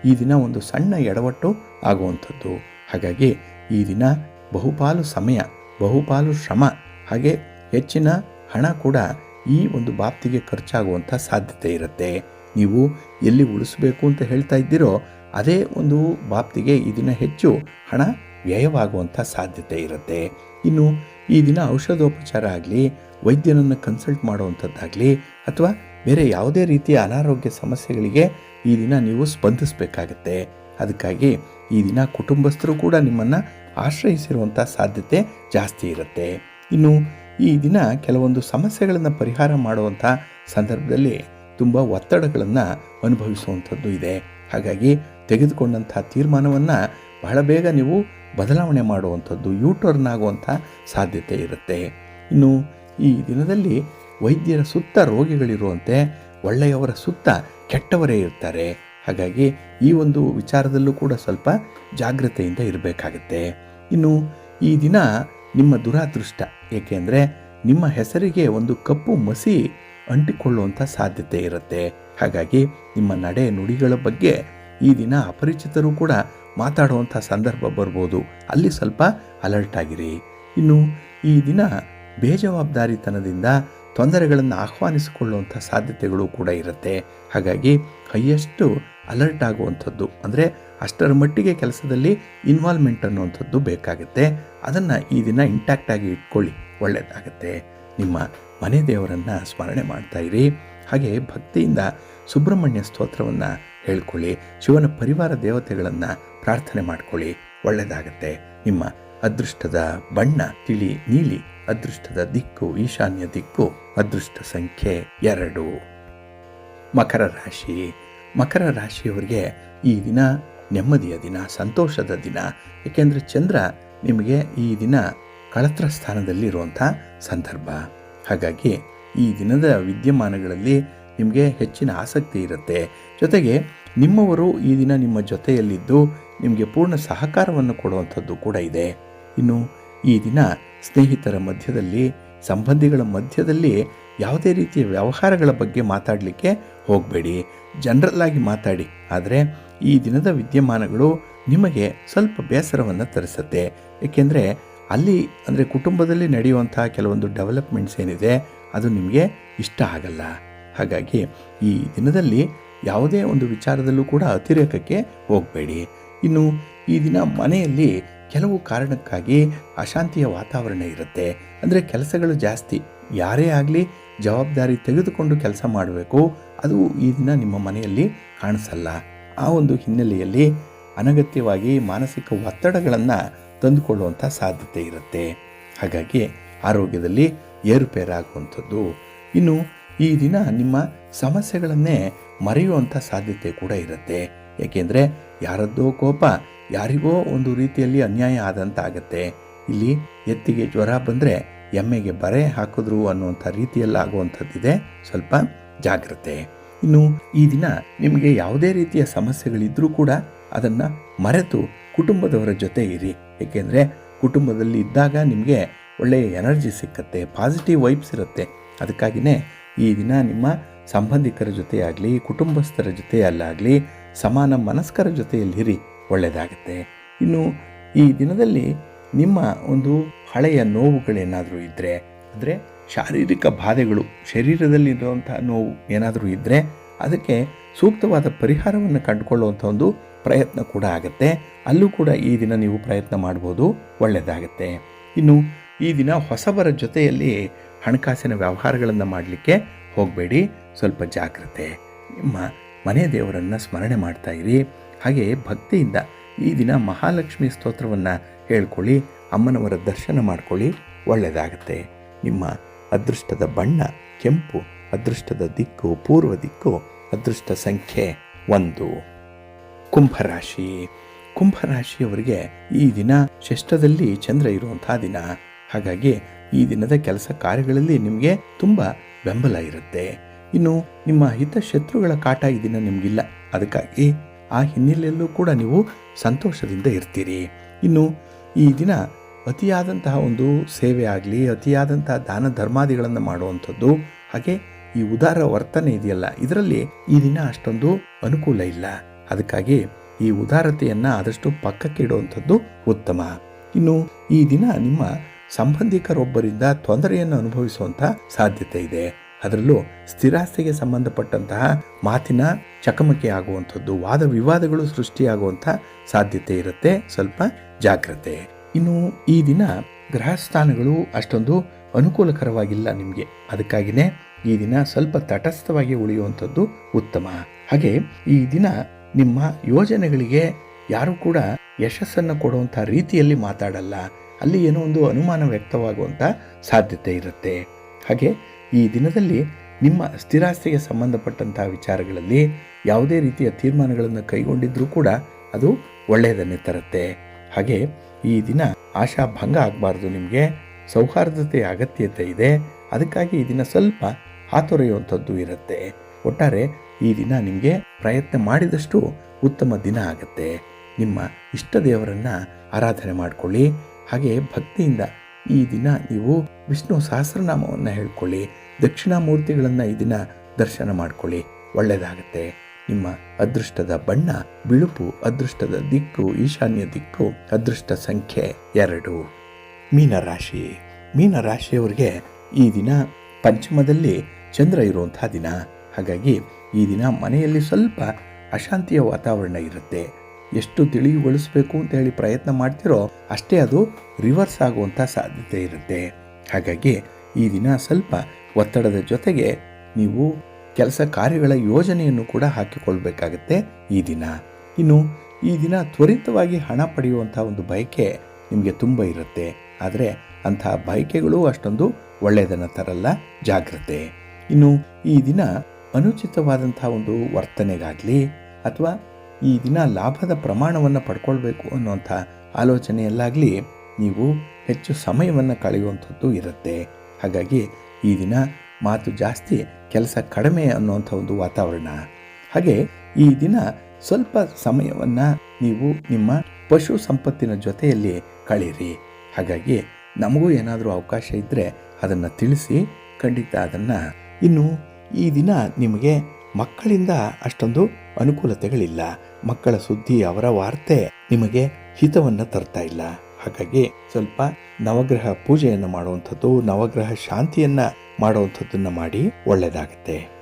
ಈ ದಿನ ಒಂದು ಸಣ್ಣ ಎಡವಟ್ಟು ಆಗುವಂಥದ್ದು. ಹಾಗಾಗಿ ಈ ದಿನ ಬಹುಪಾಲು ಸಮಯ, ಬಹುಪಾಲು ಶ್ರಮ, ಹಾಗೆ ಹೆಚ್ಚಿನ ಹಣ ಕೂಡ ಈ ಒಂದು ಬಾಪ್ತಿಗೆ ಖರ್ಚಾಗುವಂಥ ಸಾಧ್ಯತೆ ಇರುತ್ತೆ. ನೀವು ಎಲ್ಲಿ ಉಳಿಸಬೇಕು ಅಂತ ಹೇಳ್ತಾ ಇದ್ದೀರೋ ಅದೇ ಒಂದು ಬಾಪ್ತಿಗೆ ಈ ದಿನ ಹೆಚ್ಚು ಹಣ ವ್ಯಯವಾಗುವಂಥ ಸಾಧ್ಯತೆ ಇರುತ್ತೆ. ಇನ್ನು ಈ ದಿನ ಔಷಧೋಪಚಾರ ಆಗಲಿ, ವೈದ್ಯರನ್ನು ಕನ್ಸಲ್ಟ್ ಮಾಡುವಂಥದ್ದಾಗಲಿ ಅಥವಾ ಬೇರೆ ಯಾವುದೇ ರೀತಿಯ ಅನಾರೋಗ್ಯ ಸಮಸ್ಯೆಗಳಿಗೆ ಈ ದಿನ ನೀವು ಸ್ಪಂದಿಸಬೇಕಾಗತ್ತೆ. ಅದಕ್ಕಾಗಿ ಈ ದಿನ ಕುಟುಂಬಸ್ಥರು ಕೂಡ ನಿಮ್ಮನ್ನು ಆಶ್ರಯಿಸಿರುವಂಥ ಸಾಧ್ಯತೆ ಜಾಸ್ತಿ ಇರುತ್ತೆ. ಇನ್ನು ಈ ದಿನ ಕೆಲವೊಂದು ಸಮಸ್ಯೆಗಳನ್ನು ಪರಿಹಾರ ಮಾಡುವಂಥ ಸಂದರ್ಭದಲ್ಲಿ ತುಂಬ ಒತ್ತಡಗಳನ್ನು ಅನುಭವಿಸುವಂಥದ್ದು ಇದೆ. ಹಾಗಾಗಿ ತೆಗೆದುಕೊಂಡಂಥ ತೀರ್ಮಾನವನ್ನು ಬಹಳ ಬೇಗ ನೀವು ಬದಲಾವಣೆ ಮಾಡುವಂಥದ್ದು, ಯೂಟರ್ನ್ ಆಗುವಂಥ ಸಾಧ್ಯತೆ ಇರುತ್ತೆ. ಇನ್ನು ಈ ದಿನದಲ್ಲಿ ವೈದ್ಯರ ಸುತ್ತ ರೋಗಿಗಳಿರುವಂತೆ ಒಳ್ಳೆಯವರ ಸುತ್ತ ಕೆಟ್ಟವರೇ ಇರ್ತಾರೆ. ಹಾಗಾಗಿ ಈ ಒಂದು ವಿಚಾರದಲ್ಲೂ ಕೂಡ ಸ್ವಲ್ಪ ಜಾಗ್ರತೆಯಿಂದ ಇರಬೇಕಾಗತ್ತೆ. ಇನ್ನು ಈ ದಿನ ನಿಮ್ಮ ದುರಾದೃಷ್ಟ, ಏಕೆಂದರೆ ನಿಮ್ಮ ಹೆಸರಿಗೆ ಒಂದು ಕಪ್ಪು ಮಸಿ ಅಂಟಿಕೊಳ್ಳುವಂಥ ಸಾಧ್ಯತೆ ಇರುತ್ತೆ. ಹಾಗಾಗಿ ನಿಮ್ಮ ನಡೆ ನುಡಿಗಳ ಬಗ್ಗೆ ಈ ದಿನ ಅಪರಿಚಿತರು ಕೂಡ ಮಾತಾಡುವಂಥ ಸಂದರ್ಭ ಬರ್ಬೋದು. ಅಲ್ಲಿ ಸ್ವಲ್ಪ ಅಲರ್ಟ್ ಆಗಿರಿ. ಇನ್ನು ಈ ದಿನ ಬೇಜವಾಬ್ದಾರಿತನದಿಂದ ತೊಂದರೆಗಳನ್ನು ಆಹ್ವಾನಿಸಿಕೊಳ್ಳುವಂಥ ಸಾಧ್ಯತೆಗಳು ಕೂಡ ಇರುತ್ತೆ. ಹಾಗಾಗಿ ಹೈಯೆಸ್ಟು ಅಲರ್ಟ್ ಆಗುವಂಥದ್ದು, ಅಂದರೆ ಅಷ್ಟರ ಮಟ್ಟಿಗೆ ಕೆಲಸದಲ್ಲಿ ಇನ್ವಾಲ್ವ್ಮೆಂಟ್ ಅನ್ನುವಂಥದ್ದು ಬೇಕಾಗುತ್ತೆ. ಅದನ್ನು ಈ ದಿನ ಇಂಟ್ಯಾಕ್ಟಾಗಿ ಇಟ್ಕೊಳ್ಳಿ, ಒಳ್ಳೆಯದಾಗತ್ತೆ. ನಿಮ್ಮ ಮನೆ ದೇವರನ್ನು ಸ್ಮರಣೆ ಮಾಡ್ತಾ ಇರಿ. ಹಾಗೆ ಭಕ್ತಿಯಿಂದ ಸುಬ್ರಹ್ಮಣ್ಯ ಸ್ತೋತ್ರವನ್ನು ಹೇಳ್ಕೊಳ್ಳಿ. ಶಿವನ ಪರಿವಾರ ದೇವತೆಗಳನ್ನು ಪ್ರಾರ್ಥನೆ ಮಾಡ್ಕೊಳ್ಳಿ, ಒಳ್ಳೆಯದಾಗತ್ತೆ. ನಿಮ್ಮ ಅದೃಷ್ಟದ ಬಣ್ಣ ತಿಳಿ ನೀಲಿ, ಅದೃಷ್ಟದ ದಿಕ್ಕು ಈಶಾನ್ಯ ದಿಕ್ಕು, ಅದೃಷ್ಟ ಸಂಖ್ಯೆ 2. ಮಕರ ರಾಶಿ. ಮಕರ ರಾಶಿಯವರಿಗೆ ಈ ದಿನ ನೆಮ್ಮದಿಯ ದಿನ, ಸಂತೋಷದ ದಿನ. ಏಕೆಂದರೆ ಚಂದ್ರ ನಿಮಗೆ ಈ ದಿನ ಕಳತ್ರ ಸ್ಥಾನದಲ್ಲಿರುವಂಥ ಸಂದರ್ಭ. ಹಾಗಾಗಿ ಈ ದಿನದ ವಿದ್ಯಮಾನಗಳಲ್ಲಿ ನಿಮಗೆ ಹೆಚ್ಚಿನ ಆಸಕ್ತಿ ಇರುತ್ತೆ. ಜೊತೆಗೆ ನಿಮ್ಮವರು ಈ ದಿನ ನಿಮ್ಮ ಜೊತೆಯಲ್ಲಿದ್ದು ನಿಮಗೆ ಪೂರ್ಣ ಸಹಕಾರವನ್ನು ಕೊಡುವಂಥದ್ದು ಕೂಡ ಇದೆ. ಇನ್ನು ಈ ದಿನ ಸ್ನೇಹಿತರ ಮಧ್ಯದಲ್ಲಿ, ಸಂಬಂಧಿಗಳ ಮಧ್ಯದಲ್ಲಿ ಯಾವುದೇ ರೀತಿಯ ವ್ಯವಹಾರಗಳ ಬಗ್ಗೆ ಮಾತಾಡಲಿಕ್ಕೆ ಹೋಗಬೇಡಿ. ಜನರಲ್ಲಾಗಿ ಮಾತಾಡಿ. ಆದರೆ ಈ ದಿನದ ವಿದ್ಯಮಾನಗಳು ನಿಮಗೆ ಸ್ವಲ್ಪ ಬೇಸರವನ್ನು ತರಿಸುತ್ತೆ. ಏಕೆಂದರೆ ಅಲ್ಲಿ ಅಂದರೆ ಕುಟುಂಬದಲ್ಲಿ ನಡೆಯುವಂಥ ಕೆಲವೊಂದು ಡೆವಲಪ್ಮೆಂಟ್ಸ್ ಏನಿದೆ ಅದು ನಿಮಗೆ ಇಷ್ಟ ಆಗಲ್ಲ. ಹಾಗಾಗಿ ಈ ದಿನದಲ್ಲಿ ಯಾವುದೇ ಒಂದು ವಿಚಾರದಲ್ಲೂ ಕೂಡ ಅತಿರೇಕಕ್ಕೆ ಹೋಗಬೇಡಿ. ಇನ್ನು ಈ ದಿನ ಮನೆಯಲ್ಲಿ ಕೆಲವು ಕಾರಣಕ್ಕಾಗಿ ಅಶಾಂತಿಯ ವಾತಾವರಣ ಇರುತ್ತೆ. ಅಂದರೆ ಕೆಲಸಗಳು ಜಾಸ್ತಿ. ಯಾರೇ ಆಗಲಿ ಜವಾಬ್ದಾರಿ ತೆಗೆದುಕೊಂಡು ಕೆಲಸ ಮಾಡಬೇಕು, ಅದು ಈ ದಿನ ನಿಮ್ಮ ಮನೆಯಲ್ಲಿ ಕಾಣಿಸಲ್ಲ. ಆ ಒಂದು ಹಿನ್ನೆಲೆಯಲ್ಲಿ ಅನಗತ್ಯವಾಗಿ ಮಾನಸಿಕ ಒತ್ತಡಗಳನ್ನು ತಂದುಕೊಳ್ಳುವಂಥ ಸಾಧ್ಯತೆ ಇರುತ್ತೆ. ಹಾಗಾಗಿ ಆರೋಗ್ಯದಲ್ಲಿ ಏರುಪೇರಾಗುವಂಥದ್ದು. ಇನ್ನು ಈ ದಿನ ನಿಮ್ಮ ಸಮಸ್ಯೆಗಳನ್ನೇ ಮರೆಯುವಂಥ ಸಾಧ್ಯತೆ ಕೂಡ ಇರುತ್ತೆ. ಏಕೆಂದರೆ ಯಾರದ್ದೋ ಕೋಪ ಯಾರಿಗೋ ಒಂದು ರೀತಿಯಲ್ಲಿ ಅನ್ಯಾಯ ಆದಂತಾಗತ್ತೆ. ಇಲ್ಲಿ ಎತ್ತಿಗೆ ಜ್ವರ ಬಂದರೆ ಎಮ್ಮೆಗೆ ಬರೆ ಹಾಕಿದ್ರು ಅನ್ನುವಂಥ ರೀತಿಯಲ್ಲಿ ಆಗುವಂಥದ್ದಿದೆ. ಸ್ವಲ್ಪ ಜಾಗ್ರತೆ. ಇನ್ನು ಈ ದಿನ ನಿಮಗೆ ಯಾವುದೇ ರೀತಿಯ ಸಮಸ್ಯೆಗಳಿದ್ರೂ ಕೂಡ ಅದನ್ನು ಮರೆತು ಕುಟುಂಬದವರ ಜೊತೆ ಇರಿ. ಏಕೆಂದರೆ ಕುಟುಂಬದಲ್ಲಿ ಇದ್ದಾಗ ನಿಮಗೆ ಒಳ್ಳೆಯ ಎನರ್ಜಿ ಸಿಕ್ಕತ್ತೆ, ಪಾಸಿಟಿವ್ ವೈಬ್ಸ್ ಇರುತ್ತೆ. ಅದಕ್ಕಾಗಿಯೇ ಈ ದಿನ ನಿಮ್ಮ ಸಂಬಂಧಿಕರ ಜೊತೆಯಾಗಲಿ, ಕುಟುಂಬಸ್ಥರ ಜೊತೆಯಲ್ಲಾಗಲಿ ಸಮಾನ ಮನಸ್ಕರ ಜೊತೆಯಲ್ಲಿರಿ, ಒಳ್ಳೆಯದಾಗತ್ತೆ. ಇನ್ನು ಈ ದಿನದಲ್ಲಿ ನಿಮ್ಮ ಒಂದು ಹಳೆಯ ನೋವುಗಳೇನಾದರೂ ಇದ್ದರೆ, ಅಂದರೆ ಶಾರೀರಿಕ ಬಾಧೆಗಳು, ಶರೀರದಲ್ಲಿರುವಂಥ ನೋವು ಏನಾದರೂ ಇದ್ದರೆ ಅದಕ್ಕೆ ಸೂಕ್ತವಾದ ಪರಿಹಾರವನ್ನು ಕಂಡುಕೊಳ್ಳುವಂಥ ಒಂದು ಪ್ರಯತ್ನ ಕೂಡ ಆಗುತ್ತೆ. ಅಲ್ಲೂ ಕೂಡ ಈ ದಿನ ನೀವು ಪ್ರಯತ್ನ ಮಾಡ್ಬೋದು, ಒಳ್ಳೆಯದಾಗತ್ತೆ. ಇನ್ನು ಈ ದಿನ ಹೊಸಬರ ಜೊತೆಯಲ್ಲಿ ಹಣಕಾಸಿನ ವ್ಯವಹಾರಗಳನ್ನು ಮಾಡಲಿಕ್ಕೆ ಹೋಗಬೇಡಿ, ಸ್ವಲ್ಪ ಜಾಗ್ರತೆ. ನಿಮ್ಮ ಮನೆ ದೇವರನ್ನು ಸ್ಮರಣೆ ಮಾಡ್ತಾ ಇರಿ. ಹಾಗೆ ಭಕ್ತಿಯಿಂದ ಈ ದಿನ ಮಹಾಲಕ್ಷ್ಮಿ ಸ್ತೋತ್ರವನ್ನು ಹೇಳ್ಕೊಳ್ಳಿ, ಅಮ್ಮನವರ ದರ್ಶನ ಮಾಡ್ಕೊಳ್ಳಿ, ಒಳ್ಳೆಯದಾಗತ್ತೆ. ನಿಮ್ಮ ಅದೃಷ್ಟದ ಬಣ್ಣ ಕೆಂಪು, ಅದೃಷ್ಟದ ದಿಕ್ಕು ಪೂರ್ವ ದಿಕ್ಕು, ಅದೃಷ್ಟ ಸಂಖ್ಯೆ 1. ಕುಂಭರಾಶಿ. ಕುಂಭರಾಶಿಯವರಿಗೆ ಈ ದಿನ ಷಷ್ಠದಲ್ಲಿ ಚಂದ್ರ ಇರುವಂತಹ ದಿನ. ಹಾಗಾಗಿ ಈ ದಿನದ ಕೆಲಸ ಕಾರ್ಯಗಳಲ್ಲಿ ನಿಮಗೆ ತುಂಬ ಬೆಂಬಲ ಇರುತ್ತೆ. ಇನ್ನು ನಿಮ್ಮ ಹಿತಶತ್ರುಗಳ ಕಾಟ ಈ ದಿನ ನಿಮಗಿಲ್ಲ. ಅದಕ್ಕಾಗಿ ಆ ಹಿನ್ನೆಲೆಯಲ್ಲೂ ಕೂಡ ನೀವು ಸಂತೋಷದಿಂದ ಇರ್ತೀರಿ. ಇನ್ನು ಈ ದಿನ ಅತಿಯಾದಂತಹ ಒಂದು ಸೇವೆ ಆಗಲಿ, ಅತಿಯಾದಂತಹ ದಾನ ಧರ್ಮಾದಿಗಳನ್ನು ಮಾಡುವಂಥದ್ದು, ಹಾಗೆ ಈ ಉದಾರ ವರ್ತನೆ ಇದೆಯಲ್ಲ, ಇದರಲ್ಲಿ ಈ ದಿನ ಅಷ್ಟೊಂದು ಅನುಕೂಲ ಇಲ್ಲ. ಅದಕ್ಕಾಗಿ ಈ ಉದಾರತೆಯನ್ನು ಆದಷ್ಟು ಪಕ್ಕಕ್ಕೆ ಇಡುವಂಥದ್ದು ಉತ್ತಮ. ಇನ್ನು ಈ ದಿನ ನಿಮ್ಮ ಸಂಬಂಧಿಕರೊಬ್ಬರಿಂದ ತೊಂದರೆಯನ್ನು ಅನುಭವಿಸುವಂಥ ಸಾಧ್ಯತೆ ಇದೆ. ಅದರಲ್ಲೂ ಸ್ಥಿರಾಸ್ತಿಗೆ ಸಂಬಂಧಪಟ್ಟಂತಹ ಮಾತಿನ ಚಕಮಕಿ ಆಗುವಂಥದ್ದು, ವಾದ ವಿವಾದಗಳು ಸೃಷ್ಟಿಯಾಗುವಂಥ ಸಾಧ್ಯತೆ ಇರುತ್ತೆ. ಸ್ವಲ್ಪ ಜಾಗ್ರತೆ. ಇನ್ನು ಈ ದಿನ ಗ್ರಹಸ್ಥಾನಗಳು ಅಷ್ಟೊಂದು ಅನುಕೂಲಕರವಾಗಿಲ್ಲ ನಿಮಗೆ. ಅದಕ್ಕಾಗಿಯೇ ಈ ದಿನ ಸ್ವಲ್ಪ ತಟಸ್ಥವಾಗಿ ಉಳಿಯುವಂಥದ್ದು ಉತ್ತಮ. ಹಾಗೆ ಈ ದಿನ ನಿಮ್ಮ ಯೋಜನೆಗಳಿಗೆ ಯಾರು ಕೂಡ ಯಶಸ್ಸನ್ನು ಕೊಡುವಂಥ ರೀತಿಯಲ್ಲಿ ಮಾತಾಡಲ್ಲ. ಅಲ್ಲಿ ಏನೋ ಒಂದು ಅನುಮಾನ ವ್ಯಕ್ತವಾಗುವಂಥ ಸಾಧ್ಯತೆ ಇರುತ್ತೆ. ಹಾಗೆ ಈ ದಿನದಲ್ಲಿ ನಿಮ್ಮ ಸ್ಥಿರಾಸ್ತಿಗೆ ಸಂಬಂಧಪಟ್ಟಂತಹ ವಿಚಾರಗಳಲ್ಲಿ ಯಾವುದೇ ರೀತಿಯ ತೀರ್ಮಾನಗಳನ್ನು ಕೈಗೊಂಡಿದ್ರೂ ಕೂಡ ಅದು ಒಳ್ಳೆಯದನ್ನೇ ತರುತ್ತೆ. ಹಾಗೆ ಈ ದಿನ ಆಶಾಭಂಗ ಆಗಬಾರ್ದು. ನಿಮಗೆ ಸೌಹಾರ್ದತೆಯ ಅಗತ್ಯತೆ ಇದೆ. ಅದಕ್ಕಾಗಿ ಈ ದಿನ ಸ್ವಲ್ಪ ಹಾತೊರೆಯುವಂಥದ್ದು ಇರುತ್ತೆ. ಒಟ್ಟಾರೆ ಈ ದಿನ ನಿಮಗೆ ಪ್ರಯತ್ನ ಮಾಡಿದಷ್ಟು ಉತ್ತಮ ದಿನ ಆಗುತ್ತೆ. ನಿಮ್ಮ ಇಷ್ಟ ದೇವರನ್ನು ಆರಾಧನೆ ಮಾಡಿಕೊಳ್ಳಿ. ಹಾಗೆ ಭಕ್ತಿಯಿಂದ ಈ ದಿನ ನೀವು ವಿಷ್ಣು ಸಹಸ್ರನಾಮವನ್ನು ಹೇಳ್ಕೊಳ್ಳಿ. ದಕ್ಷಿಣಾಮೂರ್ತಿಗಳನ್ನು ಈ ದಿನ ದರ್ಶನ ಮಾಡಿಕೊಳ್ಳಿ, ಒಳ್ಳೆಯದಾಗುತ್ತೆ. ನಿಮ್ಮ ಅದೃಷ್ಟದ ಬಣ್ಣ ಬಿಳುಪು, ಅದೃಷ್ಟದ ದಿಕ್ಕು ಈಶಾನ್ಯ ದಿಕ್ಕು, ಅದೃಷ್ಟ ಸಂಖ್ಯೆ 2. ಮೀನರಾಶಿ. ಮೀನರಾಶಿಯವರಿಗೆ ಈ ದಿನ ಪಂಚಮದಲ್ಲಿ ಚಂದ್ರ ಇರುವಂಥ ದಿನ. ಹಾಗಾಗಿ ಈ ದಿನ ಮನೆಯಲ್ಲಿ ಸ್ವಲ್ಪ ಅಶಾಂತಿಯ ವಾತಾವರಣ ಇರುತ್ತೆ. ಎಷ್ಟು ತಿಳಿಯುಗೊಳಿಸಬೇಕು ಅಂತ ಹೇಳಿ ಪ್ರಯತ್ನ ಮಾಡ್ತಿರೋ ಅಷ್ಟೇ ಅದು ರಿವರ್ಸ್ ಆಗುವಂಥ ಸಾಧ್ಯತೆ ಇರುತ್ತೆ. ಹಾಗಾಗಿ ಈ ದಿನ ಸ್ವಲ್ಪ ಒತ್ತಡದ ಜೊತೆಗೆ ನೀವು ಕೆಲಸ ಕಾರ್ಯಗಳ ಯೋಜನೆಯನ್ನು ಕೂಡ ಹಾಕಿಕೊಳ್ಬೇಕಾಗತ್ತೆ ಈ ದಿನ. ಇನ್ನು ಈ ದಿನ ತ್ವರಿತವಾಗಿ ಹಣ ಪಡೆಯುವಂಥ ಒಂದು ಬಯಕೆ ನಿಮಗೆ ತುಂಬ ಇರುತ್ತೆ. ಆದರೆ ಅಂತಹ ಬಯಕೆಗಳು ಅಷ್ಟೊಂದು ಒಳ್ಳೆಯದನ್ನು ತರಲ್ಲ, ಜಾಗ್ರತೆ. ಇನ್ನು ಈ ದಿನ ಅನುಚಿತವಾದಂಥ ಒಂದು ವರ್ತನೆಗಾಗಲಿ ಅಥವಾ ಈ ದಿನ ಲಾಭದ ಪ್ರಮಾಣವನ್ನು ಪಡ್ಕೊಳ್ಬೇಕು ಅನ್ನುವಂಥ ಆಲೋಚನೆಯಲ್ಲಾಗಲಿ ನೀವು ಹೆಚ್ಚು ಸಮಯವನ್ನು ಕಳೆಯುವಂಥದ್ದು ಇರುತ್ತೆ. ಹಾಗಾಗಿ ಈ ದಿನ ಮಾತು ಜಾಸ್ತಿ, ಕೆಲಸ ಕಡಿಮೆ ಅನ್ನುವಂಥ ಒಂದು ವಾತಾವರಣ. ಹಾಗೆ ಈ ದಿನ ಸ್ವಲ್ಪ ಸಮಯವನ್ನು ನೀವು ನಿಮ್ಮ ಪಶು ಸಂಪತ್ತಿನ ಜೊತೆಯಲ್ಲಿ ಕಳೀರಿ. ಹಾಗಾಗಿ ನಮಗೂ ಏನಾದರೂ ಅವಕಾಶ ಇದ್ದರೆ ಅದನ್ನು ತಿಳಿಸಿ, ಖಂಡಿತ ಅದನ್ನು. ಇನ್ನು ಈ ದಿನ ನಿಮಗೆ ಮಕ್ಕಳಿಂದ ಅಷ್ಟೊಂದು ಅನುಕೂಲತೆಗಳಿಲ್ಲ. ಮಕ್ಕಳ ಸುದ್ದಿ, ಅವರ ವಾರ್ತೆ ನಿಮಗೆ ಹಿತವನ್ನು ತರ್ತಾ ಇಲ್ಲ. ಹಾಗಾಗಿ ಸ್ವಲ್ಪ ನವಗ್ರಹ ಪೂಜೆಯನ್ನು ಮಾಡುವಂಥದ್ದು, ನವಗ್ರಹ ಶಾಂತಿಯನ್ನು ಮಾಡುವಂಥದ್ದನ್ನು ಮಾಡಿ, ಒಳ್ಳೆಯದಾಗುತ್ತೆ.